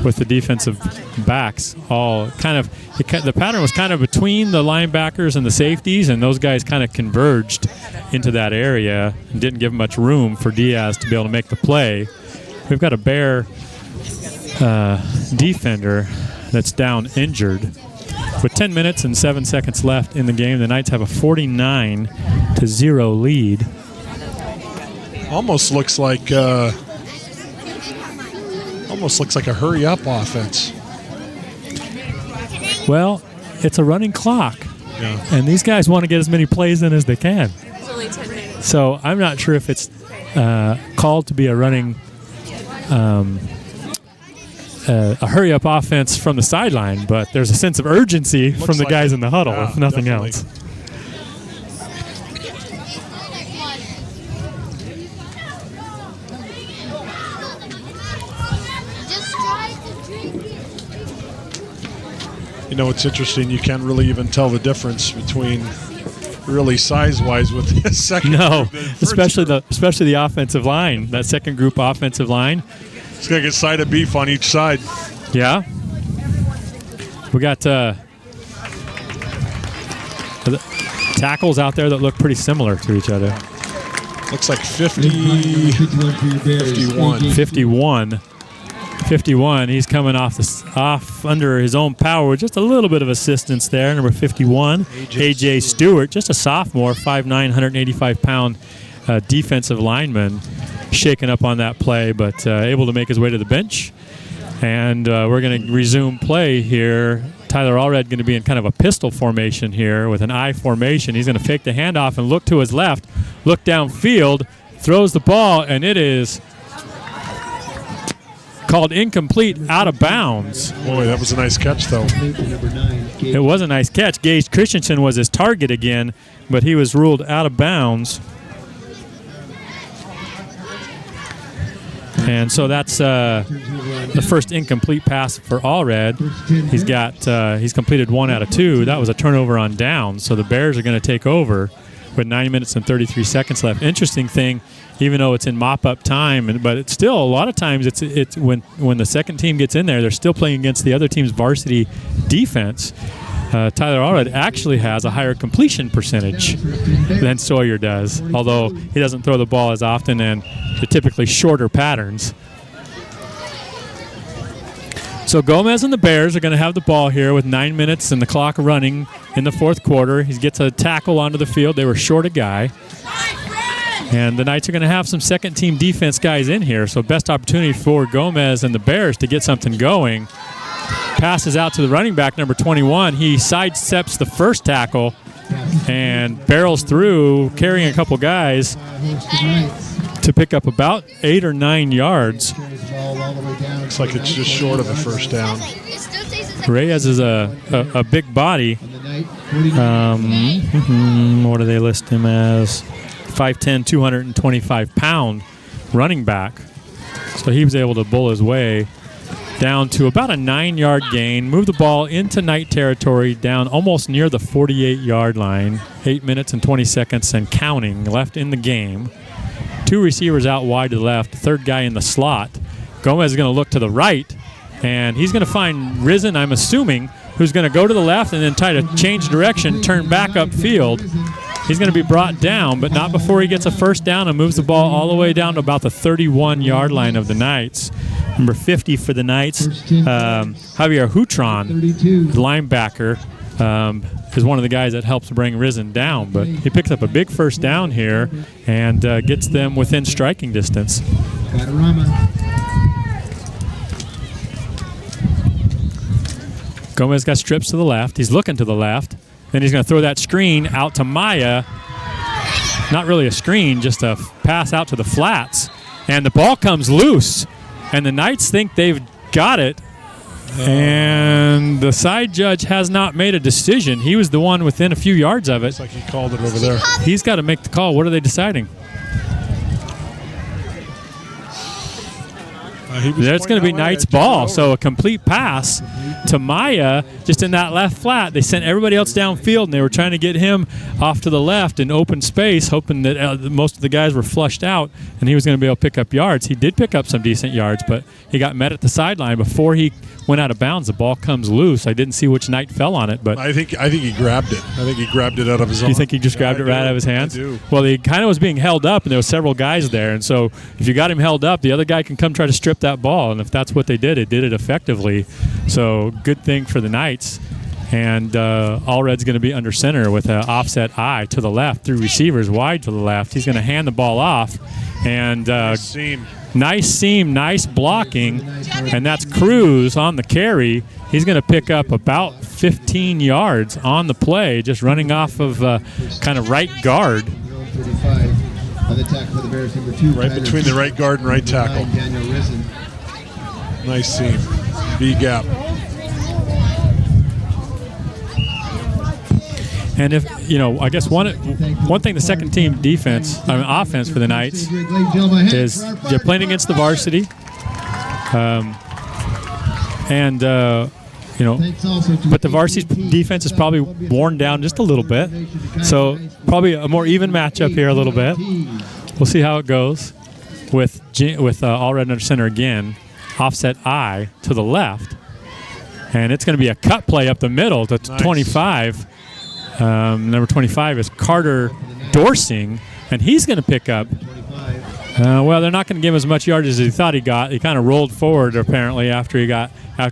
S8: with the defensive backs. All kind of, the pattern was kind of between the linebackers and the safeties, and those guys kind of converged into that area and didn't give much room for Diaz to be able to make the play. We've got a Bear defender that's down injured. With 10 minutes and 7 seconds left in the game, the Knights have a 49-0 lead.
S9: Almost looks like a hurry-up offense.
S8: Well, it's a running clock,
S9: yeah.
S8: And these guys want to get as many plays in as they can.
S15: It's only 10 minutes.
S8: So I'm not sure if it's called to be a running, a hurry-up offense from the sideline, but there's a sense of urgency from the guys in the huddle, if nothing else.
S9: It's interesting. You can't really even tell the difference between really size-wise with the second.
S8: No,
S9: group,
S8: especially the offensive line, that second group offensive line.
S9: It's going to get side of beef on each side.
S8: Yeah. We got tackles out there that look pretty similar to each other.
S9: Looks like 51.
S8: 51. He's coming off under his own power with just a little bit of assistance there. Number 51, AJ Stewart, just a sophomore, 5'9", 185-pound defensive lineman, shaken up on that play, but able to make his way to the bench. And we're going to resume play here. Tyler Allred going to be in kind of a pistol formation here with an I formation. He's going to fake the handoff and look to his left, look downfield, throws the ball, and it is called incomplete, out of bounds.
S9: Boy, that was a nice catch, though.
S8: It was a nice catch. Gage Christensen was his target again, but he was ruled out of bounds. And so that's the first incomplete pass for Allred. He's completed 1 out of 2. That was a turnover on downs. So the Bears are going to take over with 9 minutes and 33 seconds left. Interesting thing, even though it's in mop-up time, but it's still a lot of times it's when the second team gets in there, they're still playing against the other team's varsity defense. Tyler Allred actually has a higher completion percentage than Sawyer does, although he doesn't throw the ball as often and they're typically shorter patterns. So Gomez and the Bears are going to have the ball here with 9 minutes and the clock running in the fourth quarter. He gets a tackle onto the field. They were short a guy. And the Knights are going to have some second-team defense guys in here, so best opportunity for Gomez and the Bears to get something going. Passes out to the running back, number 21. He sidesteps the first tackle and barrels through, carrying a couple guys to pick up about 8 or 9 yards.
S9: Looks like it's just short of a first down.
S8: Reyes is a big body. What do they list him as? 5'10", 225-pound running back. So he was able to bull his way down to about a 9-yard gain, move the ball into Knight territory, down almost near the 48-yard line. 8 minutes and 20 seconds and counting left in the game. 2 receivers out wide to the left, third guy in the slot. Gomez is going to look to the right, and he's going to find Risen, I'm assuming, who's going to go to the left and then try to change direction, turn back upfield. He's going to be brought down, but not before he gets a first down and moves the ball all the way down to about the 31-yard line of the Knights. Number 50 for the Knights, Javier Hutron, the linebacker, is one of the guys that helps bring Risen down. But he picks up a big first down here and gets them within striking distance. Gomez got strips to the left. He's looking to the left. Then he's going to throw that screen out to Maya. Not really a screen, just a pass out to the flats. And the ball comes loose. And the Knights think they've got it. And the side judge has not made a decision. He was the one within a few yards of it.
S9: Looks like he called it over there.
S8: He's got to make the call. What are they deciding? It's going to be Knight's ball. So a complete pass to Maya just in that left flat. They sent everybody else downfield, and they were trying to get him off to the left in open space, hoping that most of the guys were flushed out, and he was going to be able to pick up yards. He did pick up some decent yards, but he got met at the sideline before he went out of bounds. The ball comes loose. I didn't see which Knight fell on it, but
S9: I think he grabbed it. I think he grabbed it out of his arm.
S8: You think he just grabbed it right out of his hands?
S9: I do.
S8: Well, he kind of was being held up, and there were several guys there, and so if you got him held up, the other guy can come try to strip that ball, and if that's what they did, it did it effectively. So good thing for the Knights. And Allred's going to be under center with an offset eye to the left, through receivers wide to the left. He's going to hand the ball off, and nice seam, nice blocking, and that's Cruz on the carry. He's going to pick up about 15 yards on the play, just running off of kind of right guard.
S9: Right between the right guard and right tackle. Nice seam. B gap.
S8: And if I guess one thing the second team offense for the Knights is they're playing against the varsity, but the varsity defense is probably worn down just a little bit, so probably a more even matchup here a little bit. We'll see how it goes with Allred under center again, offset eye to the left, and it's going to be a cut play up the middle to 25. Number 25 is Carter Dorsing, and he's going to pick up. Well, they're not going to give him as much yardage as he thought he got. He kind of rolled forward apparently after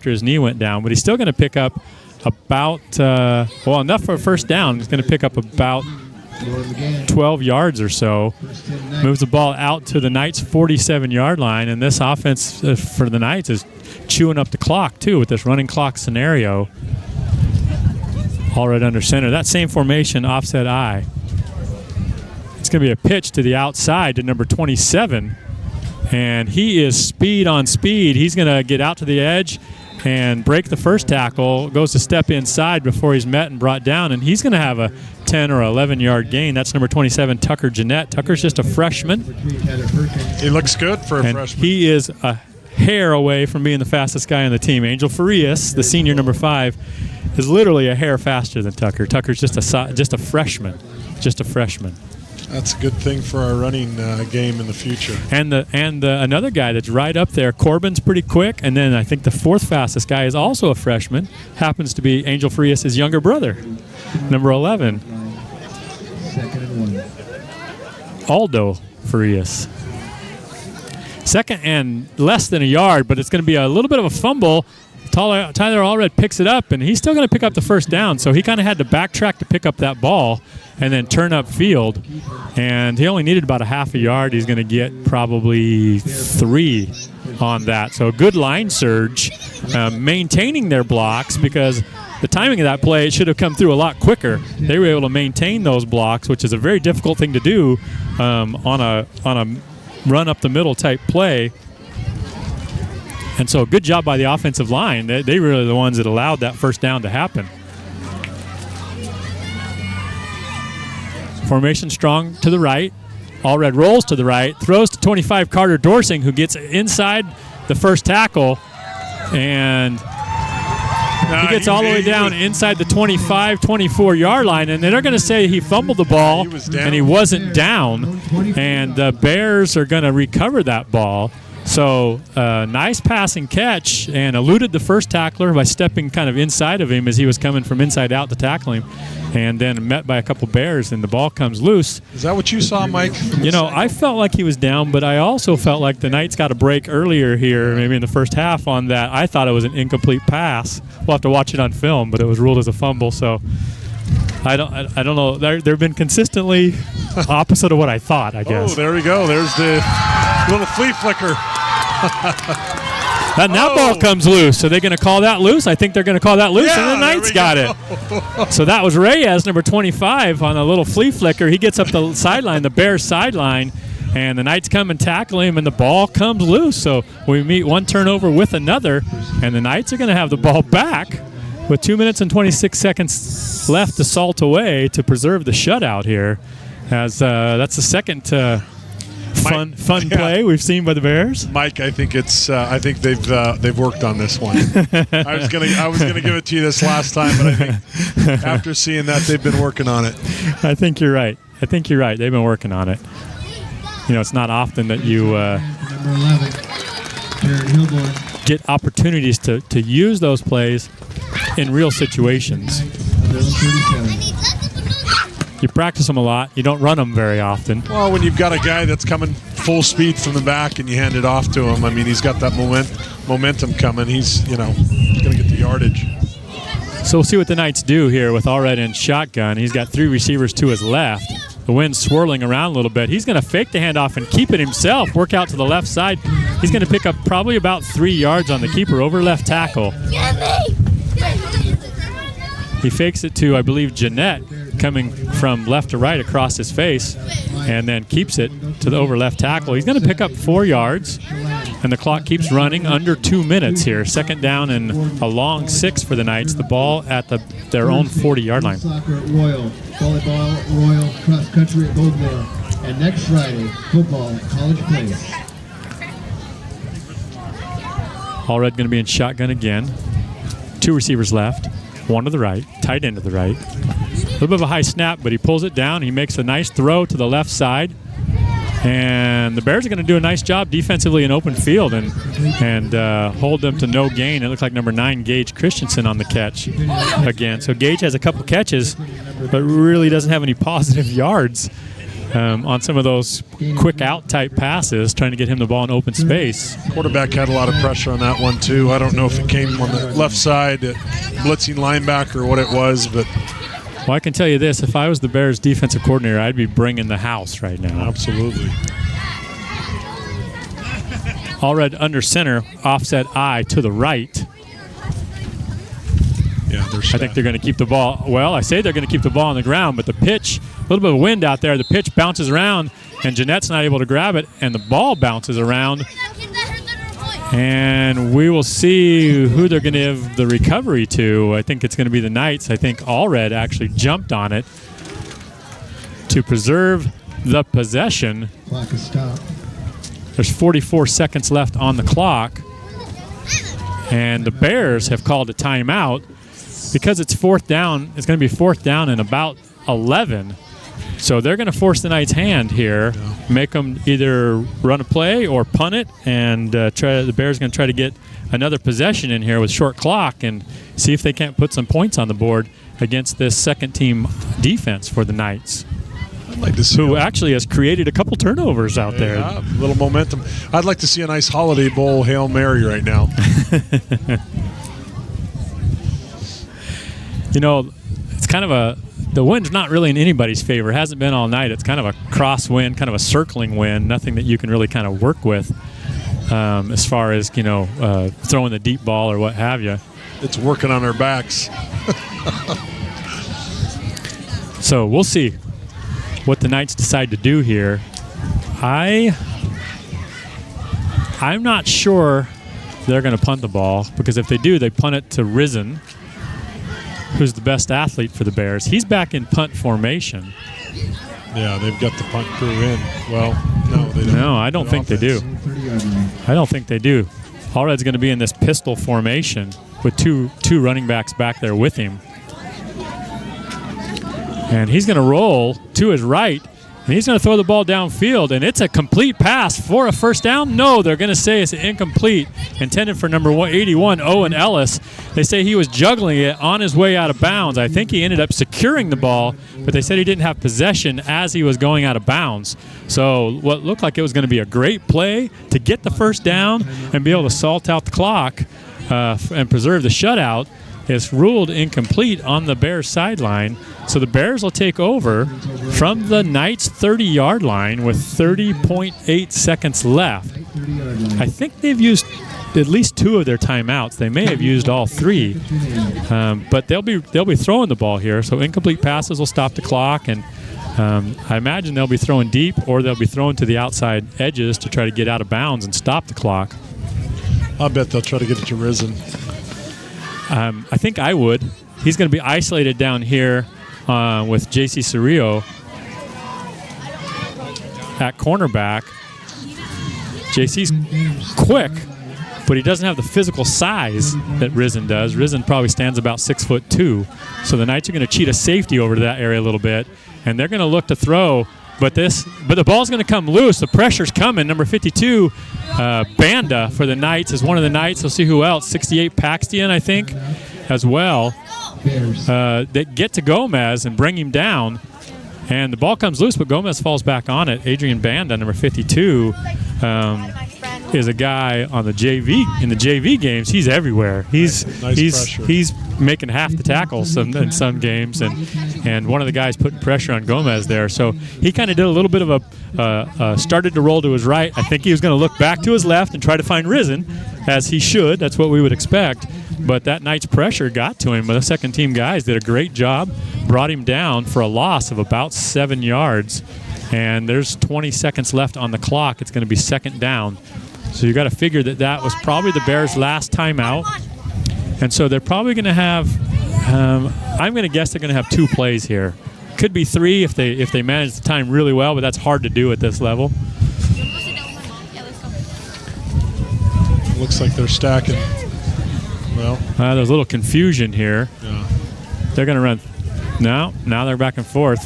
S8: his knee went down, but he's still going to pick up about enough for a first down. He's going to pick up about 12 yards or so. Moves the ball out to the Knights' 47-yard line, and this offense for the Knights is chewing up the clock too with this running clock scenario. Allred under center. That same formation, offset eye. It's going to be a pitch to the outside to number 27. And he is speed on speed. He's going to get out to the edge and break the first tackle. Goes to step inside before he's met and brought down. And he's going to have a 10 or 11-yard gain. That's number 27, Tucker Jeanette. Tucker's just a freshman.
S9: He looks good for a freshman.
S8: He is a hair away from being the fastest guy on the team. Angel Farias, the senior, number 5, is literally a hair faster than Tucker. Tucker's just a freshman.
S9: That's a good thing for our running game in the future.
S8: And another guy that's right up there, Corbin's pretty quick, and then I think the 4th fastest guy is also a freshman. Happens to be Angel Farias' younger brother, number 11, Aldo Farias. Second and less than a yard, but it's going to be a little bit of a fumble. Tyler Allred picks it up, and he's still going to pick up the first down. So he kind of had to backtrack to pick up that ball and then turn up field. And he only needed about a half a yard. He's going to get probably 3 on that. So a good line surge, maintaining their blocks, because the timing of that play, it should have come through a lot quicker. They were able to maintain those blocks, which is a very difficult thing to do on a run up the middle type play. And so good job by the offensive line. They were really the ones that allowed that first down to happen. Formation strong to the right. Allred rolls to the right, throws to 25 Carter Dorsing, who gets inside the first tackle, and he gets all the way down inside the 25, 24-yard line, and they're going to say he fumbled the ball, and he wasn't down, and the Bears are going to recover that ball. So nice passing catch, and eluded the first tackler by stepping kind of inside of him as he was coming from inside out to tackle him, and then met by a couple Bears, and the ball comes loose.
S9: Is that what you saw, Mike?
S8: You know, I felt like he was down, but I also felt like the Knights got a break earlier here, maybe in the first half on that. I thought it was an incomplete pass. We'll have to watch it on film, but it was ruled as a fumble, so I don't know. They've been consistently opposite of what I thought, I guess.
S9: Oh, there we go. There's the little flea flicker.
S8: And that ball comes loose. So they're going to call that loose? I think they're going to call that loose, and the Knights got it. So that was Reyes, number 25, on a little flea flicker. He gets up the sideline, the Bears sideline, and the Knights come and tackle him, and the ball comes loose. So we meet one turnover with another, and the Knights are going to have the ball back with 2 minutes and 26 seconds left to salt away to preserve the shutout here, as that's the second fun play we've seen by the Bears.
S9: Mike, I think it's. I think they've worked on this one. I was gonna give it to you this last time, but I think after seeing that, they've been working on it.
S8: I think you're right. They've been working on it. You know, it's not often that you get opportunities to use those plays in real situations. You practice them a lot. You don't run them very often.
S9: Well, when you've got a guy that's coming full speed from the back and you hand it off to him, I mean, he's got that momentum coming. He's going to get the yardage.
S8: So we'll see what the Knights do here with Allred in shotgun. He's got 3 receivers to his left. The wind's swirling around a little bit. He's going to fake the handoff and keep it himself, work out to the left side. He's going to pick up probably about 3 yards on the keeper over left tackle. He fakes it to, I believe, Jeanette, coming from left to right across his face, and then keeps it to the over left tackle. He's going to pick up 4 yards, and the clock keeps running under 2 minutes here. Second down and a long 6 for the Knights. The ball at their own 40-yard line.
S10: Soccer at Royal, volleyball, Royal, cross country at Goldmore, and next Friday, football at College Place.
S8: Allred going to be in shotgun again. 2 receivers left. 1 to the right, tight end to the right. A little bit of a high snap, but he pulls it down. He makes a nice throw to the left side. And the Bears are going to do a nice job defensively in open field and hold them to no gain. It looks like number 9, Gage Christensen, on the catch again. So Gage has a couple catches, but really doesn't have any positive yards on some of those quick out type passes, trying to get him the ball in open space.
S9: Quarterback had a lot of pressure on that one too. I don't know if it came on the left side, blitzing linebacker, or what it was, but.
S8: Well, I can tell you this, if I was the Bears defensive coordinator, I'd be bringing the house right now.
S9: Absolutely.
S8: Allred under center, offset eye to the right.
S9: Yeah,
S8: I think they're going to keep the ball. Well, I say they're going to keep the ball on the ground, but the pitch, a little bit of wind out there, the pitch bounces around, and Jeanette's not able to grab it, and the ball bounces around. And we will see who they're going to give the recovery to. I think it's going to be the Knights. I think Allred actually jumped on it to preserve the possession.
S10: Clock is stopped.
S8: There's 44 seconds left on the clock. And the Bears have called a timeout because it's 4th down. It's going to be 4th down and about 11. So they're going to force the Knights' hand here, make them either run a play or punt it, and the Bears are going to try to get another possession in here with short clock and see if they can't put some points on the board against this second-team defense for the Knights.
S9: I'd like to see
S8: who actually has created a couple turnovers out there.
S9: A little momentum. I'd like to see a nice Holiday Bowl Hail Mary right now.
S8: it's kind of the wind's not really in anybody's favor. It hasn't been all night. It's kind of a crosswind, kind of a circling wind, nothing that you can really kind of work with as far as, throwing the deep ball or what have you.
S9: It's working on our backs.
S8: So we'll see what the Knights decide to do here. I'm not sure they're going to punt the ball, because if they do, they punt it to Risen, who's the best athlete for the Bears. He's back in punt formation.
S9: Yeah, they've got the punt crew in. Well, no, they don't.
S8: No, I don't think they do. I don't think they do. Allred's going to be in this pistol formation with two running backs back there with him. And he's going to roll to his right, and he's going to throw the ball downfield, and it's a complete pass for a first down. No, they're going to say it's incomplete, intended for number 81, Owen Ellis. They say he was juggling it on his way out of bounds. I think he ended up securing the ball, but they said he didn't have possession as he was going out of bounds. So what looked like it was going to be a great play to get the first down and be able to salt out the clock and preserve the shutout is ruled incomplete on the Bears sideline. So the Bears will take over from the Knights 30-yard line with 30.8 seconds left. I think they've used at least 2 of their timeouts. They may have used all 3, but they'll be throwing the ball here. So incomplete passes will stop the clock, and I imagine they'll be throwing deep, or they'll be throwing to the outside edges to try to get out of bounds and stop the clock.
S9: I bet they'll try to get it to Risen.
S8: I think I would. He's going to be isolated down here with J.C. Cerrillo at cornerback. J.C.'s quick, but he doesn't have the physical size that Risen does. Risen probably stands about 6'2". So the Knights are going to cheat a safety over to that area a little bit, and they're going to look to throw. But the ball's going to come loose. The pressure's coming. Number 52, Banda for the Knights is one of the Knights. We'll see who else. 68, Paxton, I think, as well. They get to Gomez and bring him down. And the ball comes loose, but Gomez falls back on it. Adrian Banda, number 52, is a guy on the JV. In the JV games, he's everywhere. He's making half the tackles in some games, and one of the guys putting pressure on Gomez there. So he kind of did a little bit of started to roll to his right. I think he was going to look back to his left and try to find Risen, as he should. That's what we would expect. But that Knight's pressure got to him. The second-team guys did a great job, brought him down for a loss of about 7 yards. And there's 20 seconds left on the clock. It's going to be second down. So you got to figure that was probably the Bears' last timeout. And so they're probably going to have, I'm going to guess they're going to have 2 plays here. Could be 3 if they manage the time really well, but that's hard to do at this level.
S9: Looks like they're stacking. Well,
S8: there's a little confusion here.
S9: Yeah.
S8: They're going to run. Now they're back and forth.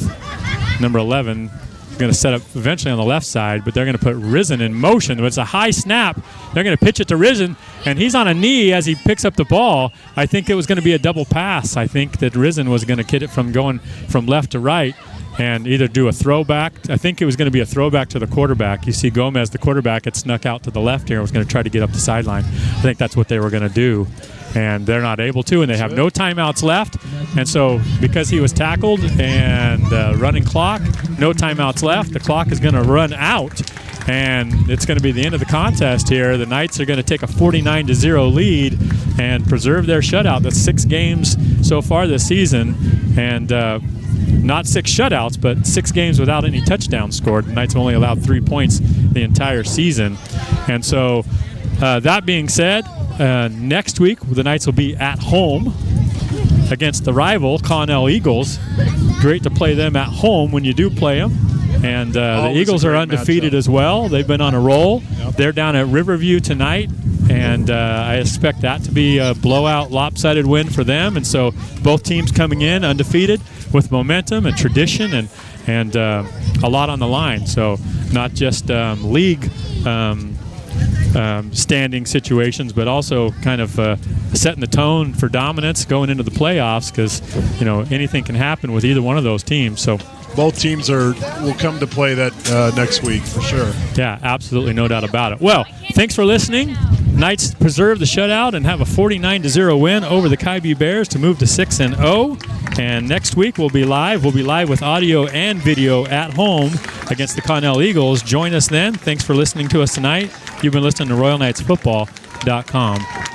S8: Number 11 going to set up eventually on the left side, but they're going to put Risen in motion. It's a high snap. They're going to pitch it to Risen, and he's on a knee as he picks up the ball. I think it was going to be a double pass. I think that Risen was going to get it from going from left to right and either do a throwback. I think it was going to be a throwback to the quarterback. You see Gomez, the quarterback, had snuck out to the left here and was going to try to get up the sideline. I think that's what they were going to do. And they're not able to, and they have no timeouts left. And so because he was tackled and running clock, no timeouts left, the clock is going to run out, and it's going to be the end of the contest here. The Knights are going to take a 49-0 lead and preserve their shutout. That's 6 games so far this season, and not 6 shutouts, but 6 games without any touchdowns scored. The Knights have only allowed 3 points the entire season. And so that being said, next week the Knights will be at home against the rival Connell Eagles. Great to play them at home when you do play them. And the Eagles are undefeated as well. They've been on a roll. Yep. They're down at Riverview tonight, and I expect that to be a blowout, lopsided win for them. And so both teams coming in undefeated with momentum and tradition and a lot on the line. So not just league standing situations, but also kind of setting the tone for dominance going into the playoffs, because anything can happen with either one of those teams. So
S9: both teams will come to play that next week for sure.
S8: Yeah, absolutely, no doubt about it. Well, thanks for listening. Knights preserve the shutout and have a 49-0 win over the KiBe Bears to move to 6-0. And next week we'll be live. We'll be live with audio and video at home against the Connell Eagles. Join us then. Thanks for listening to us tonight. You've been listening to RoyalKnightsFootball.com.